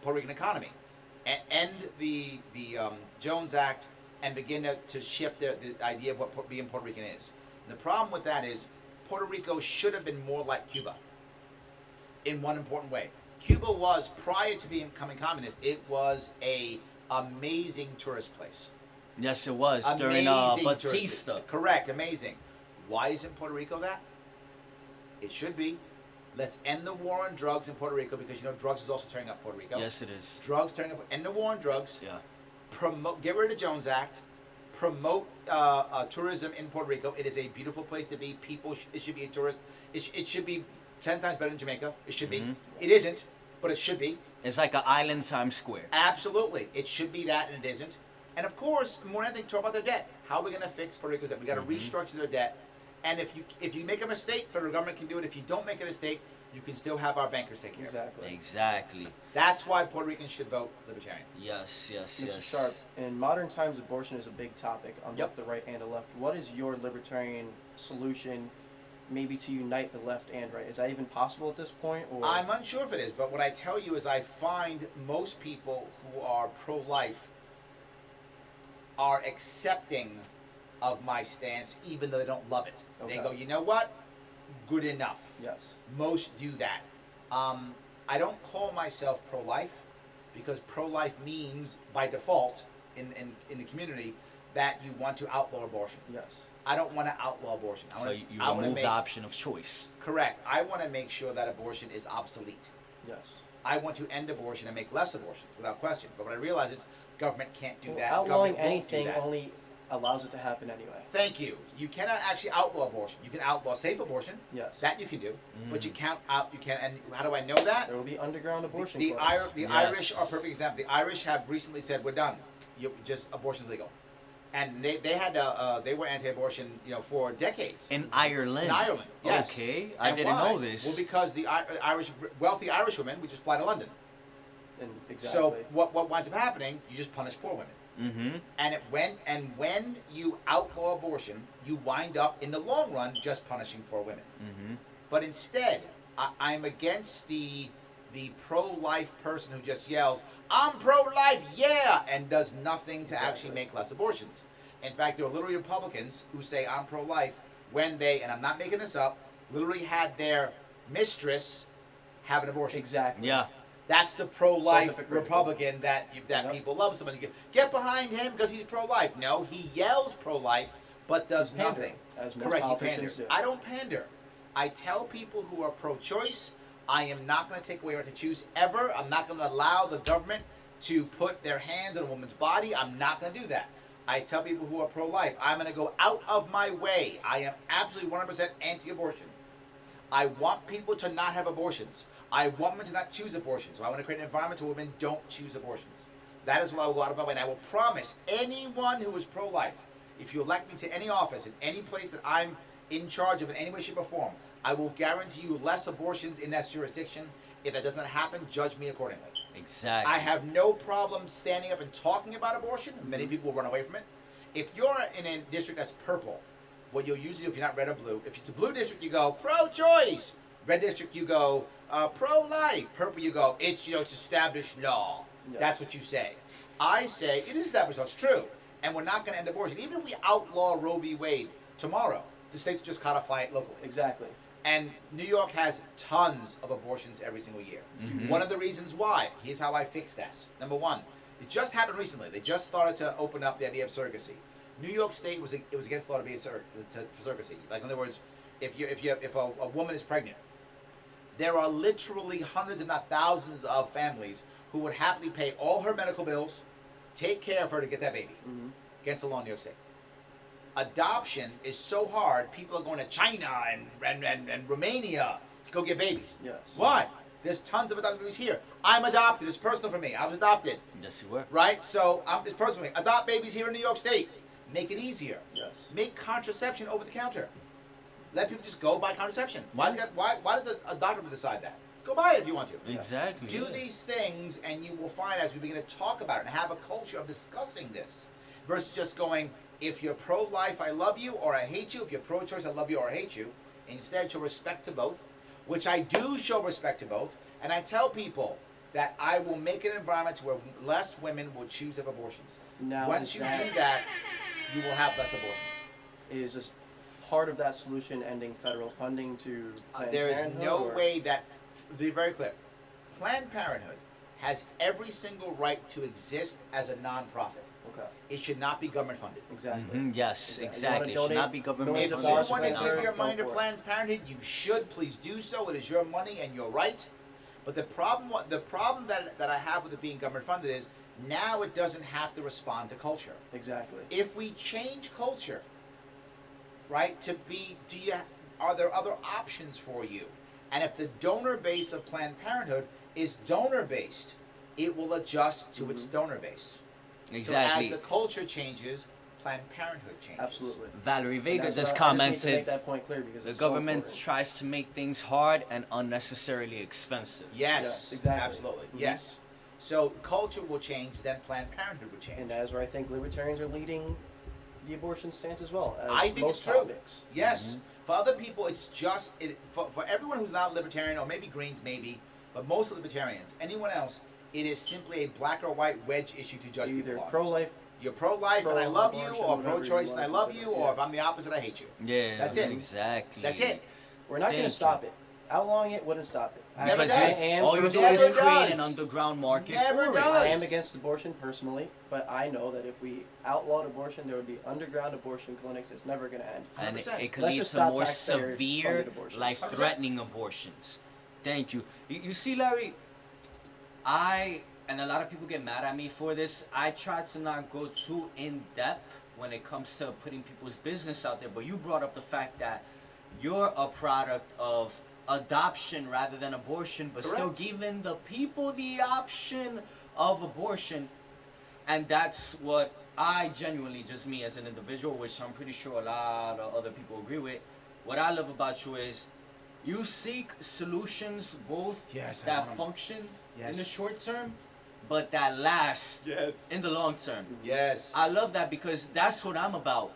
Puerto Rican economy and end the Jones Act and begin to shift the idea of what being Puerto Rican is? And the problem with that is Puerto Rico should have been more like Cuba in one important way. Cuba was, prior to becoming communist, it was a amazing tourist place. Yes, it was. During Batista. Correct, amazing. Why isn't Puerto Rico that? It should be. Let's end the war on drugs in Puerto Rico, because drugs is also tearing up Puerto Rico. Yes, it is. Drugs tearing up. End the war on drugs. Yeah. Get rid of the Jones Act. Promote tourism in Puerto Rico. It is a beautiful place to be. It should be a tourist. It should be 10 times better than Jamaica. It should be. It isn't, but it should be. It's like an island Times Square. Absolutely. It should be that, and it isn't. And of course, more than anything, talk about their debt. How are we going to fix Puerto Rico's debt? We got to restructure their debt. And if you make a mistake, federal government can do it. If you don't make a mistake, you can still have our bankers take care of it. Exactly. That's why Puerto Ricans should vote Libertarian. Yes. Mr. Sharpe, in modern times, abortion is a big topic on both the right and the left. What is your libertarian solution, maybe to unite the left and right? Is that even possible at this point? Or? I'm unsure if it is, but what I tell you is I find most people who are pro-life are accepting of my stance, even though they don't love it. Okay. They go, you know what? Good enough. Yes. Most do that. I don't call myself pro-life, because pro-life means, by default, in the community, that you want to outlaw abortion. Yes. I don't want to outlaw abortion. So you remove the option of choice. Correct. I want to make sure that abortion is obsolete. Yes. I want to end abortion and make less abortions, without question. But what I realize is government can't do that. Outlawing Government won't do anything that. only allows it to happen anyway. Thank you. You cannot actually outlaw abortion. You can outlaw safe abortion. Yes. That you can do. But you can't and how do I know that? There will be underground abortion The clubs. Irish are a perfect example. The Irish have recently said, we're done. Just abortion's legal. And they had they were anti-abortion, for decades. In Ireland. In Ireland, yes. Okay, I And didn't why? know this. Well, because the wealthy Irish women would just fly to London. And exactly. So what winds up happening? You just punish poor women. Mm-hmm. And when you outlaw abortion, you wind up in the long run just punishing poor women. Mm-hmm. But instead, I'm against the pro-life person who just yells, "I'm pro-life, yeah," and does nothing to actually make less abortions. In fact, there are literally Republicans who say I'm pro-life when they, and I'm not making this up, literally had their mistress have an abortion. Exactly. Yeah. That's the pro-life Scientific Republican that people love. Somebody get behind him because he's pro-life. No, he yells pro-life, but does He's pandering, nothing. as most Correct, he politicians panders. do. I don't pander. I tell people who are pro-choice, I am not going to take away your right to choose ever. I'm not going to allow the government to put their hands on a woman's body. I'm not going to do that. I tell people who are pro-life, I'm going to go out of my way. I am absolutely 100% anti-abortion. I want people to not have abortions. I want women to not choose abortion. So I want to create an environment where women don't choose abortions. That is what I will go out of my way. And I will promise anyone who is pro-life, if you elect me to any office, in any place that I'm in charge of in any way, shape, or form, I will guarantee you less abortions in that jurisdiction. If that doesn't happen, judge me accordingly. Exactly. I have no problem standing up and talking about abortion. Many people will run away from it. If you're in a district that's purple, what you'll usually do if you're not red or blue, if it's a blue district, you go pro-choice. Red district, you go pro-life. Purple, you go, it's established law. Yes. That's what you say. I say it is established law. It's true, and we're not going to end abortion. Even if we outlaw Roe v. Wade tomorrow, the states just codify it locally. Exactly. And New York has tons of abortions every single year. Mm-hmm. One of the reasons why, here's how I fix this. Number one, it just happened recently. They just started to open up the idea of surrogacy. New York State was against the law to be for surrogacy. Like, in other words, if a woman is pregnant, There are literally hundreds, if not thousands, of families who would happily pay all her medical bills, take care of her to get that baby. Mhm. Against the law in New York State. Adoption is so hard, people are going to China and Romania to go get babies. Yes. Why? There's tons of adopted babies here. I'm adopted. It's personal for me. I was adopted. Yes, you were. Right? So it's personal for me. Adopt babies here in New York State. Make it easier. Yes. Make contraception over the counter. Let people just go buy contraception. Why does a doctor decide that? Go buy it if you want to. Exactly. Do these things, and you will find as we begin to talk about it and have a culture of discussing this, versus just going, if you're pro-life, I love you, or I hate you. If you're pro-choice, I love you, or I hate you. Instead, show respect to both, which I do show respect to both. And I tell people that I will make an environment where less women will choose to have abortions. Now, Once you do that, you will have less abortions. is just part of that solution ending federal funding to Planned There is Parenthood, no or- way that, to be very clear, Planned Parenthood has every single right to exist as a nonprofit. Okay. It should not be government funded. Exactly. Yes, Exactly. You exactly. wanna It should not donate be government millions If of you funded. dollars want to right now, give your money to go for it. Planned Parenthood, you should please do so. It is your money and your right. But the problem that I have with it being government funded is now it doesn't have to respond to culture. Exactly. If we change culture, right, to be, are there other options for you? And if the donor base of Planned Parenthood is donor based, it will adjust to its donor base. Exactly. So as the culture changes, Planned Parenthood changes. Absolutely. Valerie And Vega that's just what I just need to commented, make that point clear because the it's so government important. tries to make things hard and unnecessarily expensive. Yes, Yes, exactly. absolutely. Mhm. Yes. So culture will change, then Planned Parenthood will change. And that's where I think libertarians are leading the abortion stance as well. As I think most it's true. topics. Yes. For other people, it's just for everyone who's not libertarian, or maybe Greens, maybe, but most libertarians, anyone else, it is simply a black or white wedge issue to judge Either people on. pro-life, You're pro-life and I love you, pro-abortion, or whatever you pro-choice and I want love to you, say. or Yeah. if I'm the opposite, I hate you. Yeah, That's it. Exactly. That's it. we're not going Thank to stop it. Outlawing it wouldn't stop it. Never Because does. I am all you for do Never is does. create an underground market Never for does. it. I am against abortion personally, but I know that if we outlawed abortion, there would be underground abortion clinics. It's never going to end. And it 100%. could Let's lead just to stop more taxpayer-funded severe, abortions. life-threatening abortions. Thank you. You see, Larry, and a lot of people get mad at me for this, I try to not go too in-depth when it comes to putting people's business out there, but you brought up the fact that you're a product of adoption rather than abortion, but still Correct. giving the people the option of abortion. And that's what I genuinely, just me as an individual, which I'm pretty sure a lot of other people agree with, what I love about you is you seek solutions both Yes, I that want 'em. function Yes. in the short term, but that last Yes. in the long term. Yes. I love that because that's what I'm about.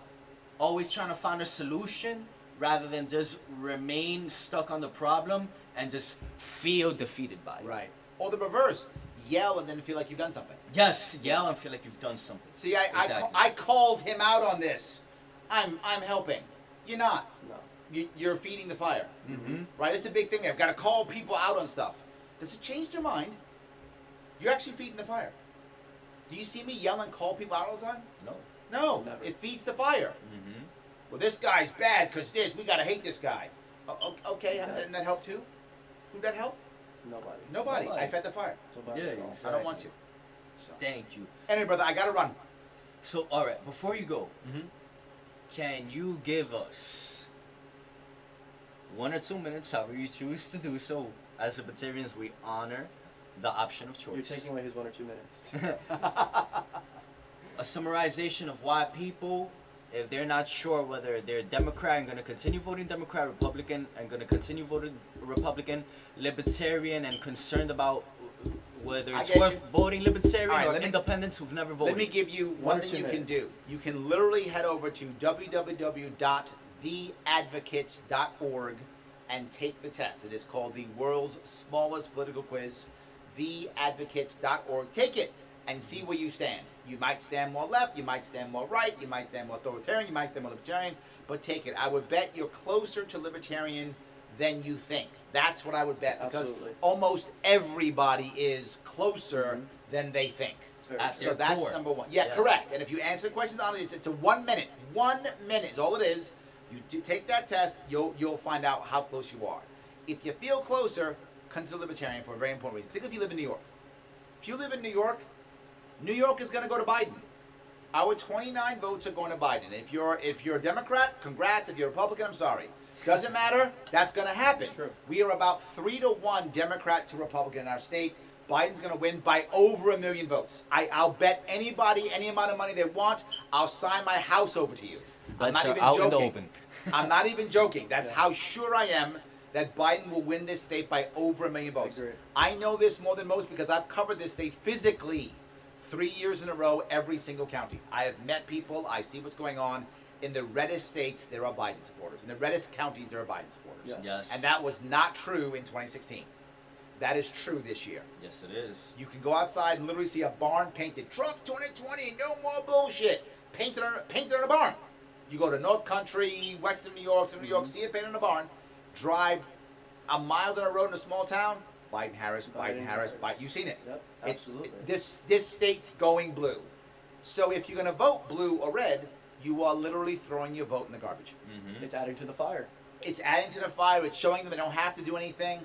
Always trying to find a solution rather than just remain stuck on the problem and just feel defeated by it. Right. Or the reverse. Yell and then feel like you've done something. Yes, yell and feel like you've done something. See, Exactly. I called him out on this. I'm helping. You're not. No. You're feeding the fire. Mm-hmm. Right? It's a big thing. I've got to call people out on stuff. Does it change their mind? You're actually feeding the fire. Do you see me yell and call people out all the time? No. No. Never. It feeds the fire. Mm-hmm. Well, this guy's bad because this. We got to hate this guy. Okay, Yeah. didn't that help too? Who'd that help? Nobody. Nobody. Nobody. I fed the fire. Nobody Yeah, at all. exactly. I don't want to. So. Thank you. Anyway, brother, I got to run. So, all right, before you go, Mm-hmm. can you give us 1 or 2 minutes, however you choose to do so? As libertarians, we honor the option of choice. You're taking away his 1 or 2 minutes. A summarization of why people, if they're not sure whether they're Democrat and going to continue voting Democrat, Republican and going to continue voting Republican, Libertarian and concerned about whether I it's get worth you. voting Libertarian All right, or let me- independents who've never voted. Let me give you One one or thing two you can minutes. do. You can literally head over to www.theadvocates.org and take the test. It is called the world's smallest political quiz, theadvocates.org. Take it and see where you stand. You might stand more left, you might stand more right, you might stand more authoritarian, you might stand more libertarian, but take it. I would bet you're closer to libertarian than you think. That's what I would bet, because Absolutely. almost everybody is closer than they think. Very At true. So their that's core. number one. Yeah, Yes. correct. And if you answer the questions honestly, it's a 1 minute. 1 minute is all it is. You do take that test, you'll find out how close you are. if you feel closer, consider libertarian for a very important reason. Particularly if you live in New York. If you live in New York is going to go to Biden. Our 29 votes are going to Biden. If you're a Democrat, congrats. If you're a Republican, I'm sorry. Doesn't matter. That's going to happen. True. We are about 3-1 Democrat to Republican in our state. Biden's going to win by over 1 million votes. I'll bet anybody any amount of money they want. I'll sign my house over to you. I'm Bets not are even out joking. in the open. I'm not even joking. That's Yeah. how sure I am that Biden will win this state by over 1 million votes. agree. I know this more than most because I've covered this state physically 3 years in a row, every single county. I have met people. I see what's going on. In the reddest states, there are Biden supporters. In the reddest counties, there are Biden supporters. Yes. Yes. And that was not true in 2016. That is true this year. Yes, it is. You can go outside and literally see a barn painted. Trump 2020, no more bullshit. Painted on a barn. You go to North Country, Western New York, Central New York, see it painted on a barn. Drive a mile down a road in a small town. Biden Harris, Biden Harris, Biden. You've seen it. Yep, It's absolutely. this state's going blue. So if you're gonna vote blue or red, you are literally throwing your vote in the garbage. Mm-hmm. It's adding to the fire. It's adding to the fire. It's showing them they don't have to do anything.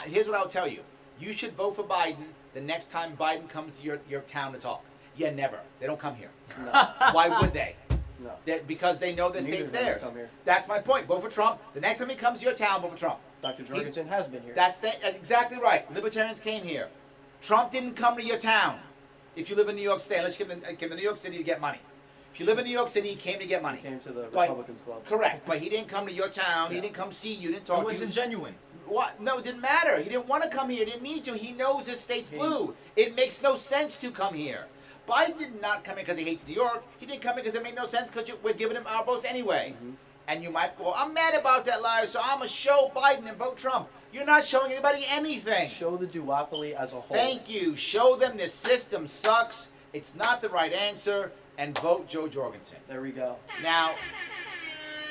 Here's what I'll tell you. You should vote for Biden the next time Biden comes to your town to talk. Yeah, never. They don't come here. No. Why would they? No. Because they know the Neither state's of them theirs. come here. That's my point. Vote for Trump. The next time he comes to your town, vote for Trump. Dr. Jorgensen has been here. That's exactly right. Libertarians came here. Trump didn't come to your town. If you live in New York State, let's give the New York City to get money. If you live in New York City, he came to get money. He came to the But- Republicans Club. Correct, but he didn't come to your town. He Yeah. didn't come see you. Didn't talk It to wasn't you. genuine. What? No, it didn't matter. He didn't want to come here. He didn't need to. He knows his state's blue. It makes no sense to come here. Biden did not come here because he hates New York. He didn't come here because it made no sense because we're giving him our votes anyway. Mm-hmm. And you might go, I'm mad about that, Larry, so I'm going to show Biden and vote Trump. You're not showing anybody anything. Show the duopoly as a whole. Thank you. Show them this system sucks. It's not the right answer. And vote Joe Jorgensen. There we go. Now,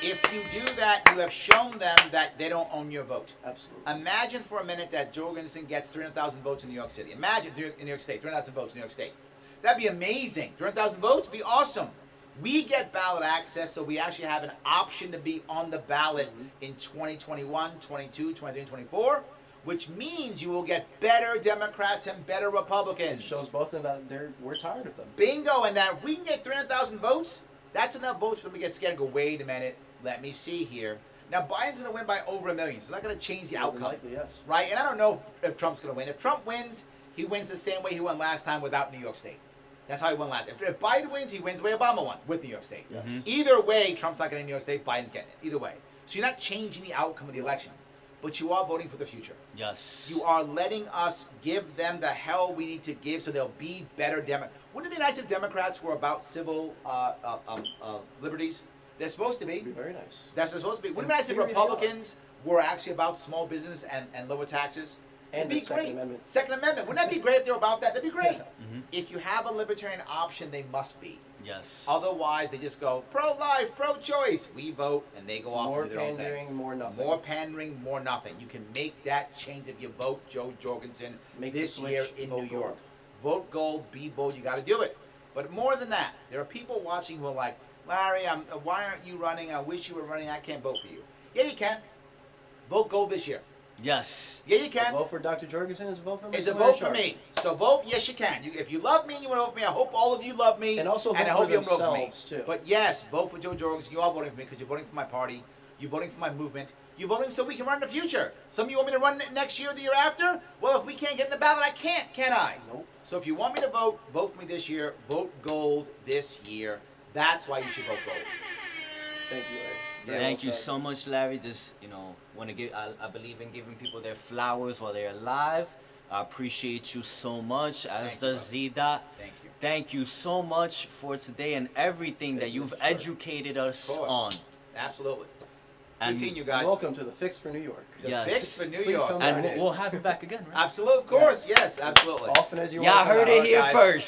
if you do that, you have shown them that they don't own your vote. Absolutely. Imagine for a minute that Jorgensen gets 300,000 votes in New York City. Imagine in New York State, 300,000 votes in New York State. That'd be amazing. 300,000 votes would be awesome. We get ballot access, so we actually have an option to be on the ballot in 2021, 22, 23, and 24, which means you will get better Democrats and better It Republicans. shows both of them that we're tired of them. Bingo, and that if we can get 300,000 votes, that's enough votes for them to get scared and go, wait a minute, let me see here. Now, Biden's going to win by over 1 million. It's not going to change the More than outcome. likely, yes. Right? And I don't know if Trump's going to win. If Trump wins, he wins the same way he won last time without New York State. That's how he won last. If Biden wins, he wins the way Obama won with New York State. Yes. Either way, Trump's not getting New York State, Biden's getting it. Either way. So you're not changing the outcome of the election, but you are voting for the future. Yes. You are letting us give them the hell we need to give so they'll be better Democrats. Wouldn't it be nice if Democrats were about civil liberties? They're supposed to be. It'd be very nice. That's what they're supposed to be. Wouldn't it be In nice if theory, they Republicans were actually about small business and lower taxes? And It'd the be Second great. Amendment. Second Amendment. Wouldn't that be great if they were about that? That'd be great. Yeah. If you have a libertarian option, they must be. Yes. Otherwise, they just go pro-life, pro-choice. We vote, and they go off More and do their own thing. pandering, more nothing. More pandering, more nothing. You can make that change if you vote Joe Jorgensen Make the this switch, year in vote New York. gold. Vote gold, be bold. You got to do it. But more than that, there are people watching who are like, Larry, why aren't you running? I wish you were running. I can't vote for you. Yeah, you can. Vote gold this year. Yes. Yeah, you A can. vote for Dr. Jorgensen is a vote for me. It's a vote for me. So vote, yes, you can. If you love me and you want to vote for me, I hope all of you love me. And also I vote hope for you vote for me. themselves, too. But yes, vote for Joe Jorgensen. You are voting for me because you're voting for my party. You're voting for my movement. You're voting so we can run in the future. Some of you want me to run next year or the year after? Well, if we can't get in the ballot, I can't, can I? Nope. So if you want me to vote, vote for me this year. Vote gold this year. That's why you should vote gold. Thank you, Larry. Yeah. Very Thank well you said. so much, Larry. Just, want to give, I believe in giving people their flowers while they're alive. I appreciate you so much, as Thank you, does Zida. Thank you. Thank you so much for today and everything that Thank you, you've sure. educated us Of course. on. Absolutely. And- Continue, guys. Welcome to the Fix for New York. The Yes. Fix for New Please York. come And There it we'll is. have you back again, right? Absolutely, of course. Yes, absolutely. Often as you Y'all want. heard it here guys. first.